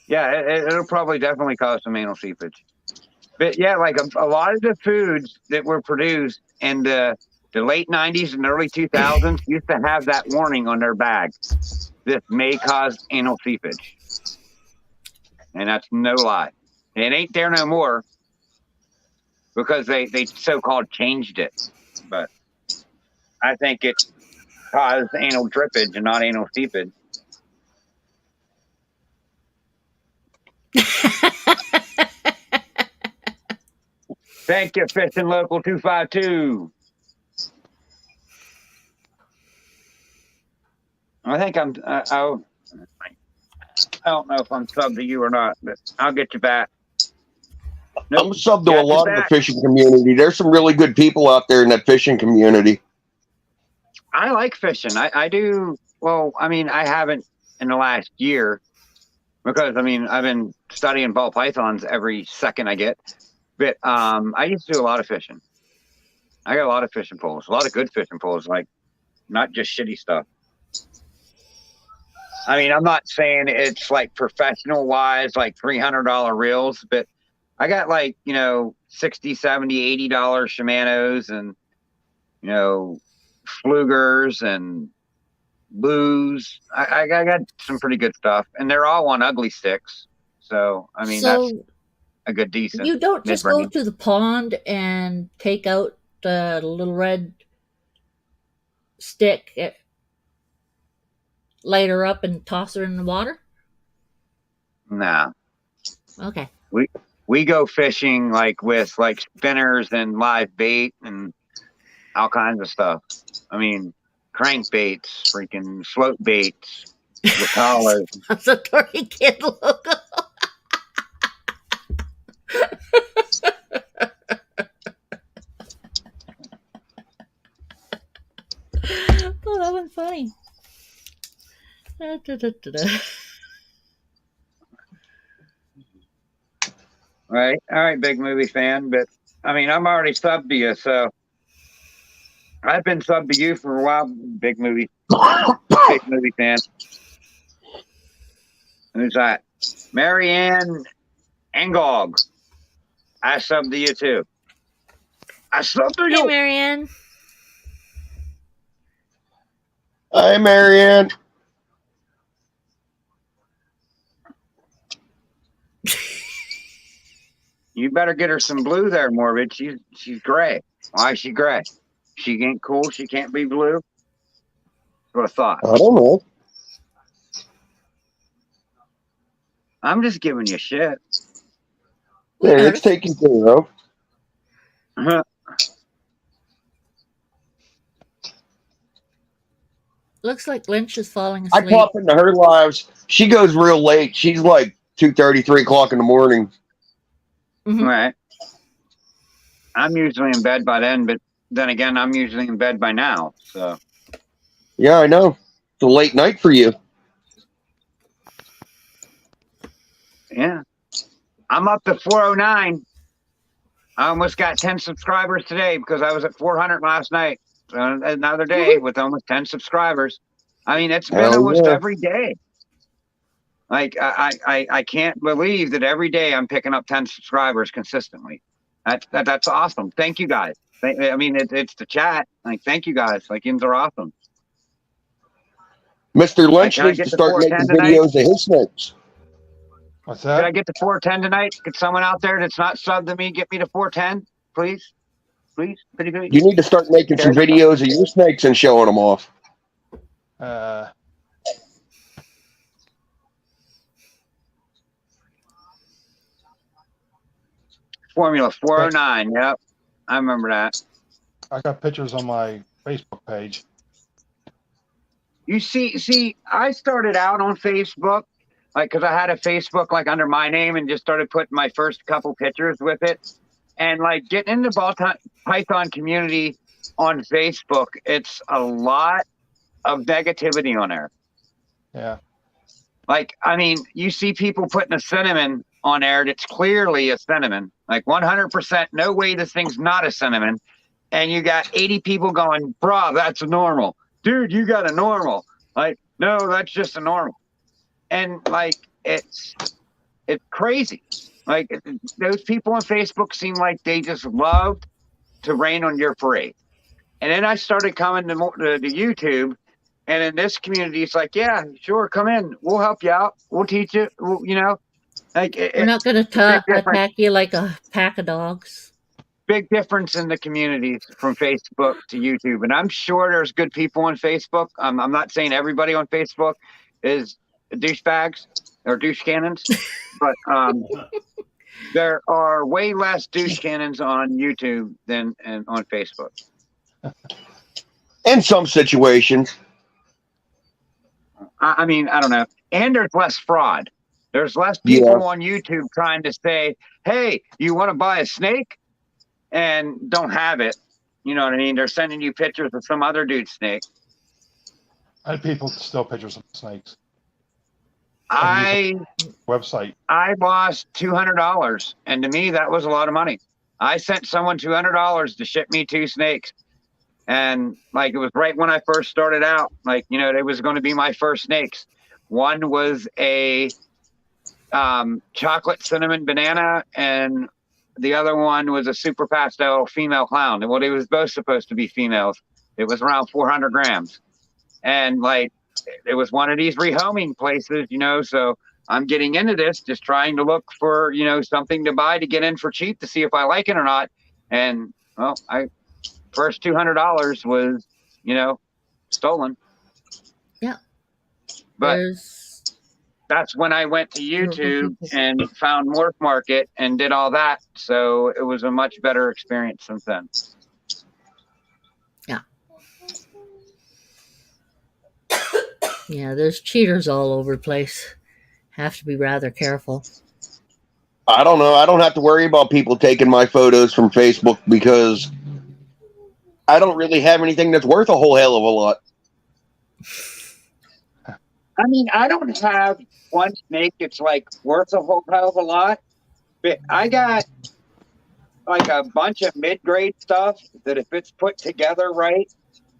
Yeah, it'll probably definitely cause some anal seepage. But yeah, like a lot of the foods that were produced in the late 90s and early 2000s used to have that warning on their bag. This may cause anal seepage. And that's no lie. It ain't there no more because they so-called changed it. But I think it caused anal drippage and not anal seepage. Thank you, Fishing Local 252. I think I don't know if I'm subbed to you or not, but I'll get you back. Nope. I'm subbed to a lot of the fishing community. There's some really good people out there in that fishing community. I like fishing. I do. Well, I mean, I haven't in the last year because, I mean, I've been studying ball pythons every second I get. But I used to do a lot of fishing. I got a lot of fishing poles, a lot of good fishing poles, like not just shitty stuff. I mean, I'm not saying it's like professional wise, like $300 reels, but I got like, you know, $60, $70, $80 Shimano's and, you know, Flugers and Blues. I got some pretty good stuff, and they're all on ugly sticks. So, I mean, that's a good decent. You don't just mid-range. go to the pond and take out the little red stick, light her up, and toss her in the water? Nah. Okay. We go fishing like with like spinners and live bait and all kinds of stuff. I mean, crankbaits, freaking float baits, with collars. That's a Tory Kid logo. Oh, that was funny. Right. All right, big movie fan. But I mean, I'm already subbed to you, so I've been subbed to you for a while, big movie fan. Who's that? Marianne Engog. I subbed to you too. I subbed to you. Hey, Marianne. Hi, Marianne. You better get her some blue there, Morbid. She's gray. Why is she gray? She ain't cool. She can't be blue. What I thought. I don't know. I'm just giving you shit. Yeah, it's taken care of. Looks like Lynch is falling asleep. I pop into her lives. She goes real late. She's like 2:30, 3 o'clock in the morning. Mm-hmm. Right. I'm usually in bed by then, but then again, I'm usually in bed by now. So. Yeah, I know. It's a late night for you. Yeah. I'm up to 409. I almost got 10 subscribers today because I was at 400 last night. So another day with almost 10 subscribers. I mean, it's been almost every day. Like, I can't believe that every day I'm picking up 10 subscribers consistently. That's awesome. Thank you guys. I mean, it's the chat. Like, thank you guys. Like, yins are awesome. Mr. Lynch needs to start making videos of his snakes. What's that? Did I get to 410 tonight? Could someone out there that's not subbed to me get me to 410, please? Please? Pretty good. You need to start making some videos of your snakes and showing them off. Formula 409. Yep, I remember that. I got pictures on my Facebook page. You see, I started out on Facebook, like, because I had a Facebook like under my name and just started putting my first couple pictures with it, and like getting into Python community on Facebook, it's a lot of negativity on there. Yeah. Like, I mean, you see people putting a cinnamon on there that's clearly a cinnamon, like 100%, no way this thing's not a cinnamon. And you got 80 people going, bruh, that's normal. Dude, you got a normal. Like, no, that's just a normal. And like, it's crazy. Like, those people on Facebook seem like they just loved to rain on your parade. And then I started coming to YouTube. And in this community, it's like, yeah, sure, come in. We'll help you out. We'll teach you. You know, like We're not going to attack you like a pack of dogs. Big difference in the communities from Facebook to YouTube. And I'm sure there's good people on Facebook. I'm not saying everybody on Facebook is douchebags or douche cannons, but there are way less douche cannons on YouTube than on Facebook. In some situations. I mean, I don't know. And there's less fraud. There's less people on YouTube trying to say, hey, you want to buy a snake? And don't have it. You know what I mean? They're sending you pictures of some other dude's snake. I had people steal pictures of snakes. Website. I lost $200. And to me, that was a lot of money. I sent someone $200 to ship me 2 snakes. And like, it was right when I first started out, like, you know, it was going to be my first snakes. One was a chocolate cinnamon banana, and the other one was a super pastel female clown. And well, it was both supposed to be females. It was around 400 grams. And like, it was one of these rehoming places, you know, so I'm getting into this, just trying to look for, you know, something to buy to get in for cheap to see if I like it or not. And well, first $200 was, you know, stolen. Yeah. But that's when I went to YouTube and found Morph Market and did all that. So it was a much better experience since then. Yeah. Yeah, there's cheaters all over the place. Have to be rather careful. I don't know. I don't have to worry about people taking my photos from Facebook because I don't really have anything that's worth a whole hell of a lot. I mean, I don't have one snake that's like worth a whole hell of a lot, but I got like a bunch of mid-grade stuff that if it's put together right,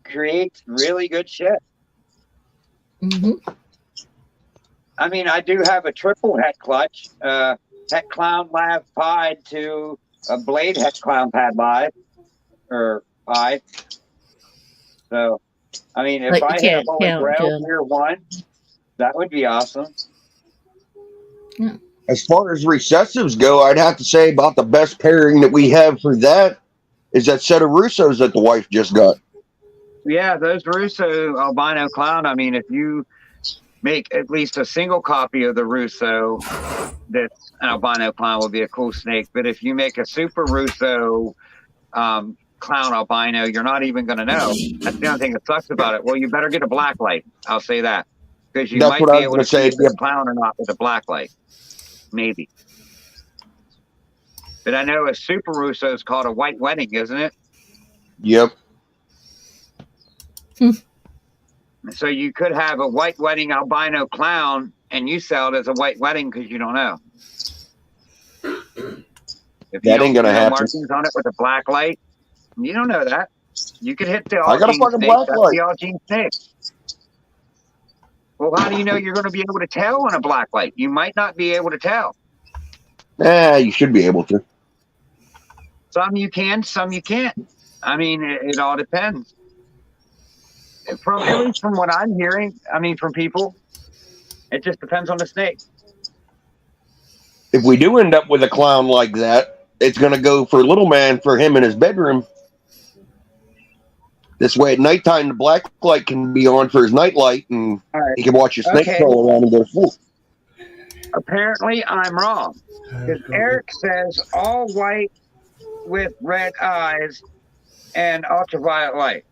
creates really good shit. Mm-hmm. I mean, I do have a triple head clutch, Het Clown Lab Pied to a Blade Het Clown Pad Live, or Pied. So, I mean, if I hit a Holy Grail Tier 1, that would be awesome. Yeah. As far as recessives go, I'd have to say about the best pairing that we have for that is that set of Russos that the wife just got. Yeah, those Russo albino clown. I mean, if you make at least a single copy of the Russo that's an albino clown, will be a cool snake. But if you make a super Russo clown albino, you're not even going to know. That's the only thing that sucks about it. Well, you better get a black light. I'll say that. Because you might be able to see if it's a clown or not with a black light. Maybe. But I know a super Russo is called a white wedding, isn't it? Yep. So you could have a white wedding albino clown and you sell it as a white wedding because you don't know. If that ain't gonna happen. Markings on it with a black light, you don't know that. You could hit the I got a fucking black light. The all-gene snake. Well, how do you know you're going to be able to tell on a black light? You might not be able to tell. You should be able to. Some you can, some you can't. I mean, it all depends. At least from what I'm hearing, I mean, from people, it just depends on the snake. If we do end up with a clown like that, it's going to go for little man for him in his bedroom. This way, at nighttime, the black light can be on for his night light, and he can watch his snake crawl around and go full. apparently I'm wrong. Because Eric says all white with red eyes and ultraviolet light.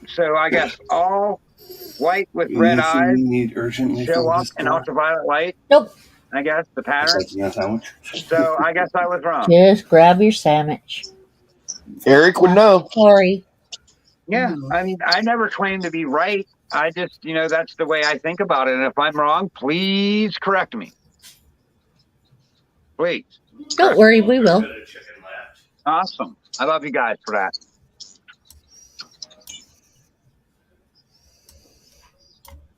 So I guess all white with red eyes need urgently show from up this in store. ultraviolet light. Nope. I guess the pattern. Sandwich. So I guess I was wrong. Just grab your sandwich. Eric would know. Sorry. Yeah, I mean, I never claimed to be right. I just, that's the way I think about it. And if I'm wrong, please correct me. Please. Don't worry, we will. Awesome. I love you guys for that.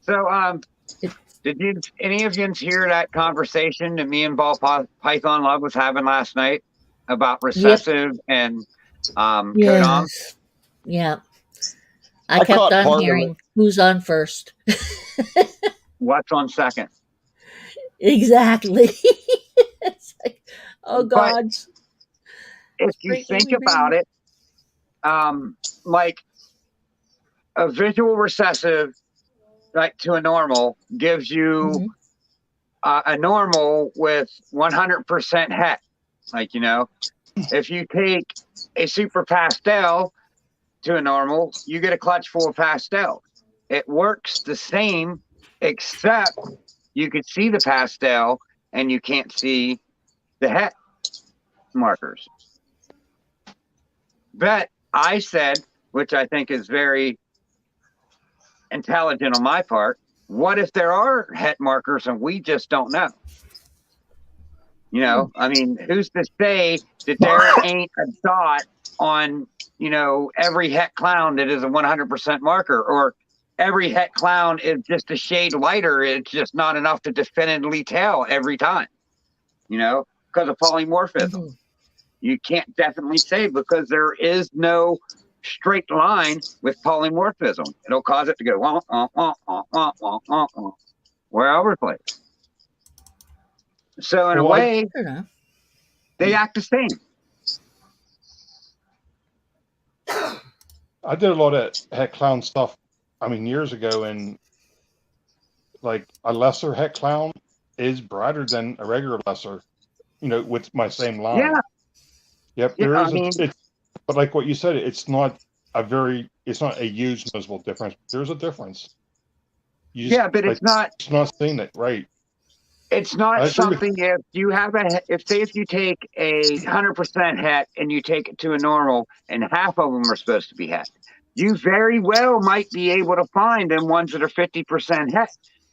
So, did any of you hear that conversation that me and Ball Python Love was having last night about recessive and codom? Yes. Yeah. I I kept caught part on of hearing who's on first. What's on second? Exactly. It's like, oh But God. if you think about it, like a visual recessive, like to a normal, gives you a normal with 100% het. Like, if you take a super pastel to a normal, you get a clutch full of pastel. It works the same, except you could see the pastel and you can't see the het markers. But I said, which I think is very intelligent on my part, what if there are het markers and we just don't know? I mean, who's to say that there ain't a dot on, every het clown that is a 100% marker, or every het clown is just a shade lighter. It's just not enough to definitively tell every time, because of polymorphism. You can't definitely say, because there is no straight line with polymorphism. It'll cause it to go where over the place. So in a way, they act the same. I did a lot of het clown stuff, years ago, and like a lesser het clown is brighter than a regular lesser, with my same line. Yeah. Yep. There is but like what you said, it's not a huge noticeable difference. There's a difference. But it's not seeing it right. It's not something. If you have if you take a 100% het and you take it to a normal, and half of them are supposed to be het, you very well might be able to find them ones that are 50% het.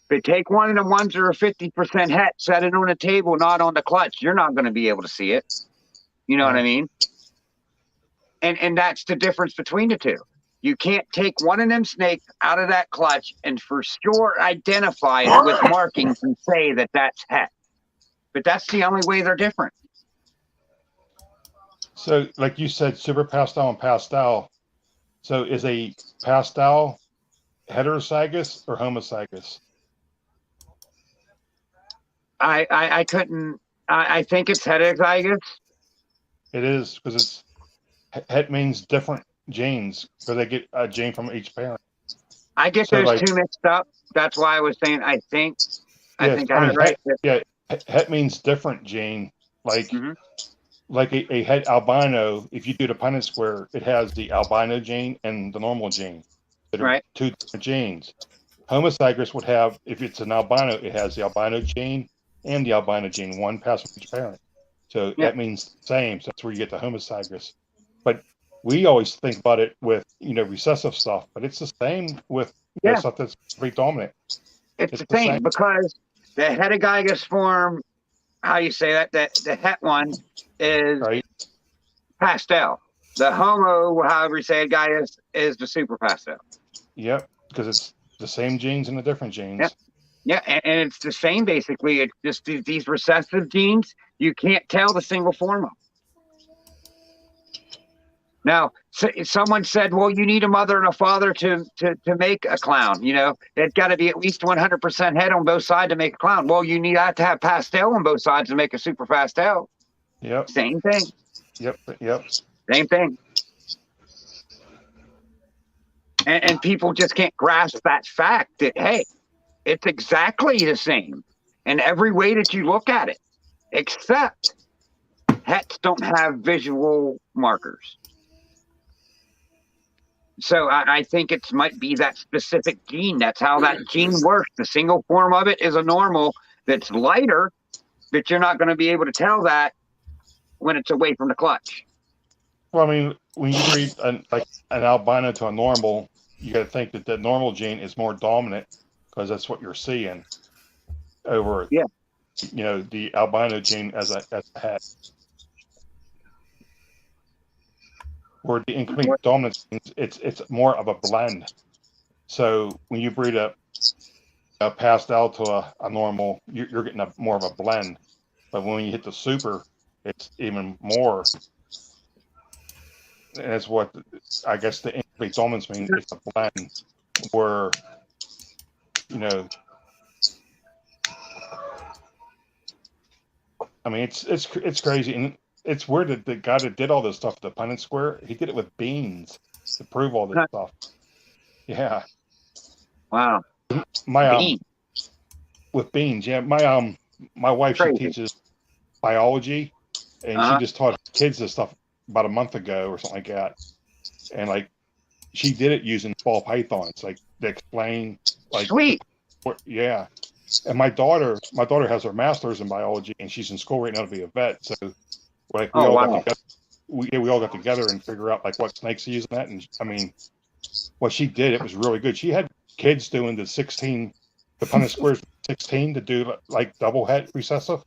But take one of the ones that are 50% het, set it on a table, not on the clutch. You're not going to be able to see it. You know what I mean? And that's the difference between the two. You can't take one of them snakes out of that clutch and for sure identify it with markings and say that that's het. But that's the only way they're different. So, like you said, super pastel and pastel. So, is a pastel heterozygous or homozygous? I couldn't. I think it's heterozygous. It is, because it's het means different genes, because they get a gene from each parent. I get those two mixed up. That's why I was saying I think I had it right. Het means different gene. Like like a het albino, if you do the Punnett square, it has the albino gene and the normal gene. Right. Two different genes. Homozygous would have, if it's an albino, it has the albino gene and the albino gene, one passed from each parent. So that means the same. So that's where you get the homozygous. But we always think about it with, recessive stuff, but it's the same with stuff that's predominant. It's the same because the heterozygous form, how you say that the het one is pastel. The homo, however you say it, guy is the super pastel. Yep, because it's the same genes and the different genes. Yep. Yeah, and it's the same basically. It's just these recessive genes, you can't tell the single form of. Now, someone said, well, you need a mother and a father to make a clown. It's got to be at least 100% het on both sides to make a clown. Well, you need to have pastel on both sides to make a super pastel. Yep. Same thing. Yep. Same thing. And people just can't grasp that fact that, hey, It's exactly the same in every way that you look at it, except hets don't have visual markers. So I think it might be that specific gene. That's how that gene works. The single form of it is a normal that's lighter, but you're not going to be able to tell that when it's away from the clutch. Well, I mean, when you breed an albino to a normal, you got to think that the normal gene is more dominant because that's what you're seeing over, the albino gene as a het. Where the incomplete dominance means it's more of a blend. So when you breed a pastel to a normal, you're getting more of a blend. But when you hit the super, it's even more. And that's what I guess the incomplete dominance means. It's a blend where, I mean, it's crazy. And it's weird that the guy that did all this stuff, the Punnett Square, he did it with beans to prove all this stuff. Yeah. Wow. With beans. Yeah. My wife, she teaches biology, and she just taught kids this stuff about a month ago or something like that. And like, she did it using ball pythons, like to explain. Like, sweet. Yeah. And my daughter has her master's in biology, and she's in school right now to be a vet. So, like, we all got together and figure out like what snakes to use in that. And I mean, what she did, it was really good. She had kids doing the Punnett Squares 16 to do like double het recessive,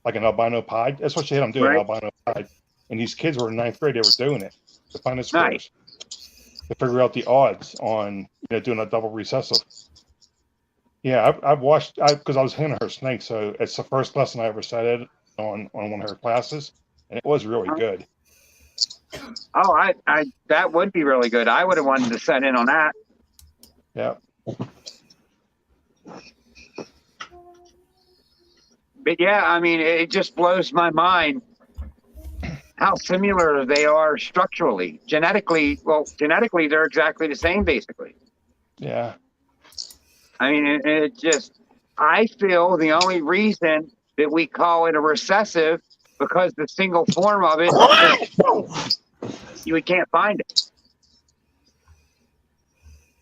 like an albino pied. That's what she had them do, an albino pied. And these kids were in 9th grade. They were doing it, the Punnett Squares, to figure out the odds on doing a double recessive. Yeah, I've watched because I was handing her snake, so it's the first lesson I ever sat in on one of her classes, and it was really good. Oh, I that would be really good. I would have wanted to set in on that. Yeah. But yeah, I mean, it just blows my mind how similar they are structurally. Genetically, they're exactly the same, basically. Yeah. I mean, it just, I feel the only reason that we call it a recessive because the single form of it, we can't find it.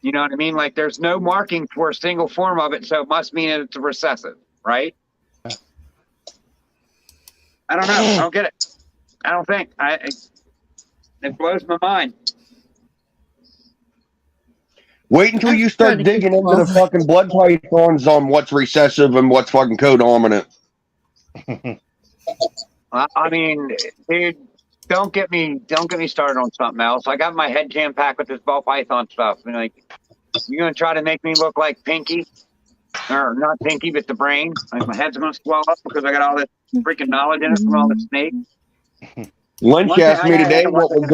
You know what I mean? Like there's no marking for a single form of it, so it must mean it's a recessive, right? I don't know. I don't get it. I don't think. It blows my mind. Wait until you start digging into the fucking blood pythons on what's recessive and what's fucking co-dominant. I mean, dude, don't get me started on something else. I got my head jam packed with this ball python stuff, and like, you're gonna try to make me look like Pinky, or not Pinky, but the brain. Like my head's gonna swell up because I got all this freaking knowledge in it from all the snakes. Lynch asked me today what would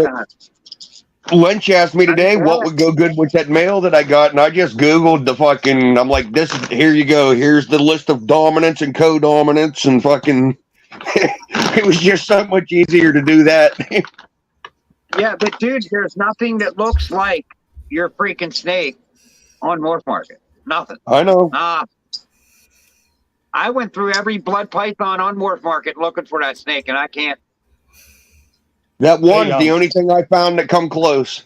go good with that mail that I got, and I just Googled the fucking. I'm like, here you go. Here's the list of dominance and co-dominance, and fucking. It was just so much easier to do that. Yeah, but dude, there's nothing that looks like your freaking snake on Morph Market. Nothing. I know. I went through every blood python on Morph Market looking for that snake, and I can't. That one's the only thing I found that come close.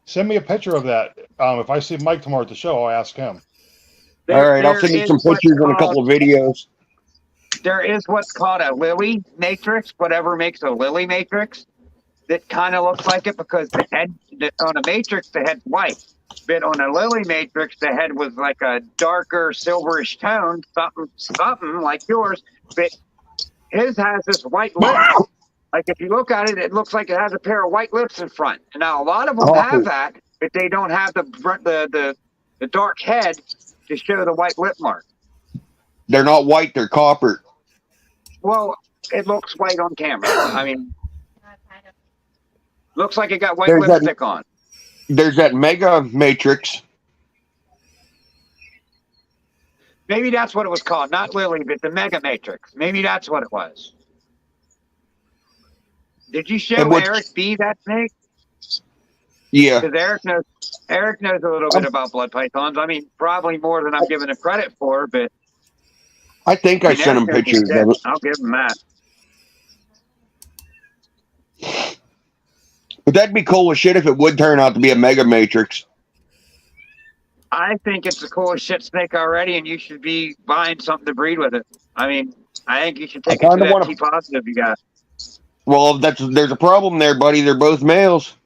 Send me a picture of that. If I see Mike tomorrow at the show, I'll ask him. All right, I'll send you some pictures and a couple of videos. There is what's called a lily matrix, whatever makes a lily matrix, that kind of looks like it because the head on a matrix, the head's white. But on a lily matrix, the head was like a darker silverish tone, something like yours. But his has this white lip. Like if you look at it, it looks like it has a pair of white lips in front. And now a lot of them have that, but they don't have the dark head to show the white lip mark. They're not white; they're copper. Well, it looks white on camera. I mean, looks like it got white lipstick on. There's that mega matrix. Maybe that's what it was called. Not Lily, but the mega matrix. Maybe that's what it was. Did you show Eric B that snake? Yeah. Because Eric knows a little bit about blood pythons. I mean, probably more than I'm giving him credit for, but I think I sent him Eric knows his pictures shit. of it. I'll give him that. But that'd be cool as shit if it would turn out to be a Mega Matrix. I think it's the coolest shit snake already, and you should be buying something to breed with it. I mean, I think you should take it to that T positive you got. Well, there's a problem there, buddy. They're both males.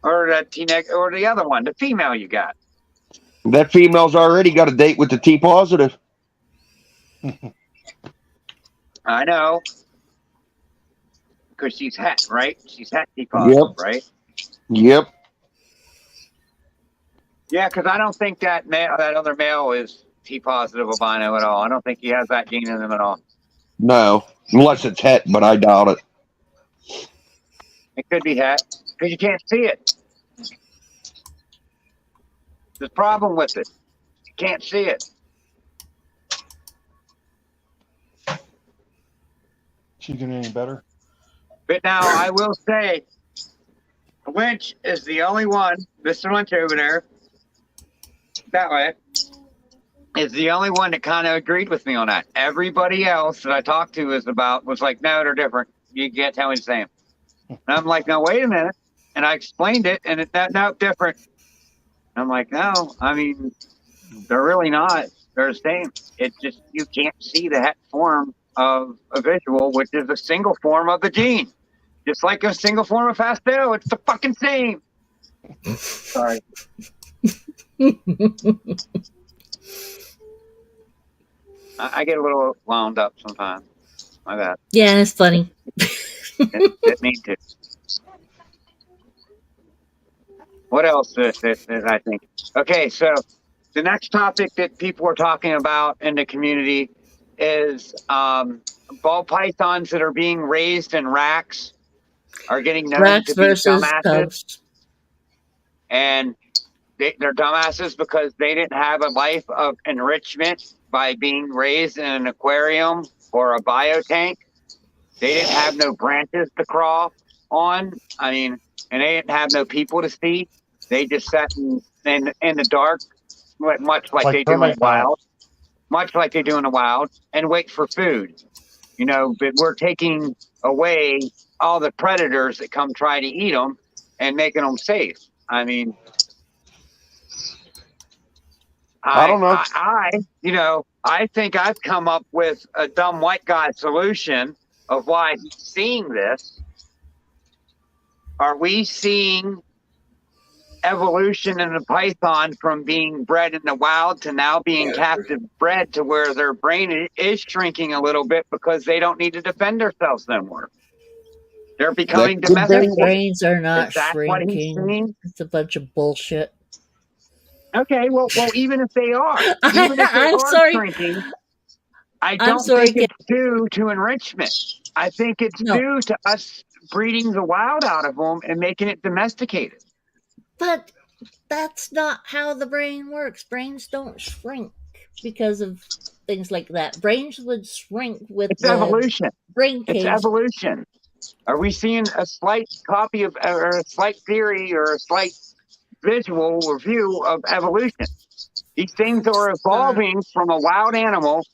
Or that T neg or the other one, the female you got. That female's already got a date with the T positive. I know. Because she's het, right? She's het T positive, right? Yep. Yeah, because I don't think that other male is T positive albino at all. I don't think he has that gene in him at all. No, unless it's het, but I doubt it. It could be het because you can't see it. There's a problem with it. You can't see it. She getting any better? But now I will say, Lynch is the only one, Mr. Lynch over there, that way, is the only one that kind of agreed with me on that. Everybody else that I talked to was like, no, they're different. You can't tell me the same. And I'm like, no, wait a minute. And I explained it, and no, different. And I'm like, no, I mean, they're really not. They're the same. It's just you can't see the het form of a visual, which is a single form of the gene. Just like a single form of Fasto, it's the fucking same. Sorry. I get a little wound up sometimes. My bad. Yeah, it's funny. Didn't mean to. What else is I think? Okay, so the next topic that people are talking about in the community is ball pythons that are being raised in racks are getting known Racks to be versus dumbasses. cubs. And they're dumbasses because they didn't have a life of enrichment by being raised in an aquarium or a biotank. They didn't have no branches to crawl on. I mean, and they didn't have no people to see. They just sat in the dark, much like they do in the wild. Much like they do in the wild, and wait for food. You know, but we're taking away all the predators that come try to eat them and making them safe. I mean, I don't know. I think I've come up with a dumb white guy solution of why he's seeing this. Are we seeing evolution in the python from being bred in the wild to now being captive bred to where their brain is shrinking a little bit because they don't need to defend themselves no more? They're becoming domestic. Their brains are not Is that what he's shrinking. saying? It's a bunch of bullshit. Okay, well, even if they are, shrinking, I don't think it's due to enrichment. I think it's due to us breeding the wild out of them and making it domesticated. But that's not how the brain works. Brains don't shrink because of things like that. Brains would shrink with evolution. Brain cage. It's evolution. Are we seeing a slight copy of, or a slight theory, or a slight visual review of evolution? These things are evolving from a wild animal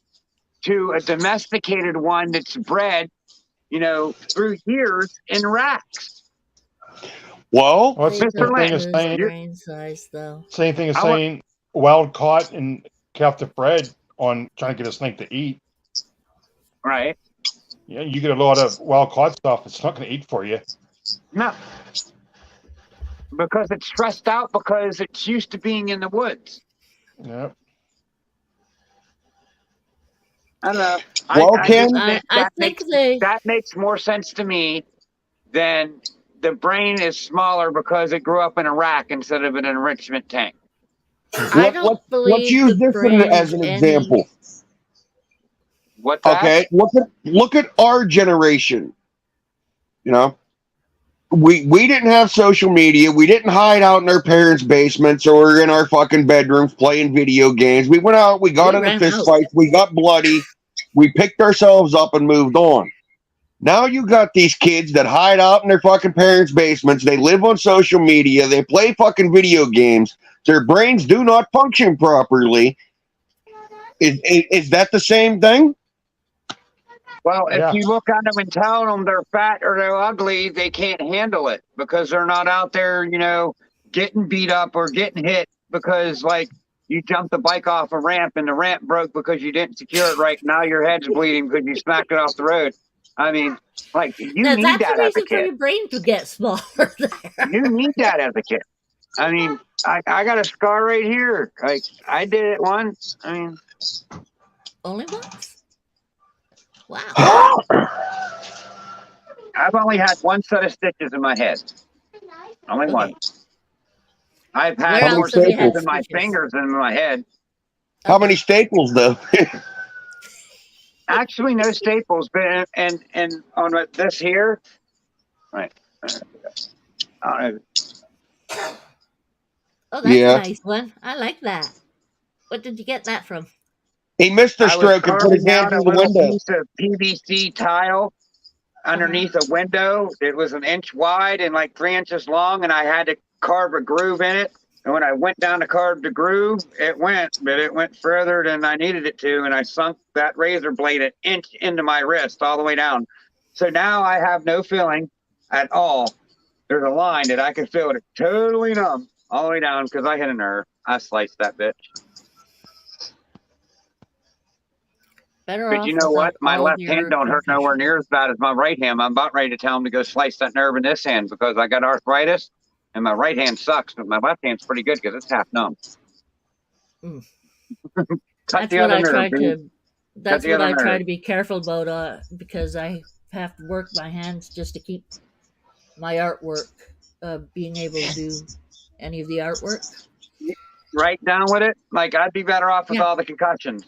to a domesticated one that's bred, through years in racks. Well, same thing as saying wild caught and captive bred on trying to get a snake to eat. Right. Yeah, you get a lot of wild caught stuff. It's not going to eat for you. No. Because it's stressed out because it's used to being in the woods. Yep. I don't know. Well, that makes more sense to me than the brain is smaller because it grew up in a rack instead of an enrichment tank. Let's use this as an example. What's that? Okay, look at our generation. We didn't have social media. We didn't hide out in our parents' basements or in our fucking bedrooms playing video games. We went out. We got in a fist fight. We got bloody. We picked ourselves up and moved on. Now you got these kids that hide out in their fucking parents' basements. They live on social media. They play fucking video games. Their brains do not function properly. Is that the same thing? Well, if Yeah. you look at them and tell them they're fat or they're ugly, they can't handle it because they're not out there, getting beat up or getting hit because, like, you jumped the bike off a ramp and the ramp broke because you didn't secure it right. Now your head's bleeding because you smacked it off the road. I mean, like, you Now, need that's that the as a reason for kid. your brain to get smaller there. You need that as a kid. I mean, I got a scar right here. Like, I did it once. I mean, Only once? Wow. I've only had one set of stitches in my head. Only Okay. one. I've Where had How more else have you had stitches in my stitches? fingers than in my head. How many staples though? Actually, no staples, but and on this here, right? Oh, that's Yeah. a nice one. I like that. What did you get that from? He missed a I was stroke and put his carving hand out a through the little window. piece of PVC tile underneath a window. It was an inch wide and like 3 inches long, and I had to carve a groove in it. And when I went down to carve the groove, it went, but it went further than I needed it to, and I sunk that razor blade an inch into my wrist all the way down. So now I have no feeling at all. There's a line that I can feel it totally numb all the way down because I hit a nerve. I sliced that bitch. Better But off you know without what? My all left your hand don't hurt nowhere concussions. near as bad as my right hand. I'm about ready to tell him to go slice that nerve in this hand because I got arthritis and my right hand sucks, but my left hand's pretty good because it's half numb. Mm. Cut That's the what other I nerve, try dude. to. That's the what other I try nerve. to be careful about, because I have to work my hands just to keep my artwork, being able to do any of the artwork. Right down with it. Like I'd be better off with Yeah. all the concussions.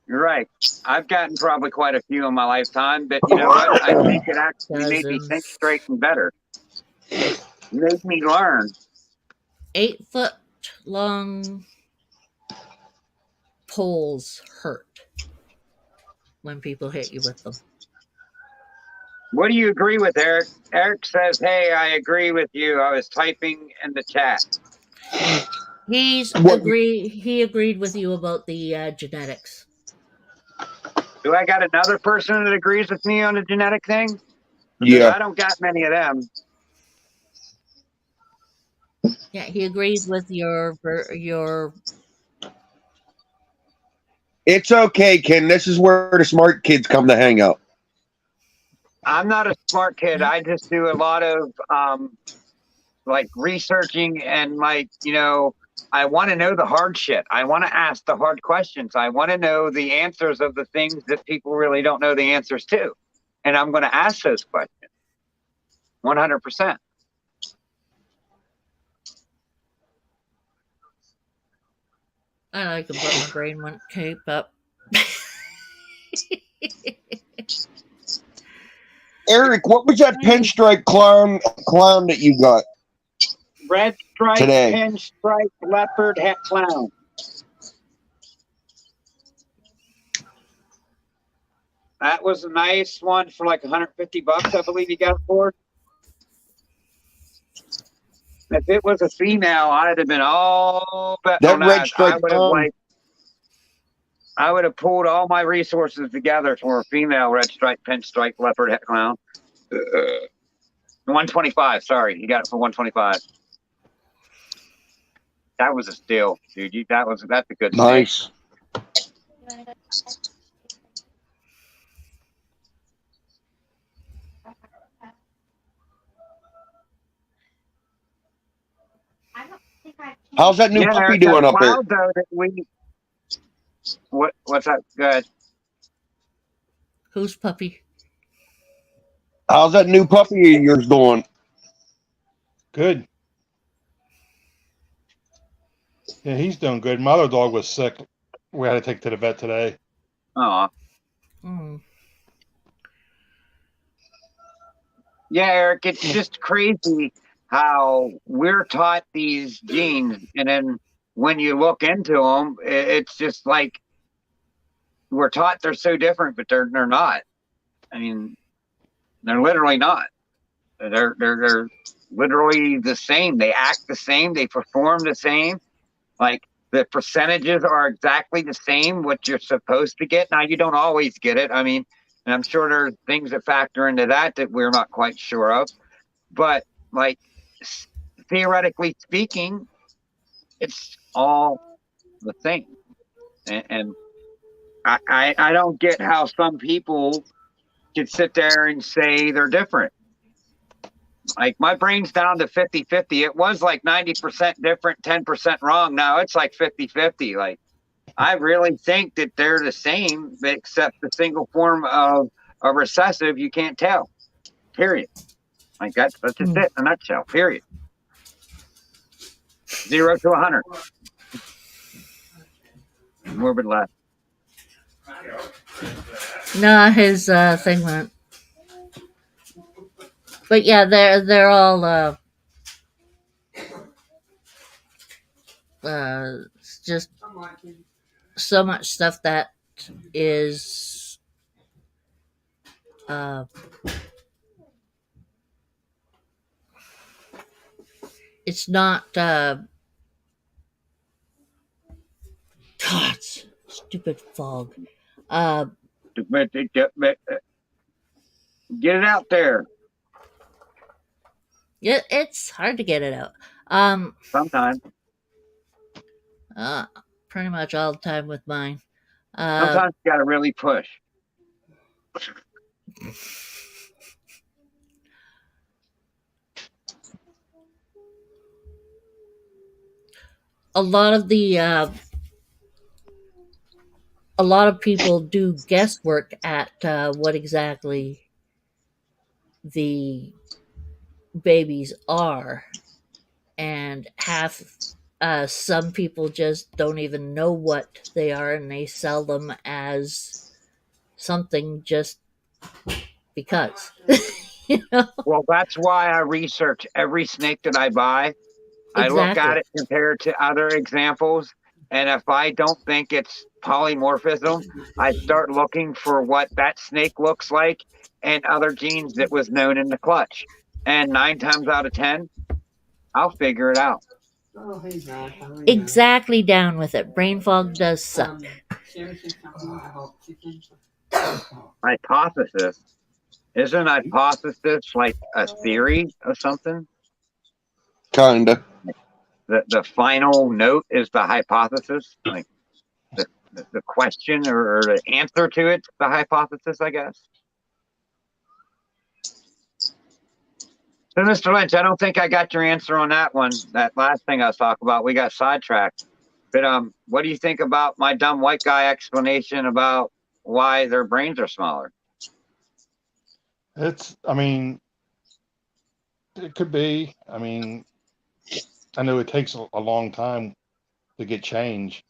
You're right. I've gotten probably quite a few in my lifetime, but you know what? I think it actually made me think Dozens. straight and better. Made me learn. 8-foot long poles hurt when people hit you with them. What do you agree with, Eric? Eric says, "Hey, I agree with you. I was typing in the chat." He What- agreed with you about the genetics. Do I got another person that agrees with me on the genetic thing? Because Yeah. I don't got many of them. Yeah, he agrees with your. It's okay, Ken. This is where the smart kids come to hang out. I'm not a smart kid. I just do a lot of like researching and like, I want to know the hard shit. I want to ask the hard questions. I want to know the answers of the things that people really don't know the answers to. And I'm going to ask those questions. 100%. I like to put my brain went cape up. Eric, what was that pinstripe clown that you got? Red stripe, Today. pinstripe, leopard, het clown. That was a nice one for like $150, I believe you got it for. If it was a female, I'd have been all bet That on red that. stripe I would have pulled all my resources together for a female red stripe, pinstripe, leopard, het clown. 125. Sorry, you got it for 125. That was a steal, dude. That's a good snake. Nice. How's that new puppy Eric, doing that up there? cloud, though, that what's that? Good. Whose puppy? How's that new puppy of yours doing? Good. Yeah, he's doing good. My other dog was sick. We had to take to the vet today. Oh, Mm. yeah, Eric. It's just crazy how we're taught these genes, and then when you look into them, it's just like we're taught they're so different, but they're not. I mean, They're literally not. They're literally the same. They act the same. They perform the same. Like the percentages are exactly the same. What you're supposed to get. Now you don't always get it. I mean, and I'm sure there are things that factor into that we're not quite sure of. But like theoretically speaking, it's all the same. And I don't get how some people could sit there and say they're different. Like my brain's down to 50-50. It was like 90% different, 10% wrong. Now it's like 50-50. Like I really think that they're the same, except the single form of a recessive, you can't tell. Period. Like that's just it in a nutshell. Period. 0 to 100. Morbid laugh. No, his thing went. But yeah, they're all just so much stuff that is it's not God, stupid fog. Get it out there. Yeah, it's hard to get it out. Sometimes. Pretty much all the time with mine. Sometimes you gotta really push. A lot of people do guesswork at what exactly the babies are, and some people just don't even know what they are, and they sell them as something just because. You know? Well, that's why I research every snake that I buy. I look at it compared to other examples, and if I don't think it's polymorphism, I start looking for what that snake looks like and other genes that was known in the clutch. And 9 times out of 10, I'll figure it out. Exactly, down with it. Brain fog does suck. Hypothesis. Isn't hypothesis like a theory of something? Kinda. The final note is the hypothesis, like the question or the answer to it, the hypothesis, I guess. So, Mr. Lynch, I don't think I got your answer on that one. That last thing I was talking about, we got sidetracked. But what do you think about my dumb white guy explanation about why their brains are smaller? I mean, it could be. I mean, I know it takes a long time to get change.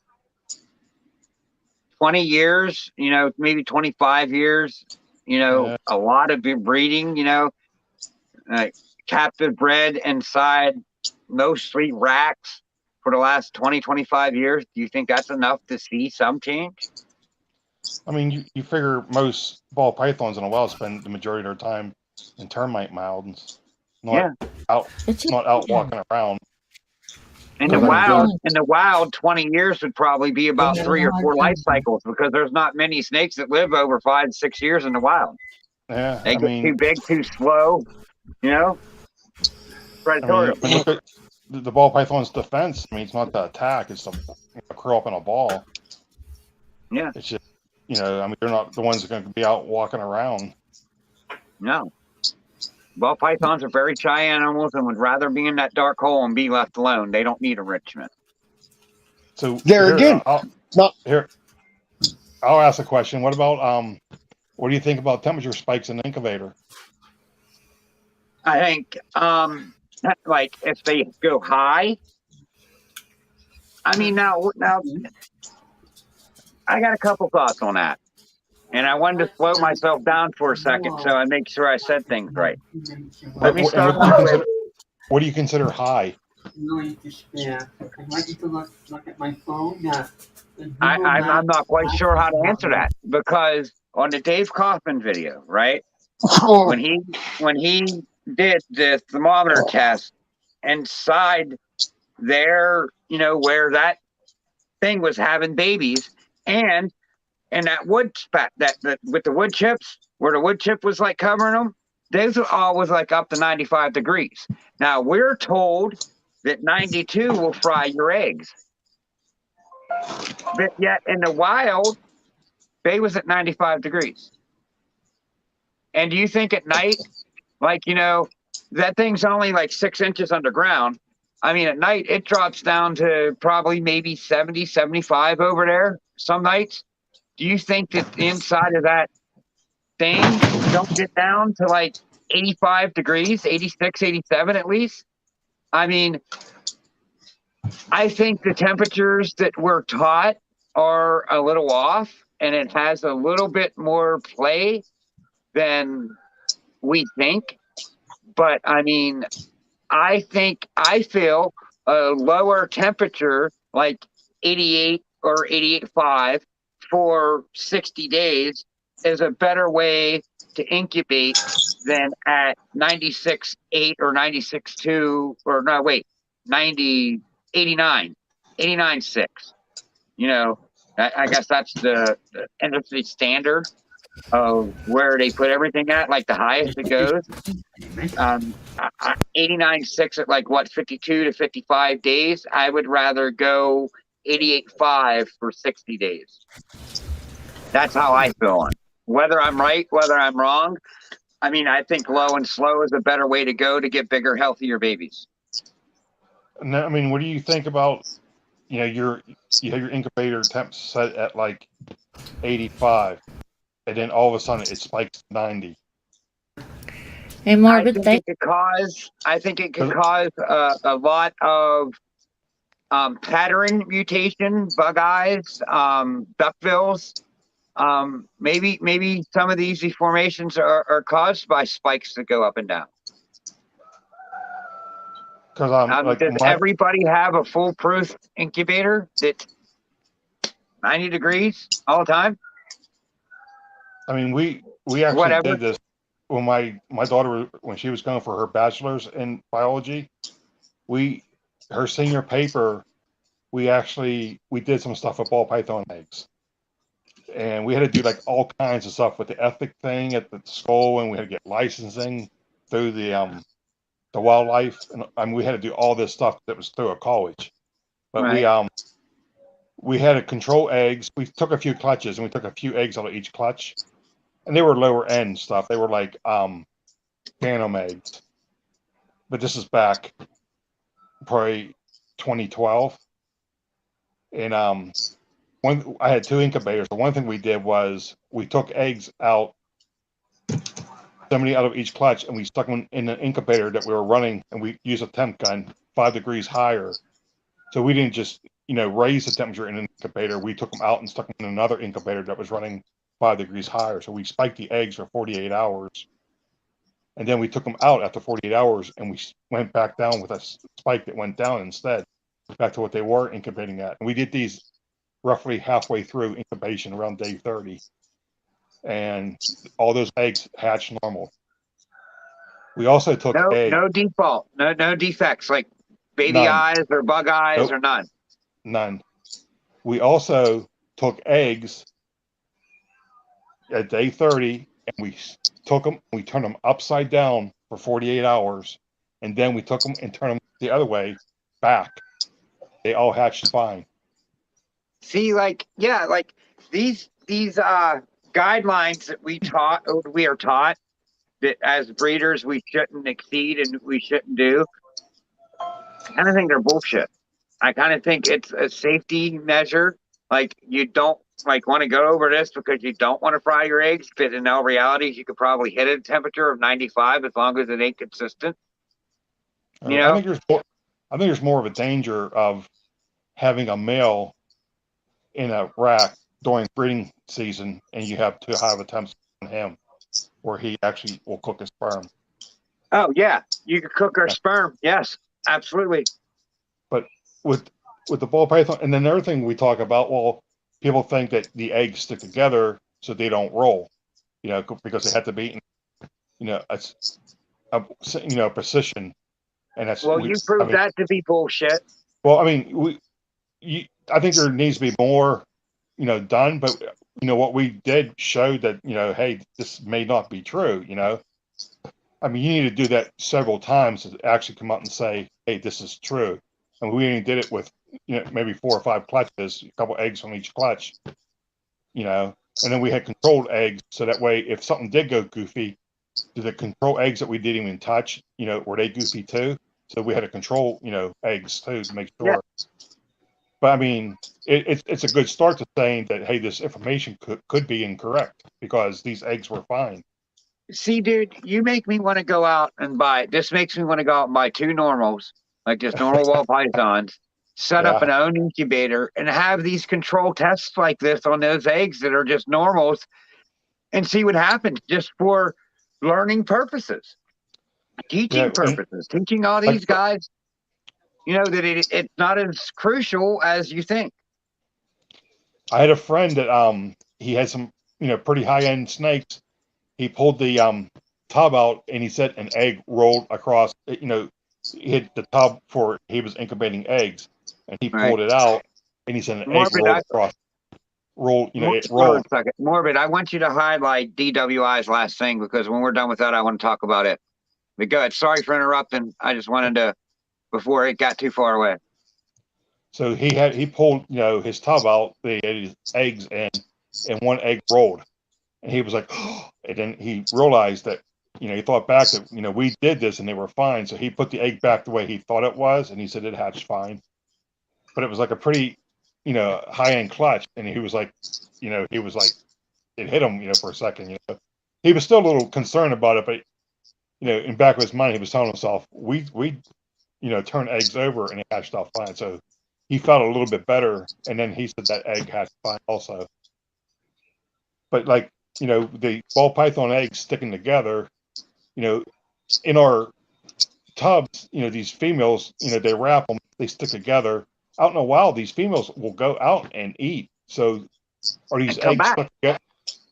20 years, maybe 25 years, Yeah. a lot of breeding, captive bred inside mostly racks for the last 20, 25 years. Do you think that's enough to see some change? I mean, you figure most ball pythons in a wild spend the majority of their time in termite mounds, not out walking around. In the wild, 20 years would probably be about 3 or 4 life cycles, because there's not many snakes that live over 5, 6 years in the wild. Yeah, they get too big, too slow, predatory. I mean, look at the ball python's defense. I mean, it's not the attack; it's to curl up in a ball. Yeah, it's just I mean, they're not the ones that are going to be out walking around. No. Ball pythons are very shy animals and would rather be in that dark hole and be left alone. They don't need enrichment. So here, I'll ask a question. What about what do you think about temperature spikes in the incubator? I think like if they go high. I mean, now I got a couple thoughts on that. And I wanted to slow myself down for a second so I make sure I said things right. Let me start with, what do you consider high? I'm not quite sure how to answer that, because on the Dave Kaufman video, right? when he did the thermometer test inside there, where that thing was having babies, and that wood spat that with the wood chips, where the wood chip was like covering them, those all was like up to 95 degrees. Now we're told that 92 will fry your eggs, but yet in the wild, they was at 95 degrees. And do you think at night, like, that thing's only like 6 inches underground. I mean, at night, it drops down to probably maybe 70, 75 over there some nights. Do you think that the inside of that thing don't get down to like 85 degrees, 86, 87 at least? I mean, I think the temperatures that we're taught are a little off, and it has a little bit more play than we think. But I mean, I feel a lower temperature, like 88 or 88.5 for 60 days, is a better way to incubate than at 96.8 or 96.2 or no, wait, 90, 89, 89.6. I guess that's the industry standard of where they put everything at, like the highest it goes. 89.6 at like what, 52 to 55 days. I would rather go 88.5 for 60 days. That's how I feel on. Whether I'm right, whether I'm wrong, I mean, I think low and slow is a better way to go to get bigger, healthier babies. I mean, what do you think about, you have your incubator temp set at like 85, and then all of a sudden it spikes to 90? Hey, Marvin, I think it could cause a lot of pattern mutation, bug eyes, duckbills. Maybe some of these deformations are caused by spikes that go up and down. Because does everybody have a foolproof incubator that's 90 degrees all the time? I mean, we actually did this when my daughter, when she was going for her bachelor's in biology. Her senior paper, we did some stuff with ball python eggs, and we had to do like all kinds of stuff with the ethic thing at the school, and we had to get licensing through the wildlife, and we had to do all this stuff that was through a college. But right. We had to control eggs. We took a few clutches, and we took a few eggs out of each clutch, and they were lower end stuff. They were like phantom eggs. But this is back probably 2012, and I had 2 incubators. The one thing we did was we took eggs out, so many out of each clutch, and we stuck them in an incubator that we were running, and we used a temp gun 5 degrees higher. So we didn't just raise the temperature in an incubator. We took them out and stuck them in another incubator that was running 5 degrees higher. So we spiked the eggs for 48 hours, and then we took them out after 48 hours, and we went back down with a spike that went down instead, back to what they were incubating at. And we did these roughly halfway through incubation, around day 30. And all those eggs hatched normal. We also took no default, no defects like baby eyes or bug eyes or none. None. We also took eggs at day 30, and we took them, we turned them upside down for 48 hours, and then we took them and turned them the other way back. They all hatched fine. See, like these guidelines that we are taught that as breeders we shouldn't exceed and we shouldn't do. I kind of think they're bullshit. I kind of think it's a safety measure. Like, you don't want to go over this because you don't want to fry your eggs, but in all reality, you could probably hit a temperature of 95 as long as it ain't consistent. I think there's more of a danger of having a male in a rack during breeding season, and you have too high of a temps on him, where he actually will cook his sperm. Oh yeah, you could cook our sperm. Yes, absolutely. But with the ball python, and then the other thing we talk about, well, people think that the eggs stick together so they don't roll, because they have to be a precision, and that's Well, you proved that to be bullshit. Well, I mean, I think there needs to be more, done, but what we did showed that hey, this may not be true. I mean, you need to do that several times to actually come out and say, hey, this is true. And we only did it with maybe 4 or 5 clutches, a couple eggs on each clutch, and then we had controlled eggs, so that way if something did go goofy, the control eggs that we didn't even touch, were they goofy too? So we had to control, eggs too to make sure. Yeah. But I mean, it's a good start to saying that, hey, this information could be incorrect because these eggs were fine. See, dude, you make me want to go out and buy. This makes me want to go out and buy 2 normals, like just normal ball pythons, set up an own incubator, and have these control tests like this on those eggs that are just normals, and see what happens, just for learning purposes, teaching purposes, teaching all these guys, that it's not as crucial as you think. I had a friend that he had some pretty high end snakes. He pulled the tub out, and he said an egg rolled across. Hit the tub for he was incubating eggs, and he pulled it out, and he said an egg rolled across. It rolled. Morbid, I want you to highlight DWI's last thing, because when we're done with that, I want to talk about it. But go ahead. Sorry for interrupting. I just wanted to, before it got too far away. So he pulled his tub out, the eggs, and one egg rolled, and he was like, oh, and then he realized that he thought back that we did this and they were fine. So he put the egg back the way he thought it was, and he said it hatched fine. But it was like a pretty high end clutch, and he was like, it hit him for a second. He was still a little concerned about it, but in the back of his mind, he was telling himself, we turn eggs over and it hatched out fine. So he felt a little bit better, and then he said that egg hatched fine also. But like the ball python eggs sticking together, in our tubs, these females, they wrap them, they stick together. Out in the wild, these females will go out and eat. So are these eggs stuck together?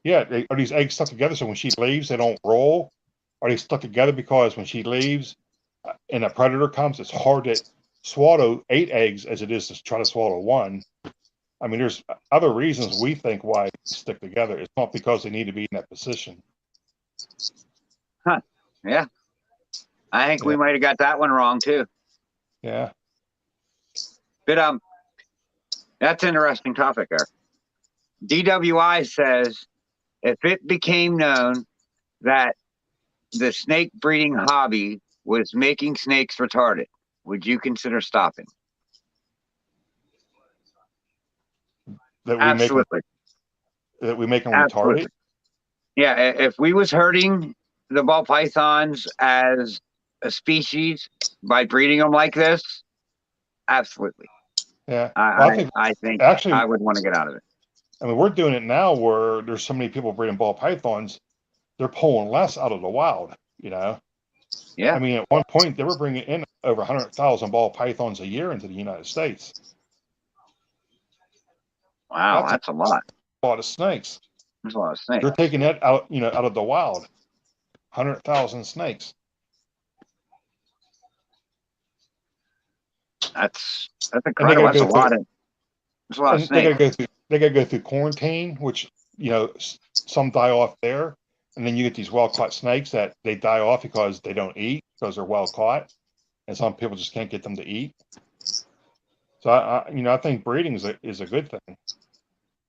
Yeah, are these eggs stuck together so when she leaves, they don't roll? Are they stuck together because when she leaves and a predator comes, it's hard to swallow 8 eggs as it is to try to swallow 1? I mean, there's other reasons we think why they stick together. It's not because they need to be in that position. Huh. Yeah. I think we might have got that one wrong too. Yeah. But that's an interesting topic there. DWI says if it became known that the snake breeding hobby was making snakes retarded, would you consider stopping? Absolutely. That we make them retarded? Yeah, if we was hurting the ball pythons as a species by breeding them like this, absolutely. Yeah, I think actually I would want to get out of it. I mean, we're doing it now where there's so many people breeding ball pythons, they're pulling less out of the wild, Yeah. I mean, at one point they were bringing in over 100,000 ball pythons a year into the United States. Wow, that's a lot. A lot of snakes. There's a lot of snakes. They're taking that out, out of the wild. 100,000 snakes. That's incredible. That's a lot of snakes. They gotta go through quarantine, which some die off there, and then you get these wild caught snakes that they die off because they don't eat because they're wild caught, and some people just can't get them to eat. So I think breeding is a good thing.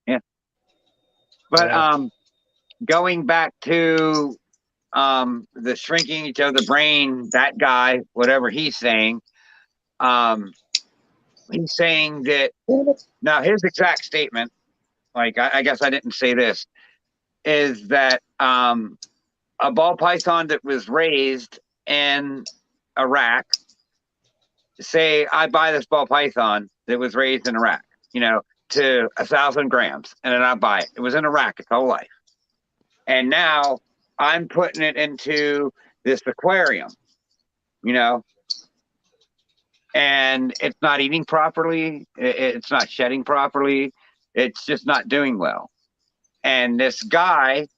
Yeah. But going back to the shrinking of the brain, that guy, whatever he's saying, he's saying that now his exact statement, like I guess I didn't say this, is that a ball python that was raised in Iraq, say I buy this ball python that was raised in Iraq, to 1,000 grams, and then I buy it. It was in Iraq its whole life. And now I'm putting it into this aquarium, and it's not eating properly. It's not shedding properly. It's just not doing well. And this guy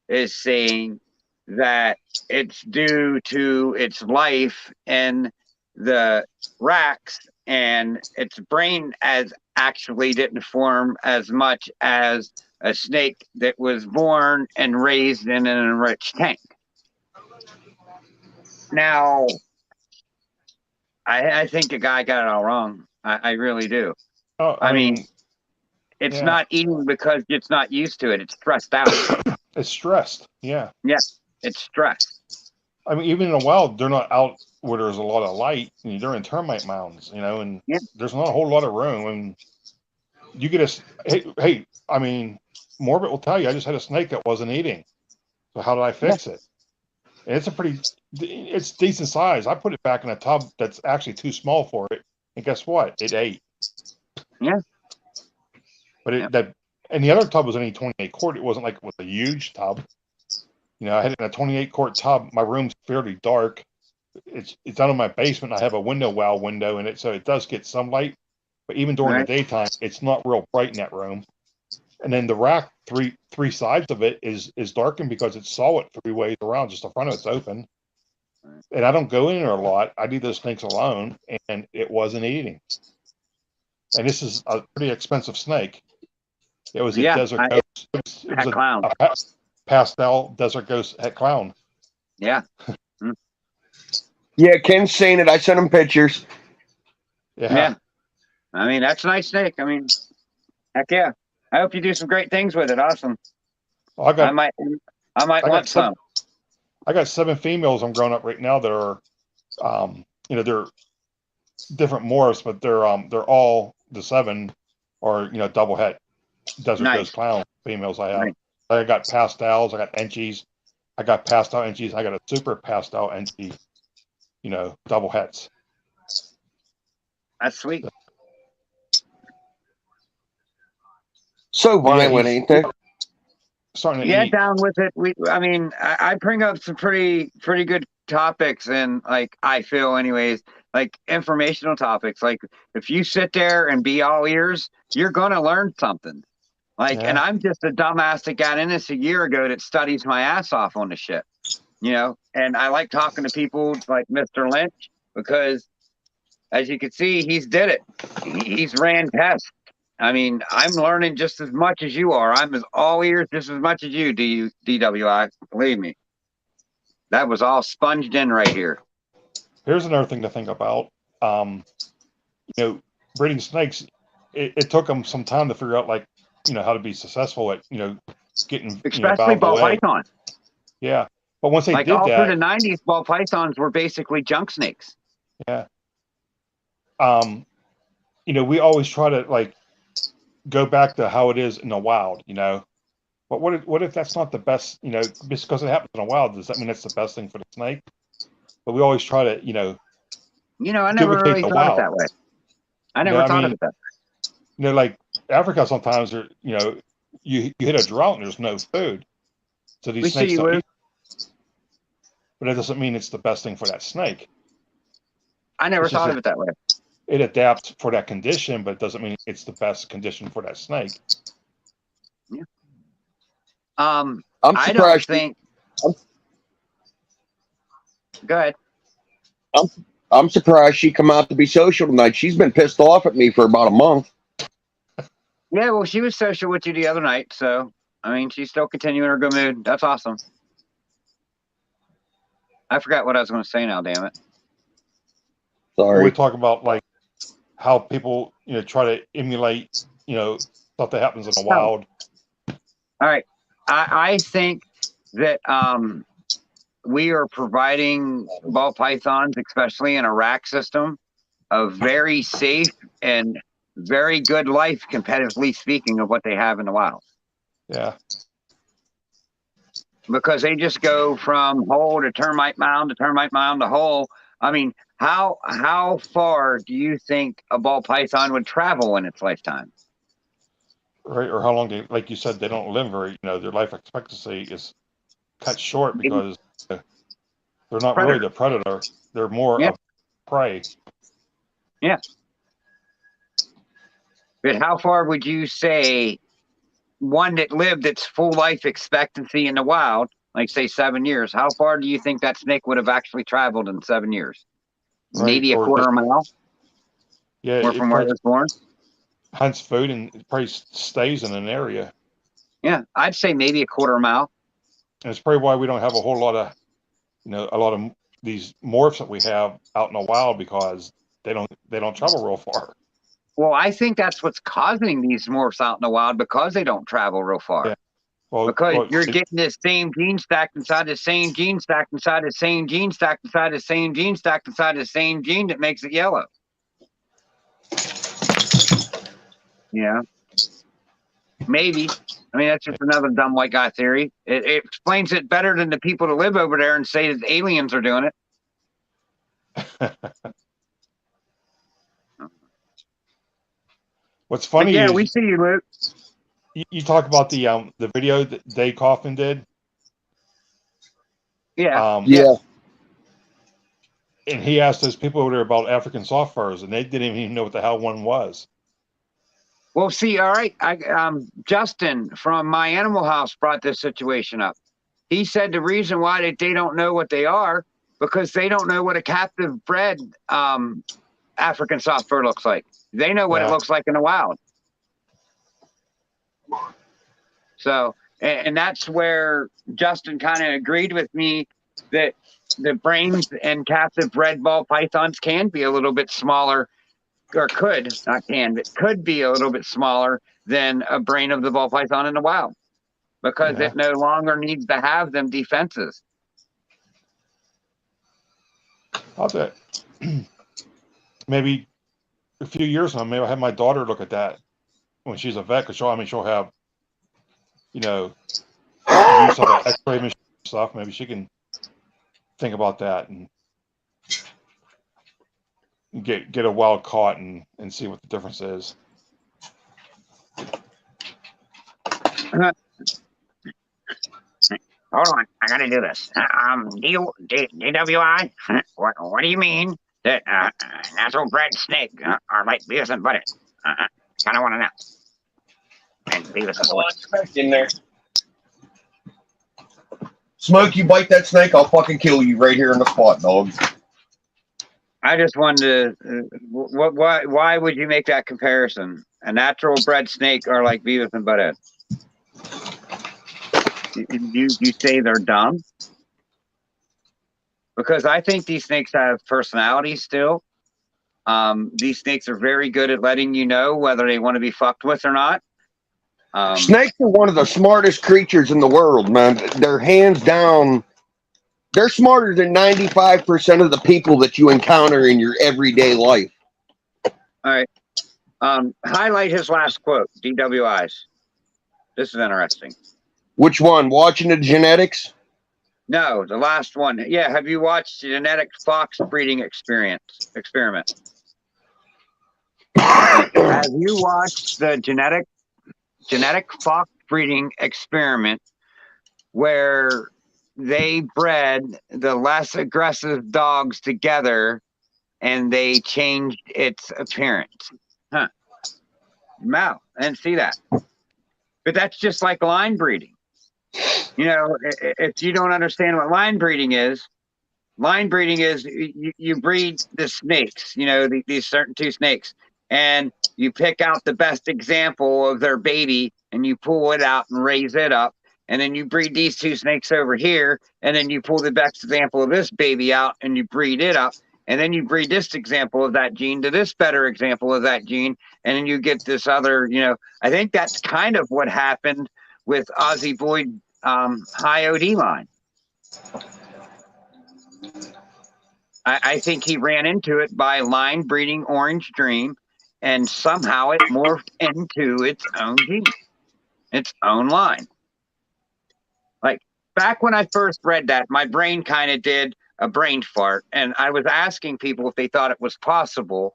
is saying that it's due to its life in the racks, and its brain as actually didn't form as much as a snake that was born and raised in an enriched tank. Now, I think the guy got it all wrong. I really do. Oh, I mean, it's yeah. not eating because it's not used to it. It's stressed out. It's stressed. Yeah. Yeah, it's stressed. I mean, even in the wild, they're not out where there's a lot of light. They're in termite mounds, and there's not a whole lot of room. And you get hey, I mean, Morbid will tell you, I just had a snake that wasn't eating. So how did I fix it? And it's decent size. I put it back in a tub that's actually too small for it. And guess what? It ate. Yeah. But and the other tub was only 28 quart. It wasn't like it was a huge tub. I had it in a 28 quart tub. My room's fairly dark. It's out of my basement. I have a wow window in it, so it does get some light. But even during the daytime, it's not real bright in that room. And then the rack, three sides of it is darkened because it's solid 3 ways around. Just the front of it's open. And I don't go in there a lot. I leave those snakes alone, and it wasn't eating. And this is a pretty expensive snake. It was a desert ghost. It was clown. A pastel desert ghost het clown. Yeah. Yeah, Ken's seen it. I sent him pictures. Yeah. I mean, that's a nice snake. I mean, heck yeah. I hope you do some great things with it. Awesome. Well, I might want some. I got 7 females I'm growing up right now that are, they're different morphs, but they're all the 7 are double het desert ghost clown females I have. Nice. I got pastels, I got enchies, I got pastel enchies, I got a super pastel enchie, double hets. That's sweet. So violent, ain't they? Starting to eat. Down with it. I bring up some pretty good topics, and I feel anyways, informational topics. If you sit there and be all ears, you're gonna learn something. And I'm just a dumbass that got in this a year ago that studies my ass off on the shit. And I like talking to people like Mr. Lynch because, as you can see, he's did it. He's ran tests. I mean, I'm learning just as much as you are. I'm all ears just as much as you, DWI. Believe me. That was all sponged in right here. Here's another thing to think about. Breeding snakes, it took them some time to figure out, how to be successful at, getting, especially ball python. Yeah. But once they did all that. through the 90s, ball pythons were basically junk snakes. Yeah. We always try to, go back to how it is in the wild, but what if that's not the best, just because it happens in the wild, does that mean that's the best thing for the snake? But we always try to, I never really thought it that way. I never thought of it that way. Like Africa, sometimes you hit a drought and there's no food, so these snakes don't eat. But that doesn't mean it's the best thing for that snake. I never thought of it that way. It adapts for that condition, but it doesn't mean it's the best condition for that snake. Yeah. I'm I don't think. Go ahead. I'm surprised she come out to be social tonight. She's been pissed off at me for about a month. Yeah, well, she was social with you the other night, so she's still continuing her good mood. That's awesome. I forgot what I was going to say now. Damn it. Sorry. We talk about how people try to emulate stuff that happens in the wild. All right, I think that we are providing ball pythons, especially in a rack system, a very safe and very good life, competitively speaking, of what they have in the wild. Yeah. Because they just go from hole to termite mound to termite mound to hole. How far do you think a ball python would travel in its lifetime? Right, or how long like you said, they don't live very. Their life expectancy is cut short because they're not really the predator. They're more of prey. Yeah. But how far would you say one that lived its full life expectancy in the wild like say 7 years, how far do you think that snake would have actually traveled in 7 years? Right, Maybe a or quarter just- mile, Yeah, or it from where it probably was born. hunts food and it probably stays in an area. Yeah, I'd say maybe a quarter mile. And it's probably why we don't have a whole lot of, a lot of these morphs that we have out in the wild, because they don't travel real far. Well, I think that's what's causing these morphs out in the wild, because they don't travel real far. Yeah. Well, Because you're getting this same gene stacked inside the same gene stacked inside the same gene stacked inside the same gene stacked inside the same gene that makes it yellow. Yeah. Maybe. I mean, that's just another dumb white guy theory. It explains it better than the people that live over there and say that aliens are doing it. What's funny But yeah, is we see you, Luke. you talk about the video that Dave Kaufman did. Yeah. Yeah. And he asked those people over there about African soft furs, and they didn't even know what the hell one was. Well, see, all right. Justin from My Animal House brought this situation up. He said the reason why they don't know what they are, because they don't know what a captive bred African soft fur looks like. They know what it looks like in the wild. So, and that's where Justin kind of agreed with me that the brains and captive bred ball pythons can be a little bit smaller, or could be a little bit smaller than a brain of the ball python in the wild, because it no longer needs to have them defenses. I'll bet maybe a few years from now, maybe I'll have my daughter look at that when she's a vet, because she'll have, use of the X-ray machine stuff. Maybe she can think about that and get a wild caught and see what the difference is. Hold on, I gotta do this. DWI, what do you mean that natural bred snake are like Beavis and Butthead? Kind of want to know. And Beavis and Butthead. In there. Smoke, you bite that snake, I'll fucking kill you right here in the spot, dog. I just wanted to. Why would you make that comparison? A natural bred snake are like Beavis and Butthead. You say they're dumb? Because I think these snakes have personality still. These snakes are very good at letting you know whether they want to be fucked with or not. Snakes are one of the smartest creatures in the world, man. They're hands down. They're smarter than 95% of the people that you encounter in your everyday life. All right. Highlight his last quote, DWIs. This is interesting. Which one? Watching the genetics? No, the last one. Yeah, have you watched the genetic fox breeding experiment? Have you watched the genetic fox breeding experiment where they bred the less aggressive dogs together and they changed its appearance? Huh. Wow, I didn't see that. But that's just like line breeding. If you don't understand what line breeding is you breed the snakes, these certain two snakes, and you pick out the best example of their baby and you pull it out and raise it up. And then you breed these two snakes over here, and then you pull the best example of this baby out and you breed it up. And then you breed this example of that gene to this better example of that gene. And then you get this other, I think that's kind of what happened with Ozzie Boyd high OD line. I think he ran into it by line breeding Orange Dream, and somehow it morphed into its own gene, its own line. Like back when I first read that, my brain kind of did a brain fart, and I was asking people if they thought it was possible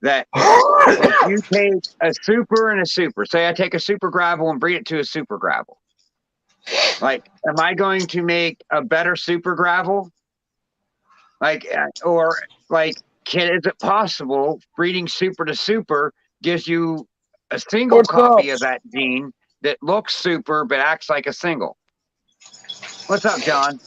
that if you take a super and a super, say I take a super gravel and breed it to a super gravel, like, am I going to make a better super gravel? Like, or like, is it possible breeding super to super gives you a single copy of that gene that looks super but acts like a single? What's up, John?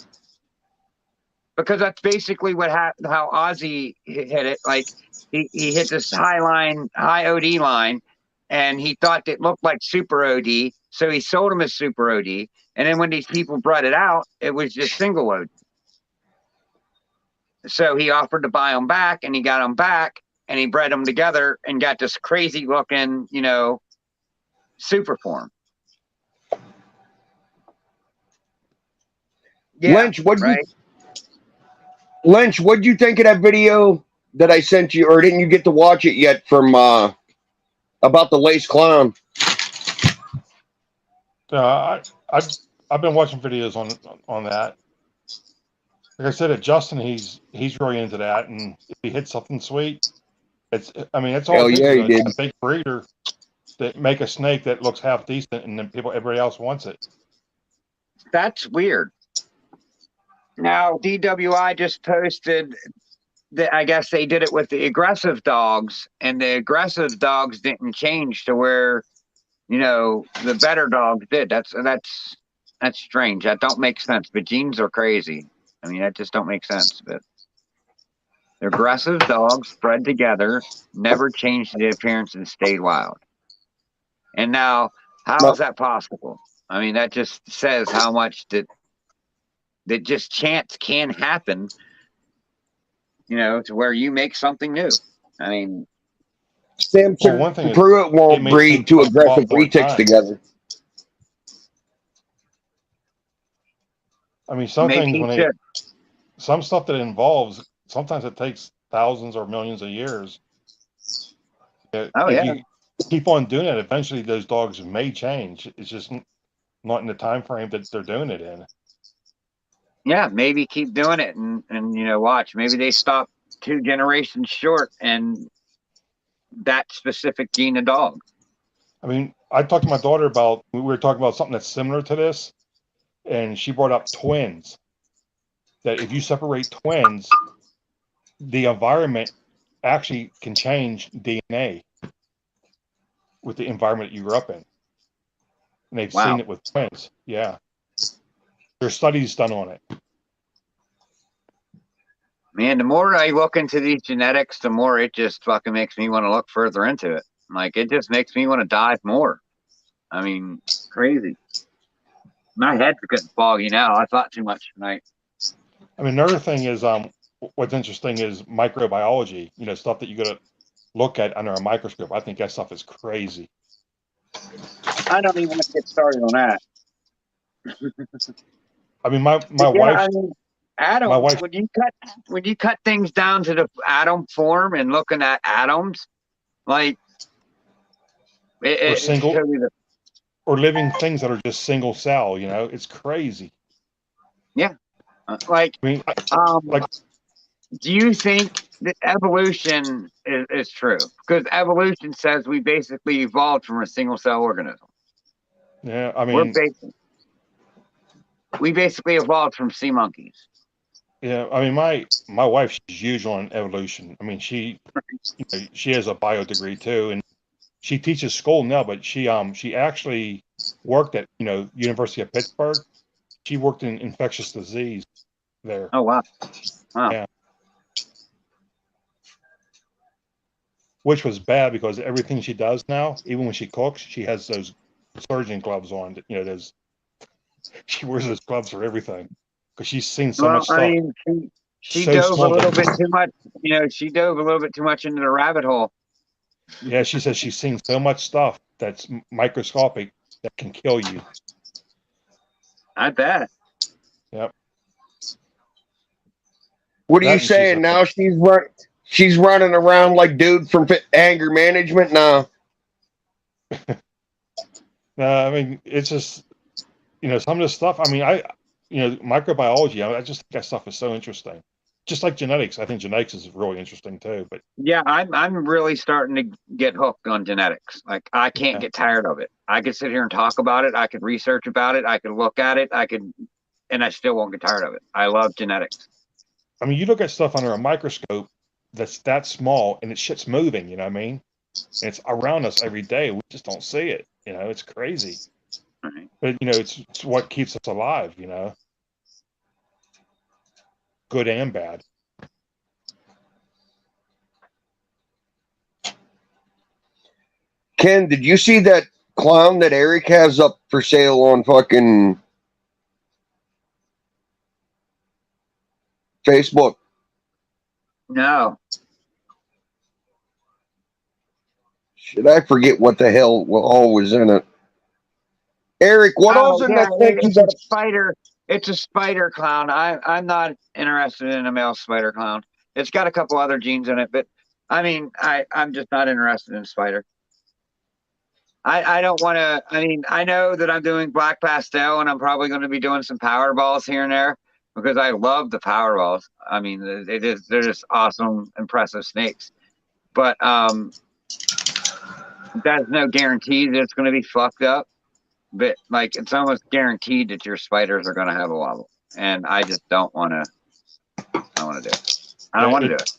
Because that's basically what how Ozzy hit it. Like he hit this high OD line, and he thought it looked like super OD, so he sold him as super OD. And then when these people brought it out, it was just single OD. So he offered to buy them back, and he got them back, and he bred them together and got this crazy looking, super form. Yeah, Lynch, Lynch, what'd you think of that video that I sent you, or didn't you get to watch it yet from about the lace clown? I've been watching videos on that. Like I said, at Justin, he's really into that, and if he hits something sweet, it's all. Hell yeah, he did. A big breeder that make a snake that looks half decent, and then everybody else wants it. That's weird. Now, DWI just posted that I guess they did it with the aggressive dogs, and the aggressive dogs didn't change to where, the better dogs did. That's strange. That don't make sense. But genes are crazy. I mean, that just don't make sense. But the aggressive dogs bred together, never changed the appearance and stayed wild. And now, how is that possible? I mean, that just says how much that just chance can happen, to where you make something new. I mean, Samson one thing Pruitt won't breed two aggressive retics together. I mean, some things some stuff that involves, sometimes it takes thousands or millions of years. If you keep on doing it, eventually those dogs may change. It's just not in the time frame that they're doing it in. Yeah, maybe keep doing it and watch. Maybe they stop 2 generations short and that specific gene of dog. I mean, I talked to my daughter we were talking about something that's similar to this, and she brought up twins. That if you separate twins, the environment actually can change DNA with the environment you grew up in. And they've seen it with twins. Yeah. There's studies done on it. Man, the more I look into these genetics, the more it just fucking makes me want to look further into it. Like, it just makes me want to dive more. I mean, crazy. My head's getting foggy now. I thought too much tonight. I mean, another thing is, what's interesting is microbiology. Stuff that you got to look at under a microscope. I think that stuff is crazy. I don't even want to get started on that. I mean, my wife. Adam, when you cut things down to the atom form and looking at atoms, like or living things that are just single cell, it's crazy. Yeah, do you think that evolution is true? Because evolution says we basically evolved from a single cell organism. Yeah, I mean, we basically evolved from sea monkeys. Yeah, I mean, my wife, she's huge on evolution. I mean, she has a bio degree too, and she teaches school now. But she actually worked at University of Pittsburgh. She worked in infectious disease there. Oh wow! Yeah. Which was bad because everything she does now, even when she cooks, she has those surgeon gloves on. She wears those gloves for everything. Because she's seen so much stuff. I mean, she dove a little bit too much. She dove a little bit too much into the rabbit hole. Yeah, she says she's seen so much stuff that's microscopic that can kill you. I bet. Yep. What are you saying now? She's running around like dude from anger management now. I mean, it's just some of this stuff. I mean, microbiology. I just think that stuff is so interesting. Just like genetics, I think genetics is really interesting too. But yeah, I'm really starting to get hooked on genetics. Like, I can't get tired of it. I could sit here and talk about it. I could research about it. I could look at it. And I still won't get tired of it. I love genetics. I mean, you look at stuff under a microscope that's that small, and shit's moving. You know what I mean? And it's around us every day. We just don't see it. It's crazy. Right. But it's what keeps us alive. good and bad. Ken, did you see that clown that Eric has up for sale on fucking Facebook? No. Should I forget what the hell all was in it? Eric, what all's in that thing? It's a spider. It's a spider clown. I'm not interested in a male spider clown. It's got a couple other genes in it, but I mean, I'm just not interested in spider. I don't want to. I mean, I know that I'm doing black pastel, and I'm probably going to be doing some power balls here and there because I love the power balls. I mean, they're just awesome, impressive snakes. But that's no guarantee that it's going to be fucked up. But like, it's almost guaranteed that your spiders are going to have a wobble, and I just don't want to. I want to do it. I don't want to do it.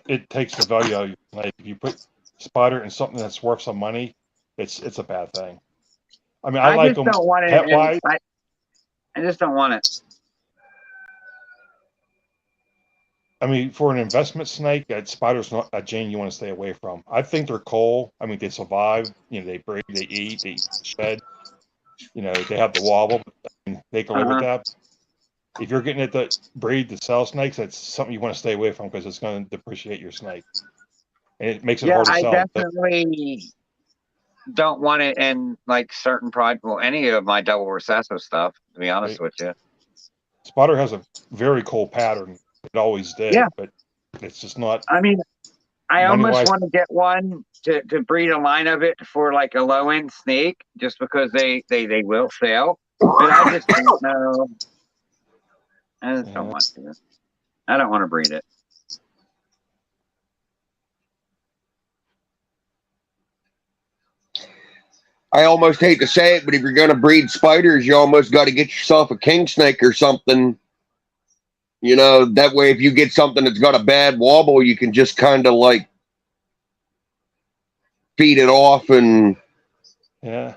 It takes the value out of your snake. If you put spider in something that's worth some money, it's a bad thing. I mean, I like them pet-wise. I just don't want it. I mean, for an investment snake, that spider's not a gene you want to stay away from. I think they're cool. I mean, they survive. You know, they breed, they eat, they shed. You know, they have the wobble. They can live with that. If you're getting it to breed to sell snakes, that's something you want to stay away from because it's going to depreciate your snake. And it makes it hard to sell. I definitely don't want it in like certain any of my double recessive stuff, to be honest with you. Spider has a very cool pattern. It always did, but it's just not. I mean, I almost want to get one to breed a line of it for like a low end snake, just because they will sell. But I just don't know. I just don't want to. I don't want to breed it. I almost hate to say it, but if you're going to breed spiders, you almost got to get yourself a king snake or something. You know, that way if you get something that's got a bad wobble, you can just kind of like feed it off and... Yeah.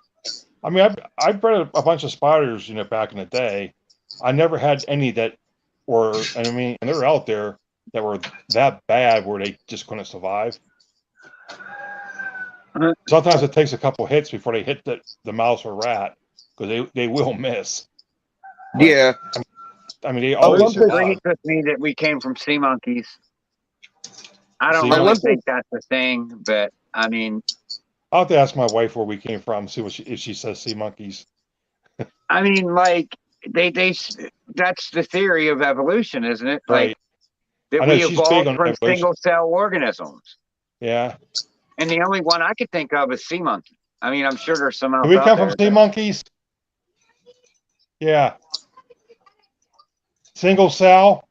I mean, I've bred a bunch of spiders, you know, back in the day. I never had any that were, and I mean, and they're out there that were that bad where they just couldn't survive. Sometimes it takes a couple hits before they hit the mouse or rat because they will miss. But, yeah. I mean, they always agreed with me that we came from sea monkeys. I don't really think that's the thing, but I mean, I'll have to ask my wife where we came from, see what if she says sea monkeys. I mean, like that's the theory of evolution, isn't it? Like that we evolved from single cell organisms. Yeah. And the only one I could think of is sea monkey. I mean, I'm sure there's some else. Do we come from sea monkeys? Yeah. Single cell.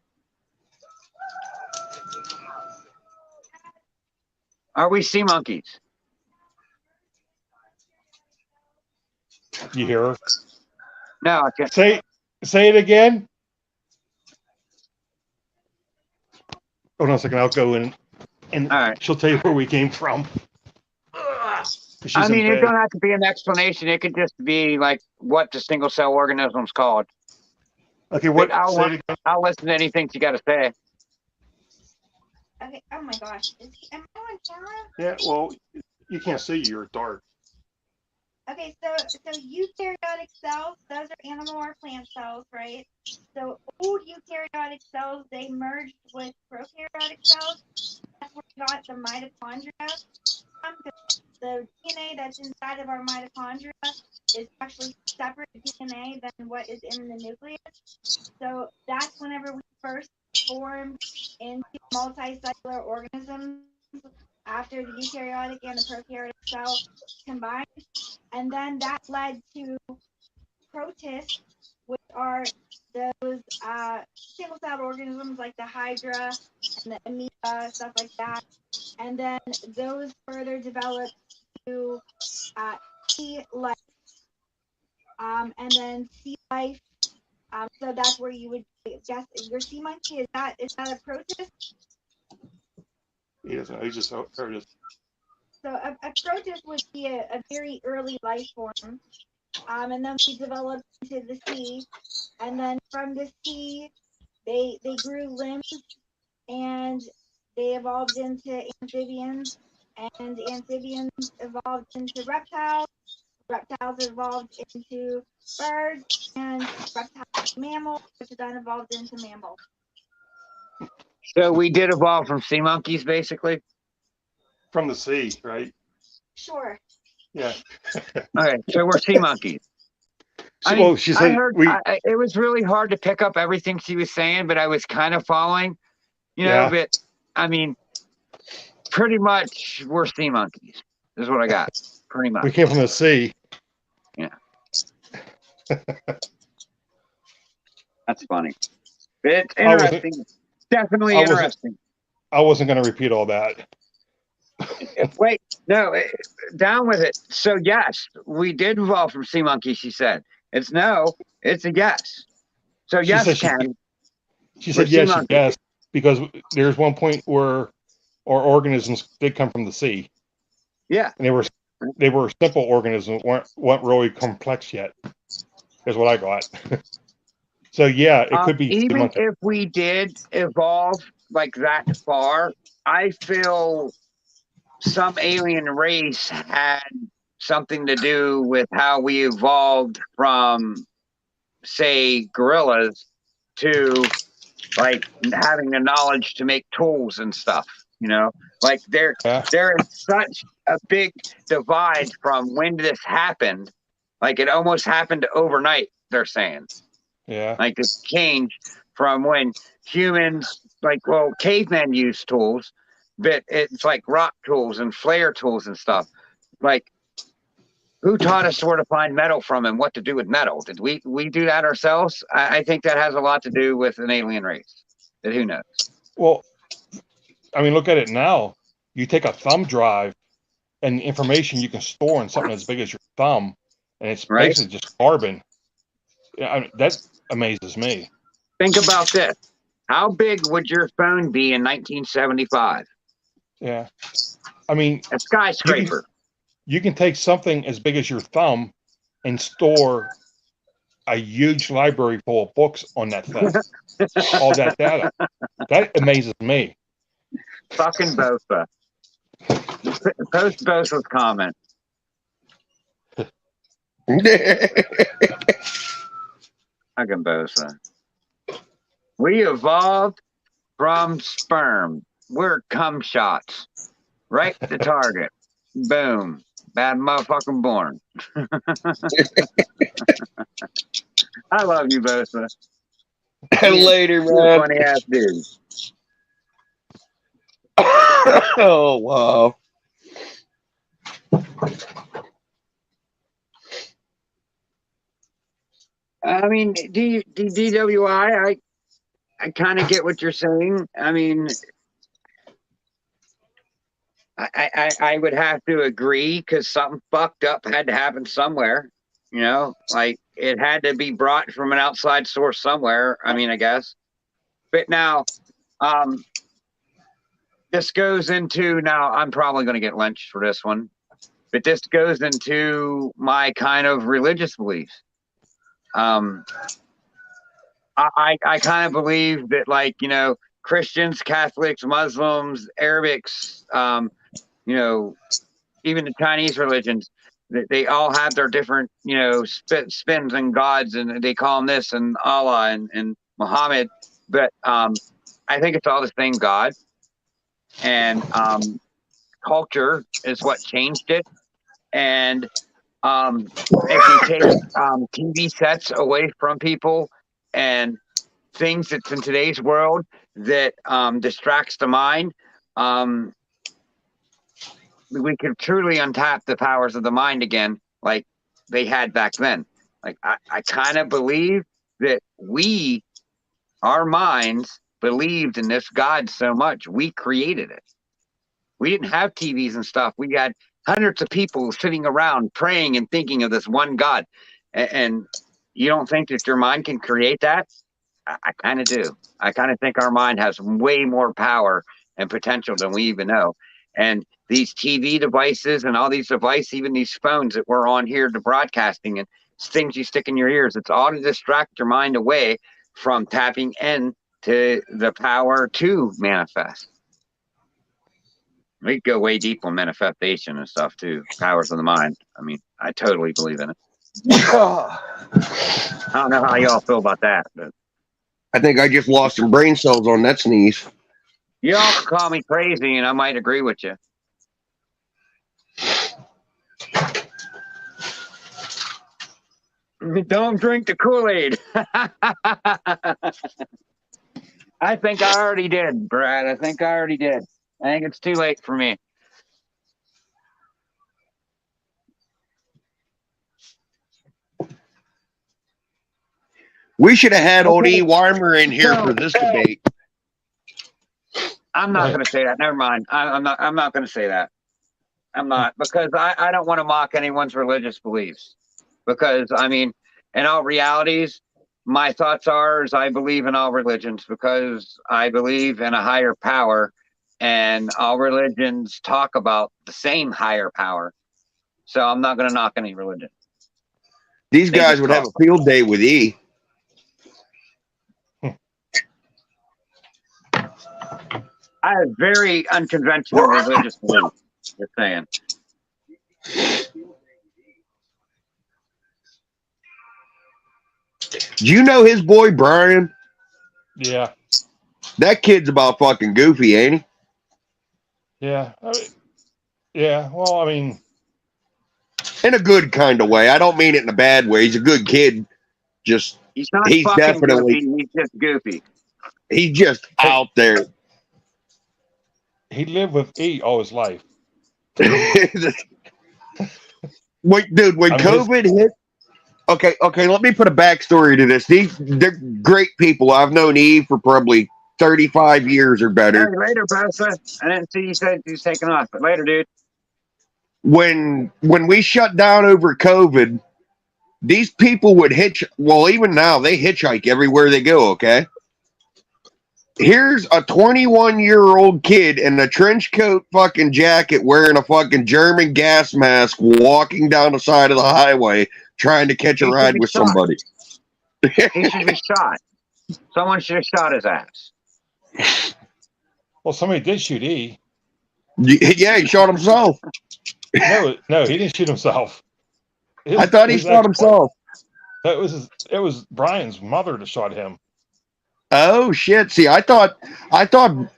Are we sea monkeys? You hear her? No, I can't. Say it again. Hold on a second. I'll go in and she'll tell you where we came from. I mean, it don't have to be an explanation. It could just be like what the single cell organism's called. Okay, I'll listen to anything you got to say. Okay. Oh my gosh. Am I on camera? Yeah. Well, you can't see. You're dark. Okay. So eukaryotic cells, those are animal or plant cells, right? So old eukaryotic cells, they merged with prokaryotic cells. That's where we got the mitochondria. The DNA that's inside of our mitochondria is actually separate DNA than what is in the nucleus. So that's whenever we first formed into multicellular organisms after the eukaryotic and the prokaryotic cell combined. And then that led to protists, which are those single-celled organisms like the Hydra and the amoeba, stuff like that. And then those further developed to sea life. And then sea life. So that's where you would guess your sea monkey. Is that a protist? He doesn't know. He's just heard it. So a protist would be a very early life form. And then we developed into the sea. And then from the sea, They grew limbs, and they evolved into amphibians, and amphibians evolved into reptiles. Reptiles evolved into birds, and reptiles mammals, which then evolved into mammals. So we did evolve from sea monkeys, basically. From the sea, right? Sure. Yeah. Okay, so we're sea monkeys. I mean, Well, she I said heard it was really hard to pick up everything she was saying, but I was kind of following, you know. Yeah. But I mean, pretty much we're sea monkeys. Is what I got. Pretty much. we came from the sea. Yeah. That's funny. It's interesting. Definitely interesting. I wasn't going to repeat all that. Wait, no, down with it. So yes, we did evolve from sea monkeys. She said it's no, it's a yes. So yes, Ken. She said yes, because there's one point where our organisms did come from the sea. Yeah, and they were simple organisms, weren't really complex yet. Is what I got. So yeah, it could be even if we did evolve like that far, I feel some alien race had something to do with how we evolved from, say, gorillas to like having the knowledge to make tools and stuff. You know, like there is such a big divide from when this happened. Like it almost happened overnight. They're saying. Yeah. Like this change from when humans, like, well, cavemen used tools, but it's like rock tools and flare tools and stuff. Like, who taught us where to find metal from and what to do with metal? Did we do that ourselves? I think that has a lot to do with an alien race. But who knows? Well, I mean, look at it now. You take a thumb drive and the information you can store in something as big as your thumb, and it's basically just carbon. That amazes me. Think about this. How big would your phone be in 1975? Yeah. I mean, a skyscraper. You can take something as big as your thumb and store a huge library full of books on that thing. All that data. That amazes me. Fucking Bosa. Post Bosa's comment. Fucking Bosa. We evolved from sperm. We're cum shots. Right to target. Boom. Bad motherfucking born. I love you, Bosa. Later, man. Funny ass dude. Oh, wow. I mean, DWI, I kind of get what you're saying. I mean, I would have to agree because something fucked up had to happen somewhere. You know, like it had to be brought from an outside source somewhere. I mean, I guess. But now, this goes into, now I'm probably going to get lynched for this one, but this goes into my kind of religious beliefs. I kind of believe that, like, you know, Christians, Catholics, Muslims, Arabics, you know, even the Chinese religions, they all have their different, you know, spins and gods, and they call them this and Allah and Muhammad. But I think it's all the same God. And culture is what changed it. And if you take TV sets away from people and things that's in today's world that distracts the mind, we could truly untap the powers of the mind again, like they had back then. Like I kind of believe that our minds believed in this God so much, we created it. We didn't have TVs and stuff. We had hundreds of people sitting around praying and thinking of this one God. And you don't think that your mind can create that? I kind of do. I kind of think our mind has way more power and potential than we even know. And these TV devices and all these devices, even these phones that we're on here, to broadcasting and things you stick in your ears, it's all to distract your mind away from tapping in to the power to manifest. We go way deep on manifestation and stuff too. Powers of the mind. I mean, I totally believe in it. I don't know how y'all feel about that, but I think I just lost some brain cells on that sneeze. y'all can call me crazy, and I might agree with you. Don't drink the Kool-Aid. I think I already did, Brad. I think I already did. I think it's too late for me. We should have had old E. Weimer in here for this debate. I'm not going to say that. Never mind. I'm not going to say that. I'm not, because I don't want to mock anyone's religious beliefs. Because, I mean, in all realities, my thoughts are is I believe in all religions because I believe in a higher power, and all religions talk about the same higher power. So I'm not going to knock any religion. These guys would have a field day with E. I have very unconventional religious beliefs. Just saying. Do you know his boy Brian? Yeah. That kid's about fucking goofy, ain't he? Yeah. Yeah. Well, I mean, in a good kind of way. I don't mean it in a bad way. He's a good kid. Just he's not he's fucking definitely goofy. He's just goofy. He's just out there. He lived with E all his life. Wait, dude, when COVID hit. Okay, let me put a backstory to this. They're great people. I've known Eve for probably 35 years or better. Hey, later, Bessa. I didn't see you said he was taking off, but later, dude. When we shut down over COVID, these people would well, even now, they hitchhike everywhere they go, okay? Here's a 21-year-old kid in a trench coat fucking jacket wearing a fucking German gas mask walking down the side of the highway trying to catch a ride with somebody. He should be shot. Someone should have shot his ass. Well, somebody did shoot E. Yeah, he shot himself. No, he didn't shoot himself. I thought he shot himself. It was Brian's mother that shot him. Oh shit! See, I thought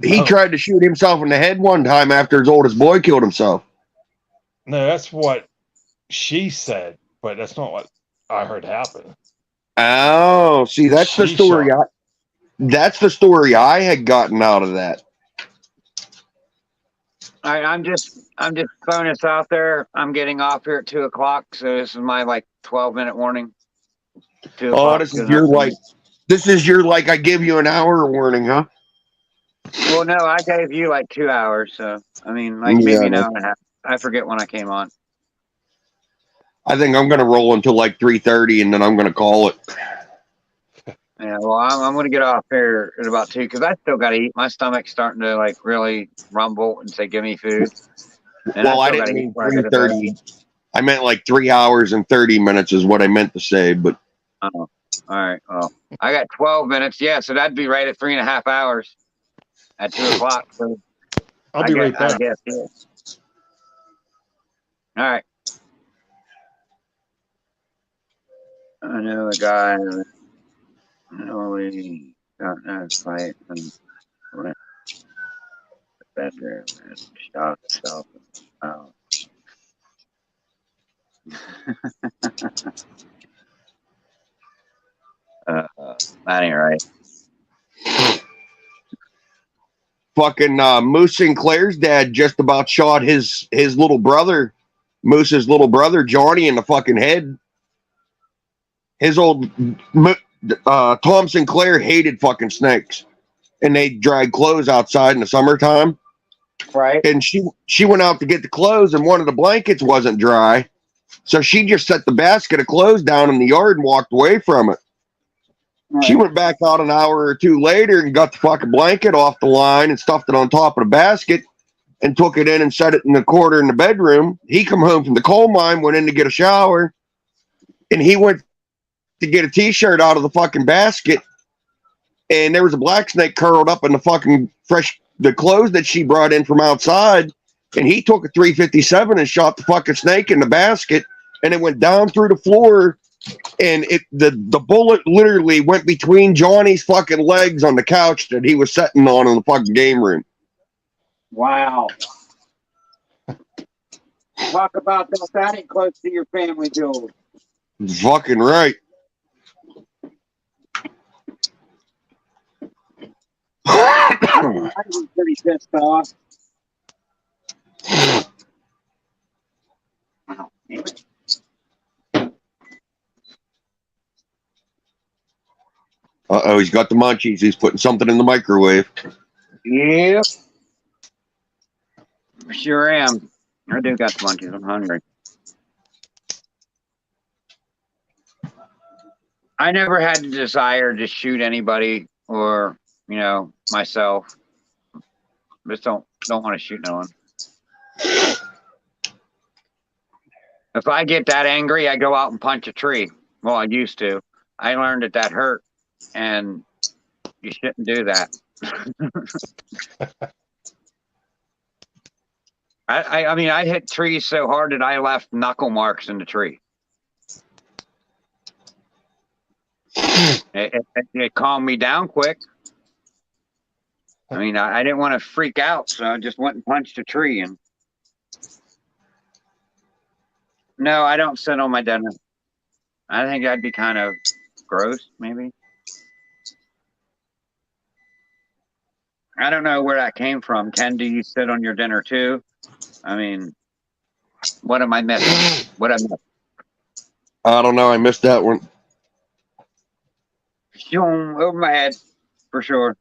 he tried to shoot himself in the head one time after his oldest boy killed himself. No, that's what she said, but that's not what I heard happen. Oh, see, that's the story. That's the story I had gotten out of that. All right, I'm just throwing this out there. I'm getting off here at 2:00, so this is my 12-minute warning. 2 Oh, this is your I give you an hour warning, huh? Well, no, I gave you 2 hours, so I mean, maybe an hour and a half. I forget when I came on. I think I'm gonna roll until 3:30, and then I'm gonna call it. Yeah, well, I'm gonna get off here at about 2 because I still gotta eat. My stomach's starting to really rumble and say, "Give me food." And well, I didn't mean 3:30. I meant 3 hours and 30 minutes is what I meant to say, but. Oh, all right. Well, I got 12 minutes. Yeah, so that'd be right at 3.5 hours at 2:00. So I'll be right back. I guess, yeah. All right. I know a guy who only got in a fight and went to the bedroom and shot himself in the mouth. That ain't right. Fucking Moose Sinclair's dad just about shot his little brother, Moose's little brother, Johnny, in the fucking head. His old Tom Sinclair hated fucking snakes, and they dried clothes outside in the summertime. Right. And she went out to get the clothes, and one of the blankets wasn't dry, so she just set the basket of clothes down in the yard and walked away from it. Right. She went back out an hour or two later and got the fucking blanket off the line and stuffed it on top of the basket and took it in and set it in the corner in the bedroom. He come home from the coal mine, went in to get a shower, and he went to get a t-shirt out of the fucking basket, and there was a black snake curled up in the fucking the clothes that she brought in from outside, and he took a 357 and shot the fucking snake in the basket, and it went down through the floor, and the bullet literally went between Johnny's fucking legs on the couch that he was sitting on in the fucking game room. Wow. Talk about that ain't close to your family, Joel. Fucking right. I was pretty pissed off. Wow. Uh-oh, he's got the munchies. He's putting something in the microwave. Yep. Sure am. I do got the munchies. I'm hungry. I never had the desire to shoot anybody or, myself. Just don't want to shoot no one. If I get that angry, I go out and punch a tree. Well, I used to. I learned that hurt, and you shouldn't do that. I hit trees so hard that I left knuckle marks in the tree. It calmed me down quick. I didn't want to freak out, so I just went and punched a tree. And no, I don't sit on my dinner. I think that'd be kind of gross, maybe. I don't know where that came from. Ken, do you sit on your dinner too? What am I missing? I don't know. I missed that one. Over my head, for sure.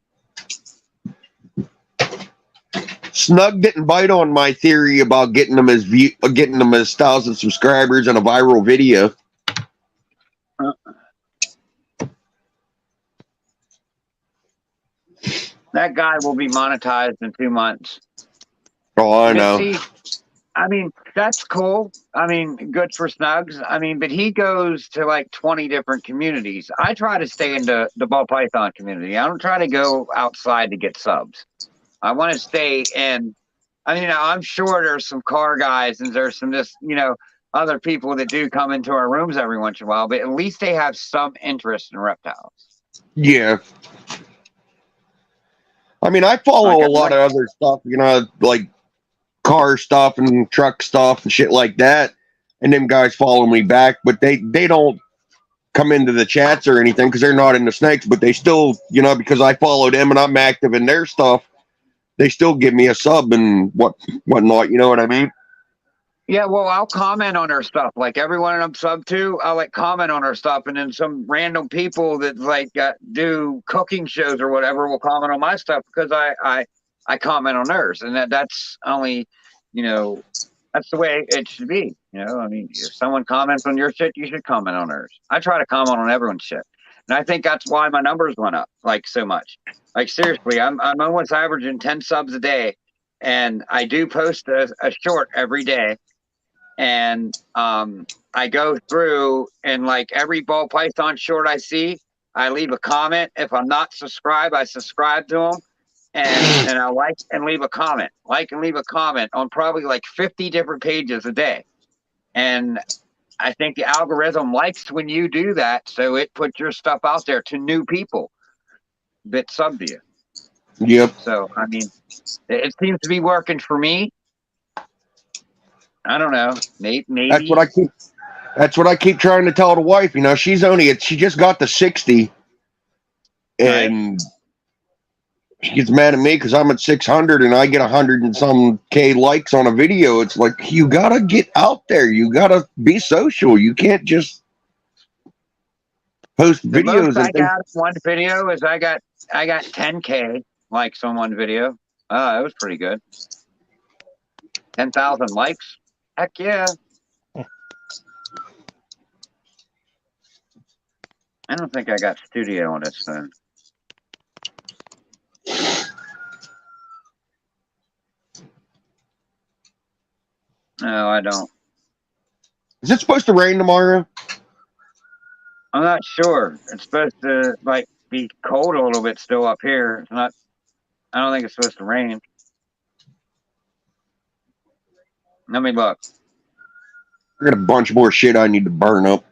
Snug didn't bite on my theory about getting them as 1,000 subscribers and a viral video. That guy will be monetized in 2 months. Oh, I know. See, that's cool. Good for Snugs. But he goes to like 20 different communities. I try to stay in the ball python community. I don't try to go outside to get subs. I want to stay in. I'm sure there's some car guys and there's some other people that do come into our rooms every once in a while, but at least they have some interest in reptiles. Yeah. I follow a lot of other stuff, like car stuff and truck stuff and shit like that. And them guys follow me back, but they don't come into the chats or anything because they're not into snakes, but they still, because I follow them and I'm active in their stuff, they still give me a sub and whatnot. You know what I mean? Yeah, well, I'll comment on her stuff. Like everyone I'm sub to, I'll comment on her stuff, and then some random people that do cooking shows or whatever will comment on my stuff because I comment on theirs, and that's only, that's the way it should be. If someone comments on your shit, you should comment on hers. I try to comment on everyone's shit, and I think that's why my numbers went up so much. Seriously, I'm almost averaging 10 subs a day, and I do post a short every day. And I go through and every ball python short I see, I leave a comment. If I'm not subscribed, I subscribe to them, and I like and leave a comment. On probably 50 different pages a day. And I think the algorithm likes when you do that, so it puts your stuff out there to new people that sub to you. Yep. So it seems to be working for me. I don't know. Maybe That's what I keep trying to tell the wife. She just got to 60, and she gets mad at me because I'm at 600 and I get 100 and some K likes on a video. It's like, you gotta get out there. You gotta be social. You can't just post videos. The most I got one video is I got 10K likes on one video. That was pretty good. 10,000 likes. Heck yeah. I don't think I got studio on this phone. No, I don't. Is it supposed to rain tomorrow? I'm not sure. It's supposed to be cold a little bit still up here. It's not. I don't think it's supposed to rain. Let me look. I got a bunch more shit I need to burn up.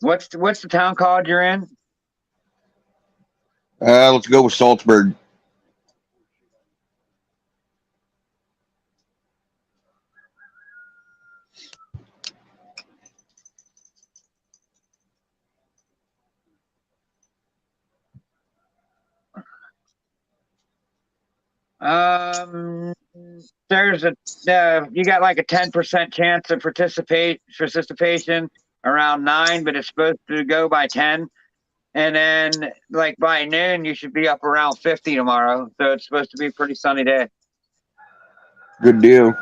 What's the town called you're in? Let's go with Salzburg. There's you got like a 10% chance of participation around 9, but it's supposed to go by 10. And then like by noon, you should be up around 50 tomorrow. So it's supposed to be a pretty sunny day. Good deal.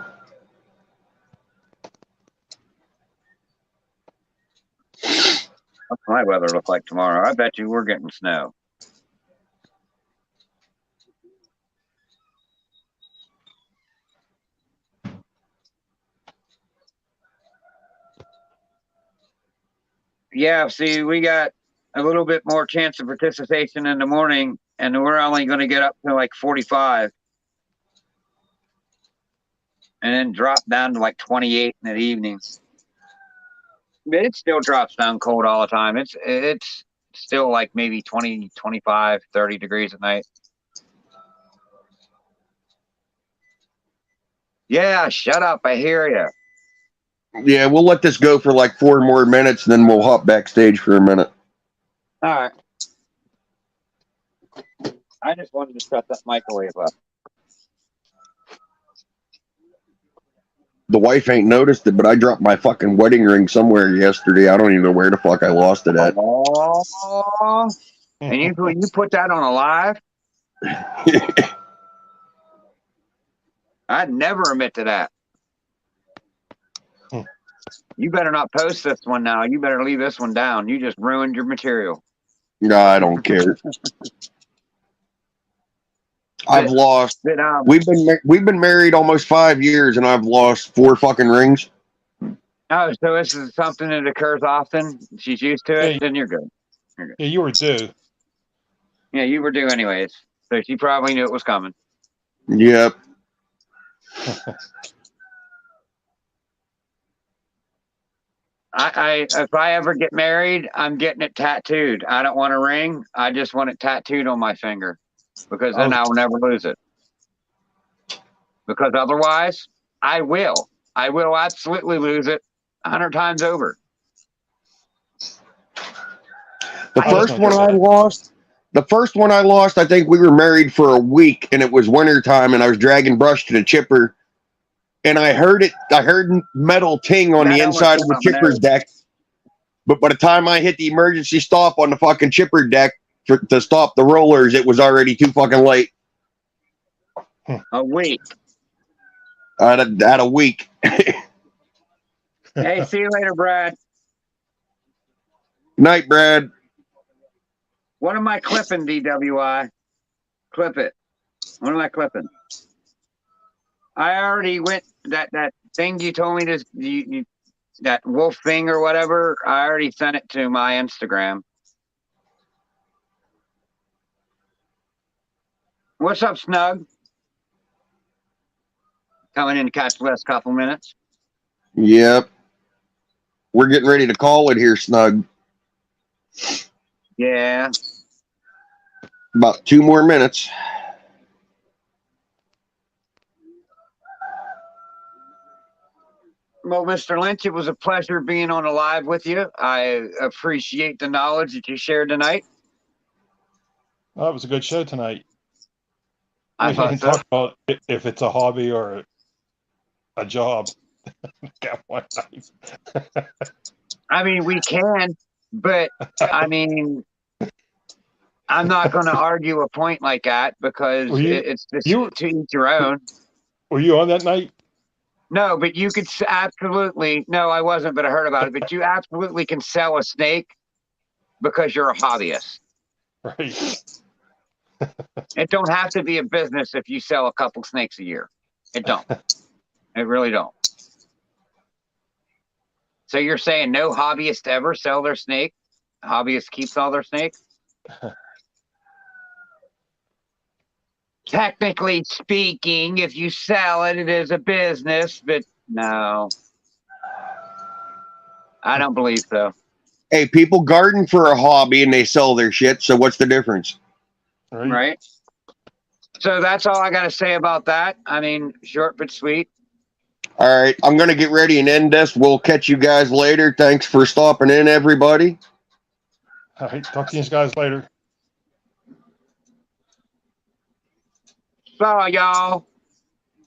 What's my weather look like tomorrow? I bet you we're getting snow. Yeah, see, we got a little bit more chance of participation in the morning, and we're only going to get up to like 45. And then drop down to like 28 in the evening. But it still drops down cold all the time. It's still like maybe 20, 25, 30 degrees at night. Yeah, shut up. I hear you. Yeah, we'll let this go for like 4 more minutes, and then we'll hop backstage for a minute. All right. I just wanted to shut that microwave up. The wife ain't noticed it, but I dropped my fucking wedding ring somewhere yesterday. I don't even know where the fuck I lost it at. Oh, and you put that on a live? I'd never admit to that. You better not post this one now. You better leave this one down. You just ruined your material. No, I don't care. I've lost. We've been married almost 5 years, and I've lost 4 fucking rings. Oh, so this is something that occurs often. She's used to it. Then you're good. You're good. Yeah, you were due. Yeah, you were due anyways. So she probably knew it was coming. Yep. If I ever get married, I'm getting it tattooed. I don't want a ring. I just want it tattooed on my finger, because then I'll never lose it. Because otherwise, I will absolutely lose it 100 times over. The first one I lost, I think we were married for a week, and it was wintertime, and I was dragging brush to the chipper, and I heard metal ting on the inside of the chipper's deck. But by the time I hit the emergency stop on the fucking chipper deck to stop the rollers, it was already too fucking late. A week. At a week. Hey, see you later, Brad. Night, Brad. What am I clipping, DWI? Clip it. What am I clipping? I already went that thing you told me to that wolf thing or whatever. I already sent it to my Instagram. What's up, Snug? Coming in to catch the last couple minutes. Yep. We're getting ready to call it here, Snug. Yeah. About 2 more minutes. Well, Mr. Lynch, it was a pleasure being on a live with you. I appreciate the knowledge that you shared tonight. Well, it was a good show tonight. I We didn't thought so. talk about if it's a hobby or a job. Got one knife. I mean, we can, but I mean, I'm not going to argue a point like that, because it's just to each your own. Were you on that night? No, but you could absolutely. No, I wasn't, but I heard about it. But you absolutely can sell a snake because you're a hobbyist. Right. It don't have to be a business if you sell a couple snakes a year. It don't. It really don't. So you're saying no hobbyist ever sell their snake? Hobbyist keeps all their snakes? Technically speaking, if you sell it, it is a business, but no. I don't believe so. Hey, people garden for a hobby and they sell their shit. So what's the difference? Right. So that's all I got to say about that. I mean, short but sweet. All right, I'm gonna get ready and end this. We'll catch you guys later. Thanks for stopping in, everybody. All right. Talk to you guys later. Bye, y'all.